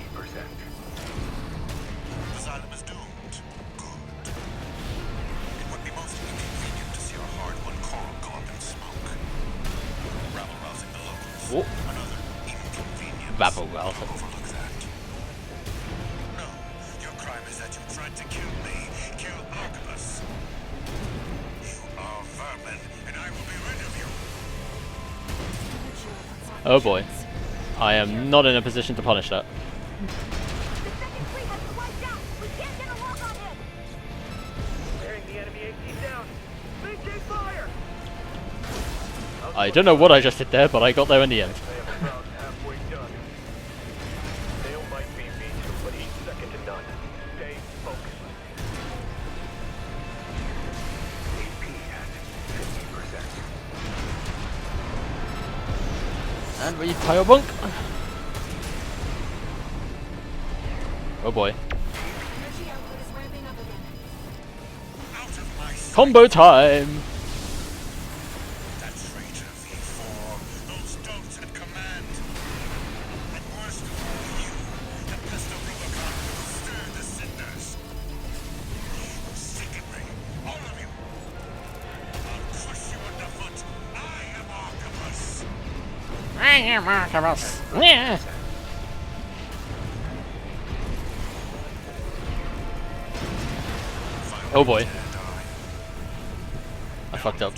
The Xylem is doomed. Good. It would be most inconvenient to see our hard-won coral go up in smoke. Rabble-rousing the locals. Oh. Another inconvenient. Rabble-rousing. Overlook that. No, your crime is that you tried to kill me. Kill Archibus. You are vermin, and I will be rid of you. Oh boy. I am not in a position to punish that. The second fleet has been wiped out! We can't get a lock on him! Tearing the enemy AC down! Maintain fire! I don't know what I just did there, but I got there in the end. They have about halfway done. Snail might be V2, but he's second to none. Stay focused. AP at 50%. And we pile bunk. Oh boy. Energy output is ramping up again. Out of my sight. Combo time! That traitor V4. Those dogs at command. And worst of all, you. The pest of Rubicon who stirred the cinders. You sicken I am Archibus. Yeah. Oh boy. I fucked up.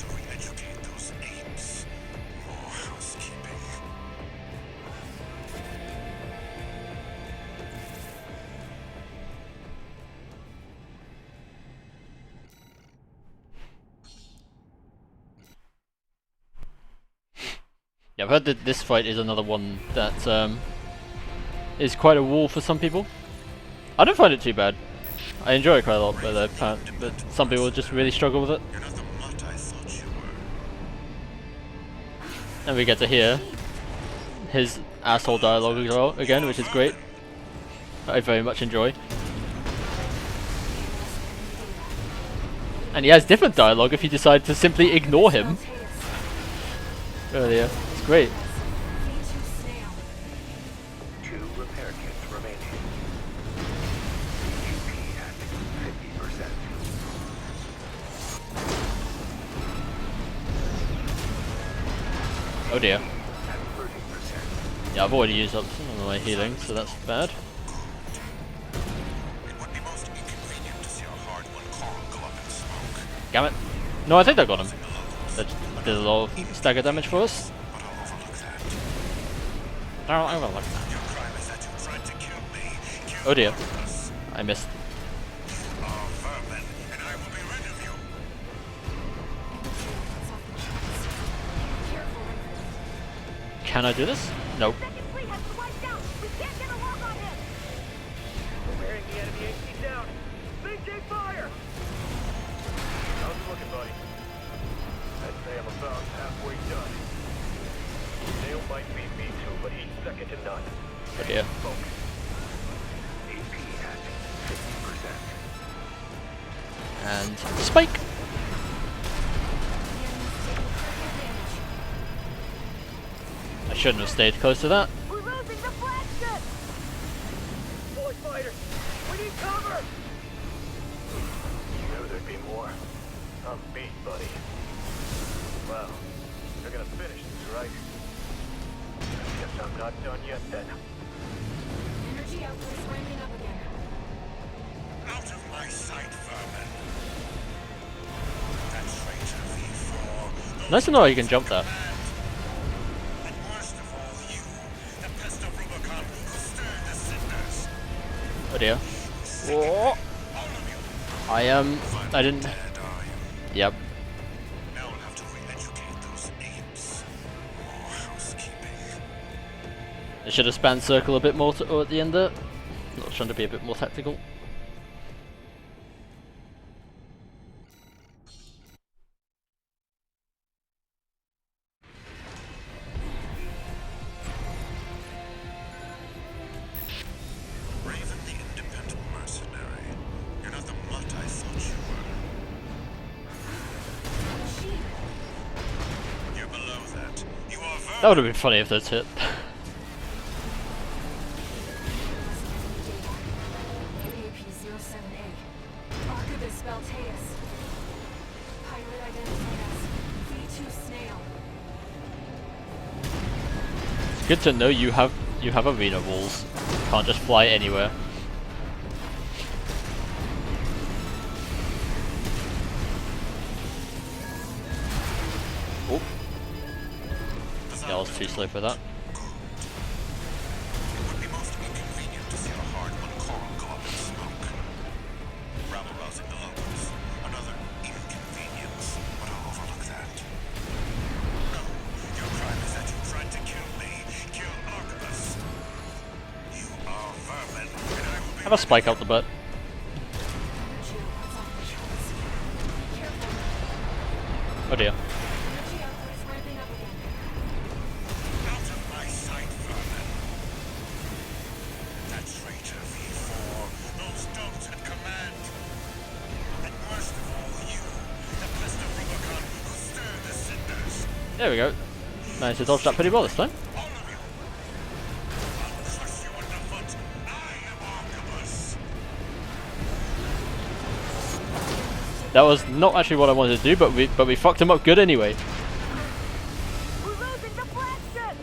Yeah, I've heard that this fight is another one that is quite a wall for some people. I don't find it too bad. I enjoy it quite a lot, but some people just really struggle with it. And we get to hear his asshole dialogue as well, again, which is great. I very much enjoy. And he has different dialogue if you decide to simply ignore him. Earlier, it's great. 2 repair kits remaining. UP at 50%. Oh dear. At 30%. Yeah, I've already used up some of my healing, so that's bad. It would be most inconvenient to see a hard one Coral go up in smoke. Damn it. No, I think I got him. That did a lot of stagger damage for us. I'll overlook that. Your crime is that you tried to kill me. Oh dear. I missed. You are vermin, and I will be rid of you. Can I do this? Nope. Preparing the enemy AC down. Maintain fire! How's it looking, buddy? I'd say I'm about halfway done. Dale might beat me too, but he's second to none. Oh dear. Focus. AP at 50%. And spike. I shouldn't have stayed close to that. We're losing the flagship! Boy fighters, we need cover! You knew there'd be more. I'm beat, buddy. Well, you're gonna finish this, right? Guess I'm not done yet, then. Energy output is ramping up again. Out of my sight, vermin. That traitor V4. Nice to know you can jump there. And worst of all, you, the pest of Rubicon, who stirred the cinders. Oh dear. Whoa. All of you. I didn't. Dead, are you? Yep. Now we'll have to re-educate those apes. More housekeeping. I should have spanned circle a bit more at the end there. Not trying to be a bit more tactical. Raven the independent mercenary. You're not the mutt I thought you were. You're below that. You are vermin. That would have been funny if that's hit. UAP-07A. Archibus Beltaeus. Pilot identified as V2 Snail. It's good to know you have arena walls. Can't just fly anywhere. Oh. Yeah, I was too slow for that. It would be most inconvenient to see a hard one Coral go up in smoke. Rabble rousing the locals. Another inconvenience, but I'll overlook that. No, your crime is that you tried to kill me. Kill Archibus. You are vermin, and I will be Have a spike out the butt. Energy output's off the charts. Careful. Oh dear. Energy output is ramping up again. out of my sight, vermin. That traitor V4, those dogs at command. And worst of all, you, the pest of Rubicon, who stirred the cinders. There we go. Managed to dodge that pretty well this time. All of you. I'll crush you underfoot. I am Archibus. That was not actually what I wanted to do, but we fucked him up good anyway. We're losing the flagship!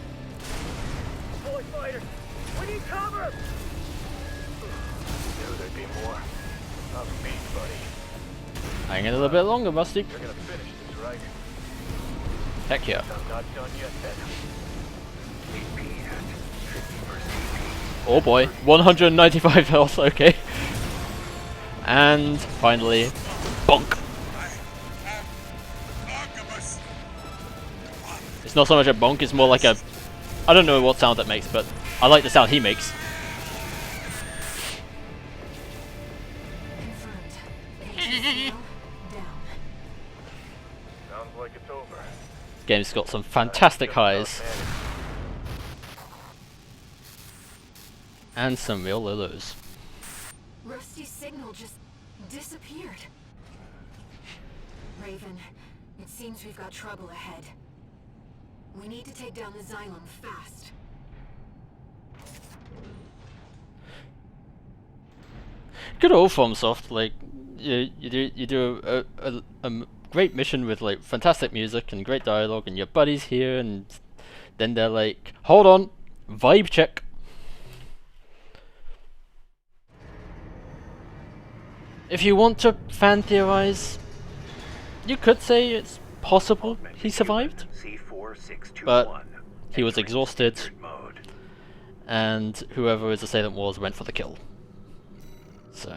Hang in a little bit longer, Rusty. You're gonna finish this, right? Heck yeah. I'm not done yet, then. Oh boy, 195 health, okay. And finally, bonk. It's not so much a bonk, it's more like a... I don't know what sound that makes, but I like the sound he makes. Sounds like it's over. Game's got some fantastic highs. And some real lows. Rusty's signal just disappeared. Raven, it seems we've got trouble ahead. We need to take down the Xylem fast. Good old FromSoft, like you do a great mission with like fantastic music and great dialogue, and your buddies here, and then they're like, hold on, vibe check. If you want to fan theorize, you could say it's possible he survived, but he was exhausted, and whoever his assailant was went for the kill. So,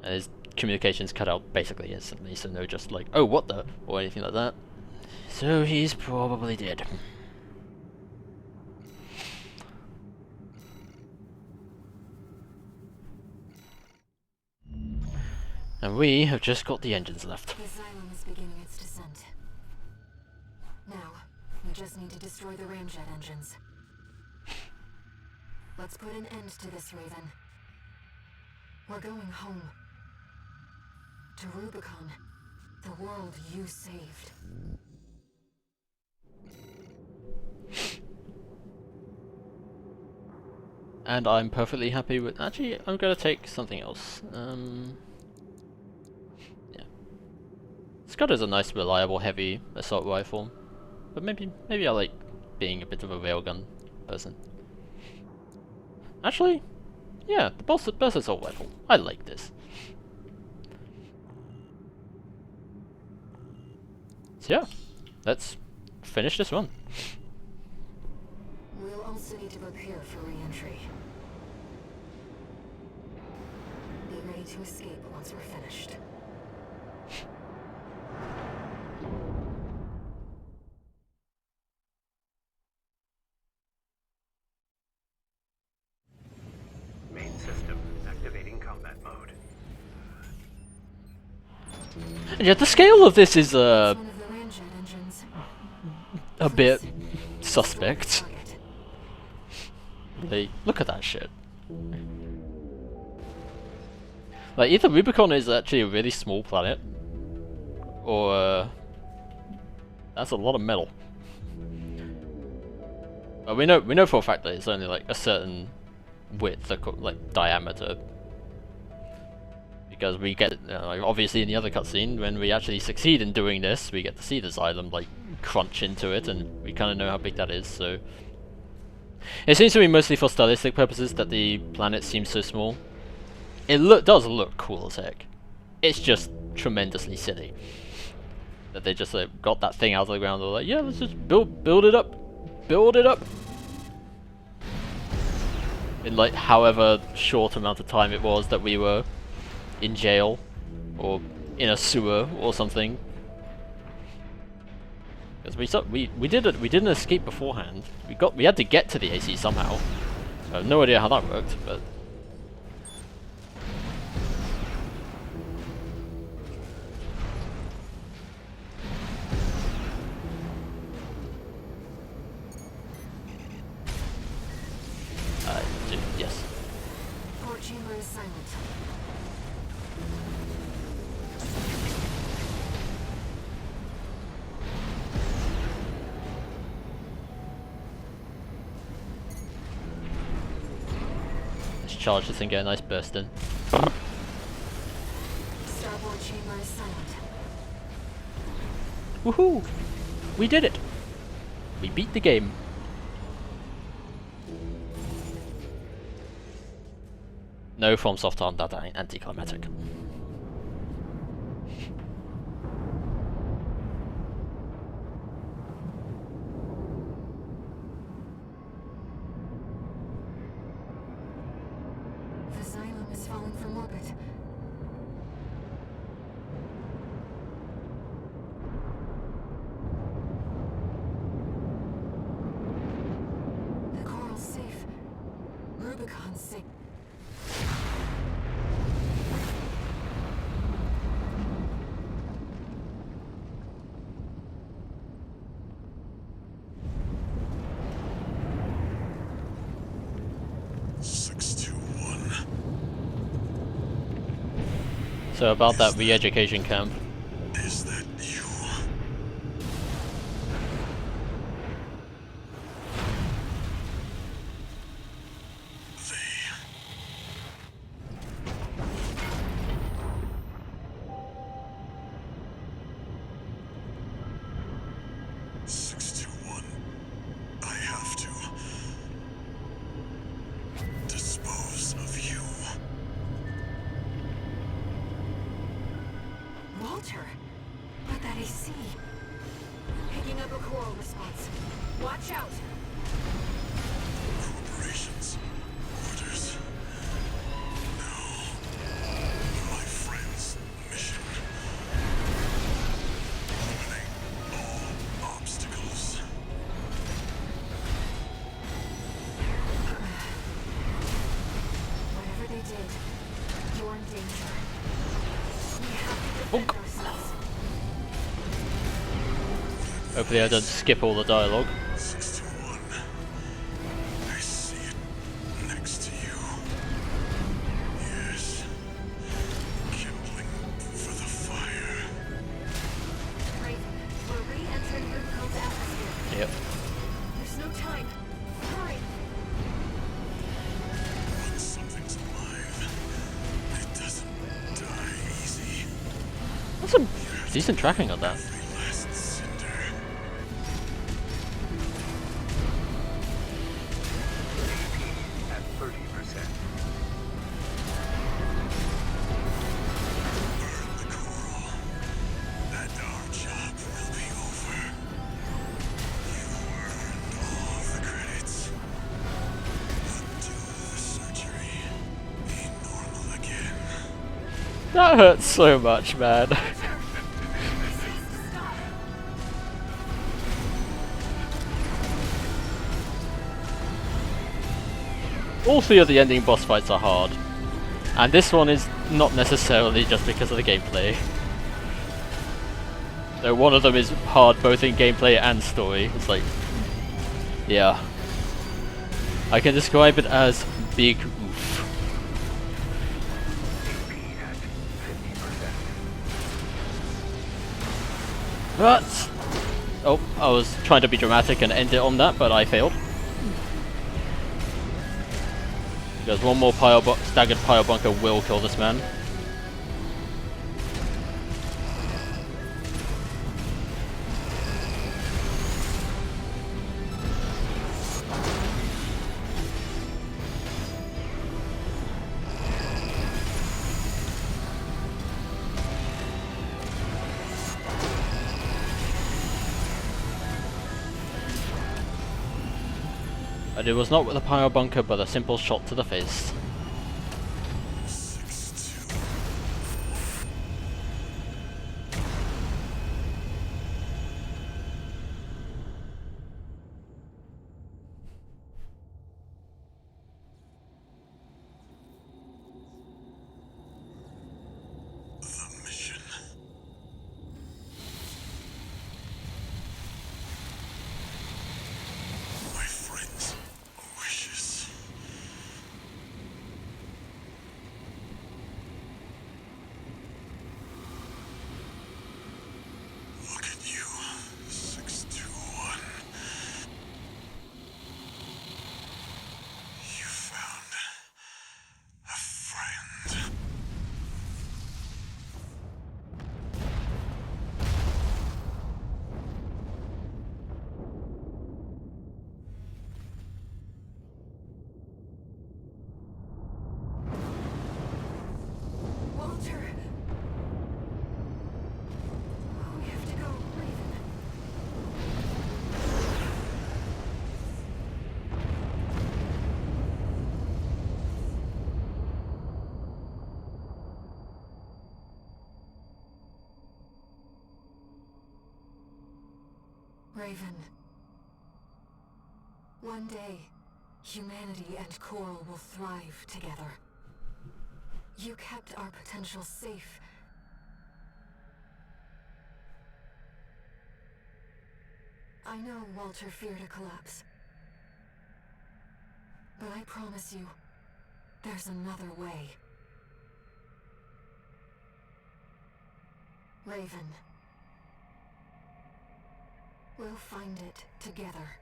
and his communications cut out basically instantly, so no just like, oh what the, or anything like that. So he's probably dead. And we have just got the engines left. The Xylem is beginning its descent. Now, we just need to destroy the ramjet engines. Let's put an end to this, Raven. We're going home. To Rubicon. The world you saved. And I'm perfectly happy with... Actually, I'm gonna take something else. Yeah. Scud is a nice, reliable, heavy assault rifle. But maybe I like being a bit of a railgun person. Actually, yeah, the burst assault rifle. I like this. So yeah, let's finish this run. We'll also need to prepare for re-entry. Be ready to escape once we're finished. Main system activating combat mode. Yeah, the scale of this is One of the ramjet engines. a bit suspect. Like, look at that shit. Like, either Rubicon is actually a really small planet, or that's a lot of metal. But we know for a fact that it's only like a certain width, like diameter, because we get like, obviously in the other cutscene, when we actually succeed in doing this, we get to see the Xylem like crunch into it, and we kind of know how big that is. So it seems to be mostly for stylistic purposes that the planet seems so small. It does look cool as heck. It's just tremendously silly that they just like got that thing out of the ground. They're like, yeah, let's just build it up. In like however short amount of time it was that we were in jail or in a sewer or something. Because we did an escape beforehand. We had to get to the AC somehow. I have no idea how that worked, but yes. Port chamber is silent. Let's charge this and get a nice burst in. Starboard chamber is silent. Woohoo! We did it! We beat the game. No FromSoft aren't that anticlimactic. So about that re-education camp. Is that you? They... 621. I have to dispose of you. Walter! But that AC. Picking up a coral response. Watch out! Corporations. Orders. No. My friend's mission. Eliminate all obstacles. Whatever they did, you're in danger. We have to defend ourselves. Hopefully I don't skip all the dialogue. 621. I see it next to you. Yes. Kindling for the fire. Raven, we're re-entering Rubicon's atmosphere. Yep. There's no time. Hurry! When something's alive, it doesn't die easy. That's some decent tracking on that. Every last cinder. At 30%. Burn the coral, and our job will be over. You earned all the credits. Undo the surgery. Be normal again. That hurts so much, man. All three of the ending boss fights are hard. And this one is not necessarily just because of the gameplay. Though one of them is hard both in gameplay and story. It's like... yeah. I can describe it as big oof. But... oh, I was trying to be dramatic and end it on that, but I failed. Because one more staggered pile bunker will kill this man. But it was not with a pile bunker, but a simple shot to the face. 6-2. The mission. My friend's wishes. Look at you, 621. You found a friend. Walter! We have to go, Raven. Raven. One day, humanity and Coral will thrive together. You kept our potential safe. I know Walter feared a collapse. But I promise you, there's another way. Raven. We'll find it together.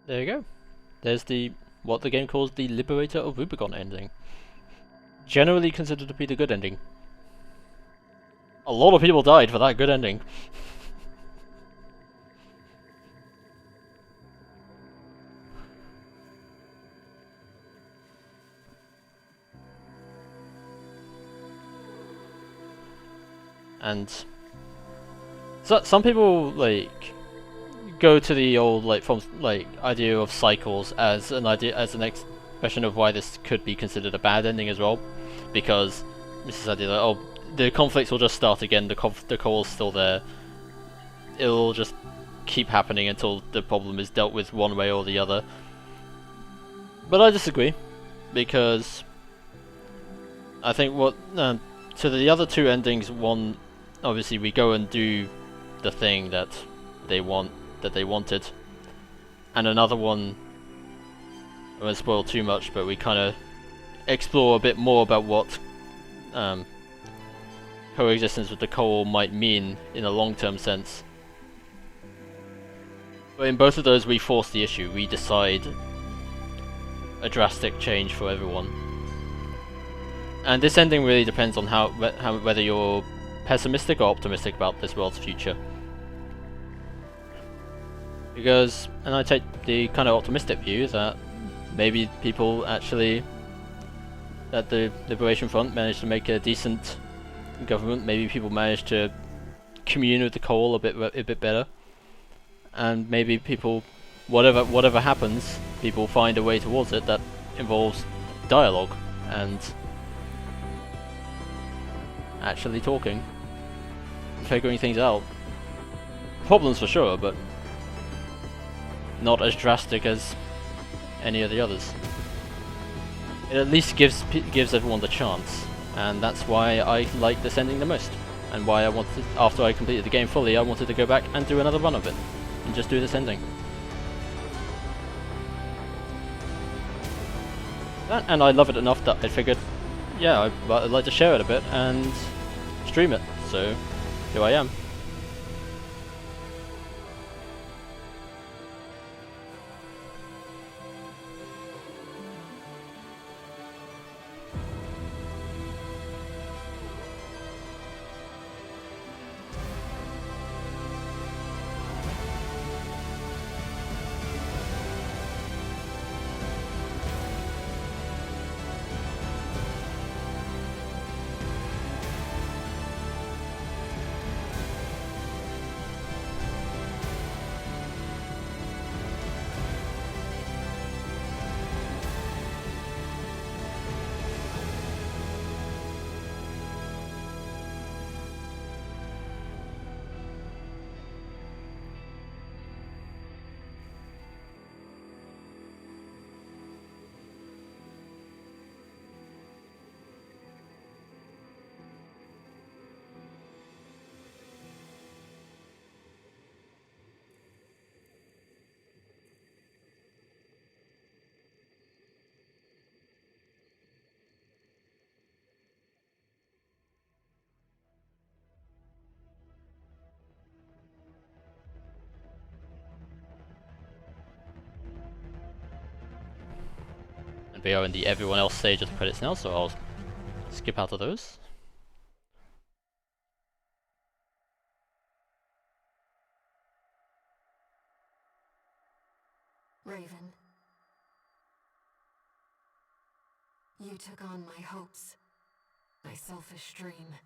There you go. There's the what the game calls the Liberator of Rubicon ending. Generally considered to be the good ending. A lot of people died for that good ending. And so some people like go to the old idea of cycles as an expression of why this could be considered a bad ending as well, because this is idea that the conflicts will just start again, the coal's still there, it'll just keep happening until the problem is dealt with one way or the other. But I disagree, because I think to the other two endings, one, obviously we go and do the thing that they wanted, and another one, I won't spoil too much, but we kind of explore a bit more about what coexistence with the coal might mean in a long-term sense. But in both of those we force the issue, we decide a drastic change for everyone. And this ending really depends on whether you're pessimistic or optimistic about this world's future. Because, and I take the kind of optimistic view that maybe people actually, that the Liberation Front managed to make a decent government, maybe people managed to commune with the coal a bit better, and maybe people, whatever happens, people find a way towards it that involves dialogue and actually talking, figuring things out. Problems for sure, but not as drastic as any of the others. It at least gives everyone the chance, and that's why I like this ending the most, and why I wanted, after I completed the game fully, I wanted to go back and do another run of it, and just do this ending. And I love it enough that I figured, yeah, I'd like to share it a bit and stream it, so here I am. And we are in the everyone else stage of the credits now, so I'll skip out of those. Raven. You took on my hopes, my selfish dream.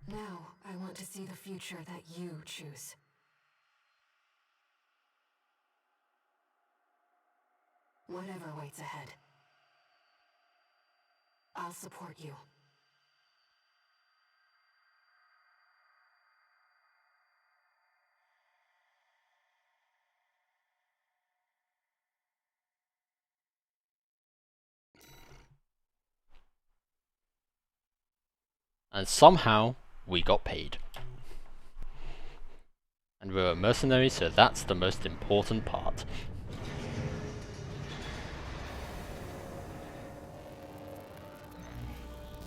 Now, I want to see the future that you choose. Whatever waits ahead, I'll support you. And somehow, we got paid. And we're a mercenary, so that's the most important part.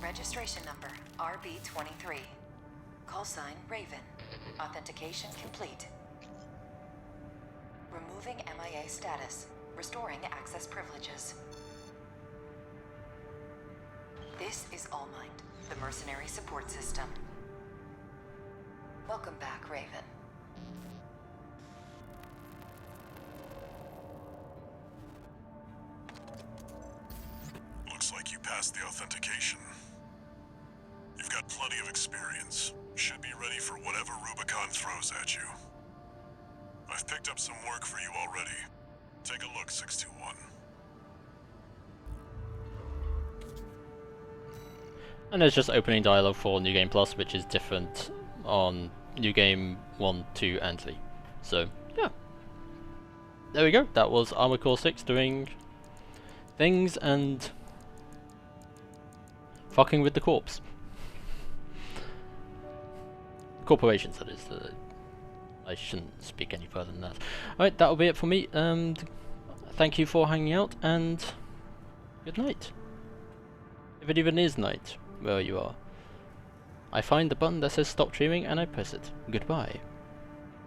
Registration number RB23. Call sign Raven. Authentication complete. Removing MIA status. Restoring access privileges. This is Allmind, the mercenary support system. Welcome back, Raven. Looks like you passed the authentication. You've got plenty of experience. Should be ready for whatever Rubicon throws at you. I've picked up some work for you already. Take a look, 621. And there's just opening dialogue for New Game Plus, which is different on New Game 1, 2, and 3. So, yeah. There we go. That was Armored Core 6 doing things and fucking with the corpse. Corporations, that is. I shouldn't speak any further than that. Alright, that'll be it for me. Thank you for hanging out, and good night. If it even is night, where you are. I find the button that says stop streaming and I press it. Goodbye.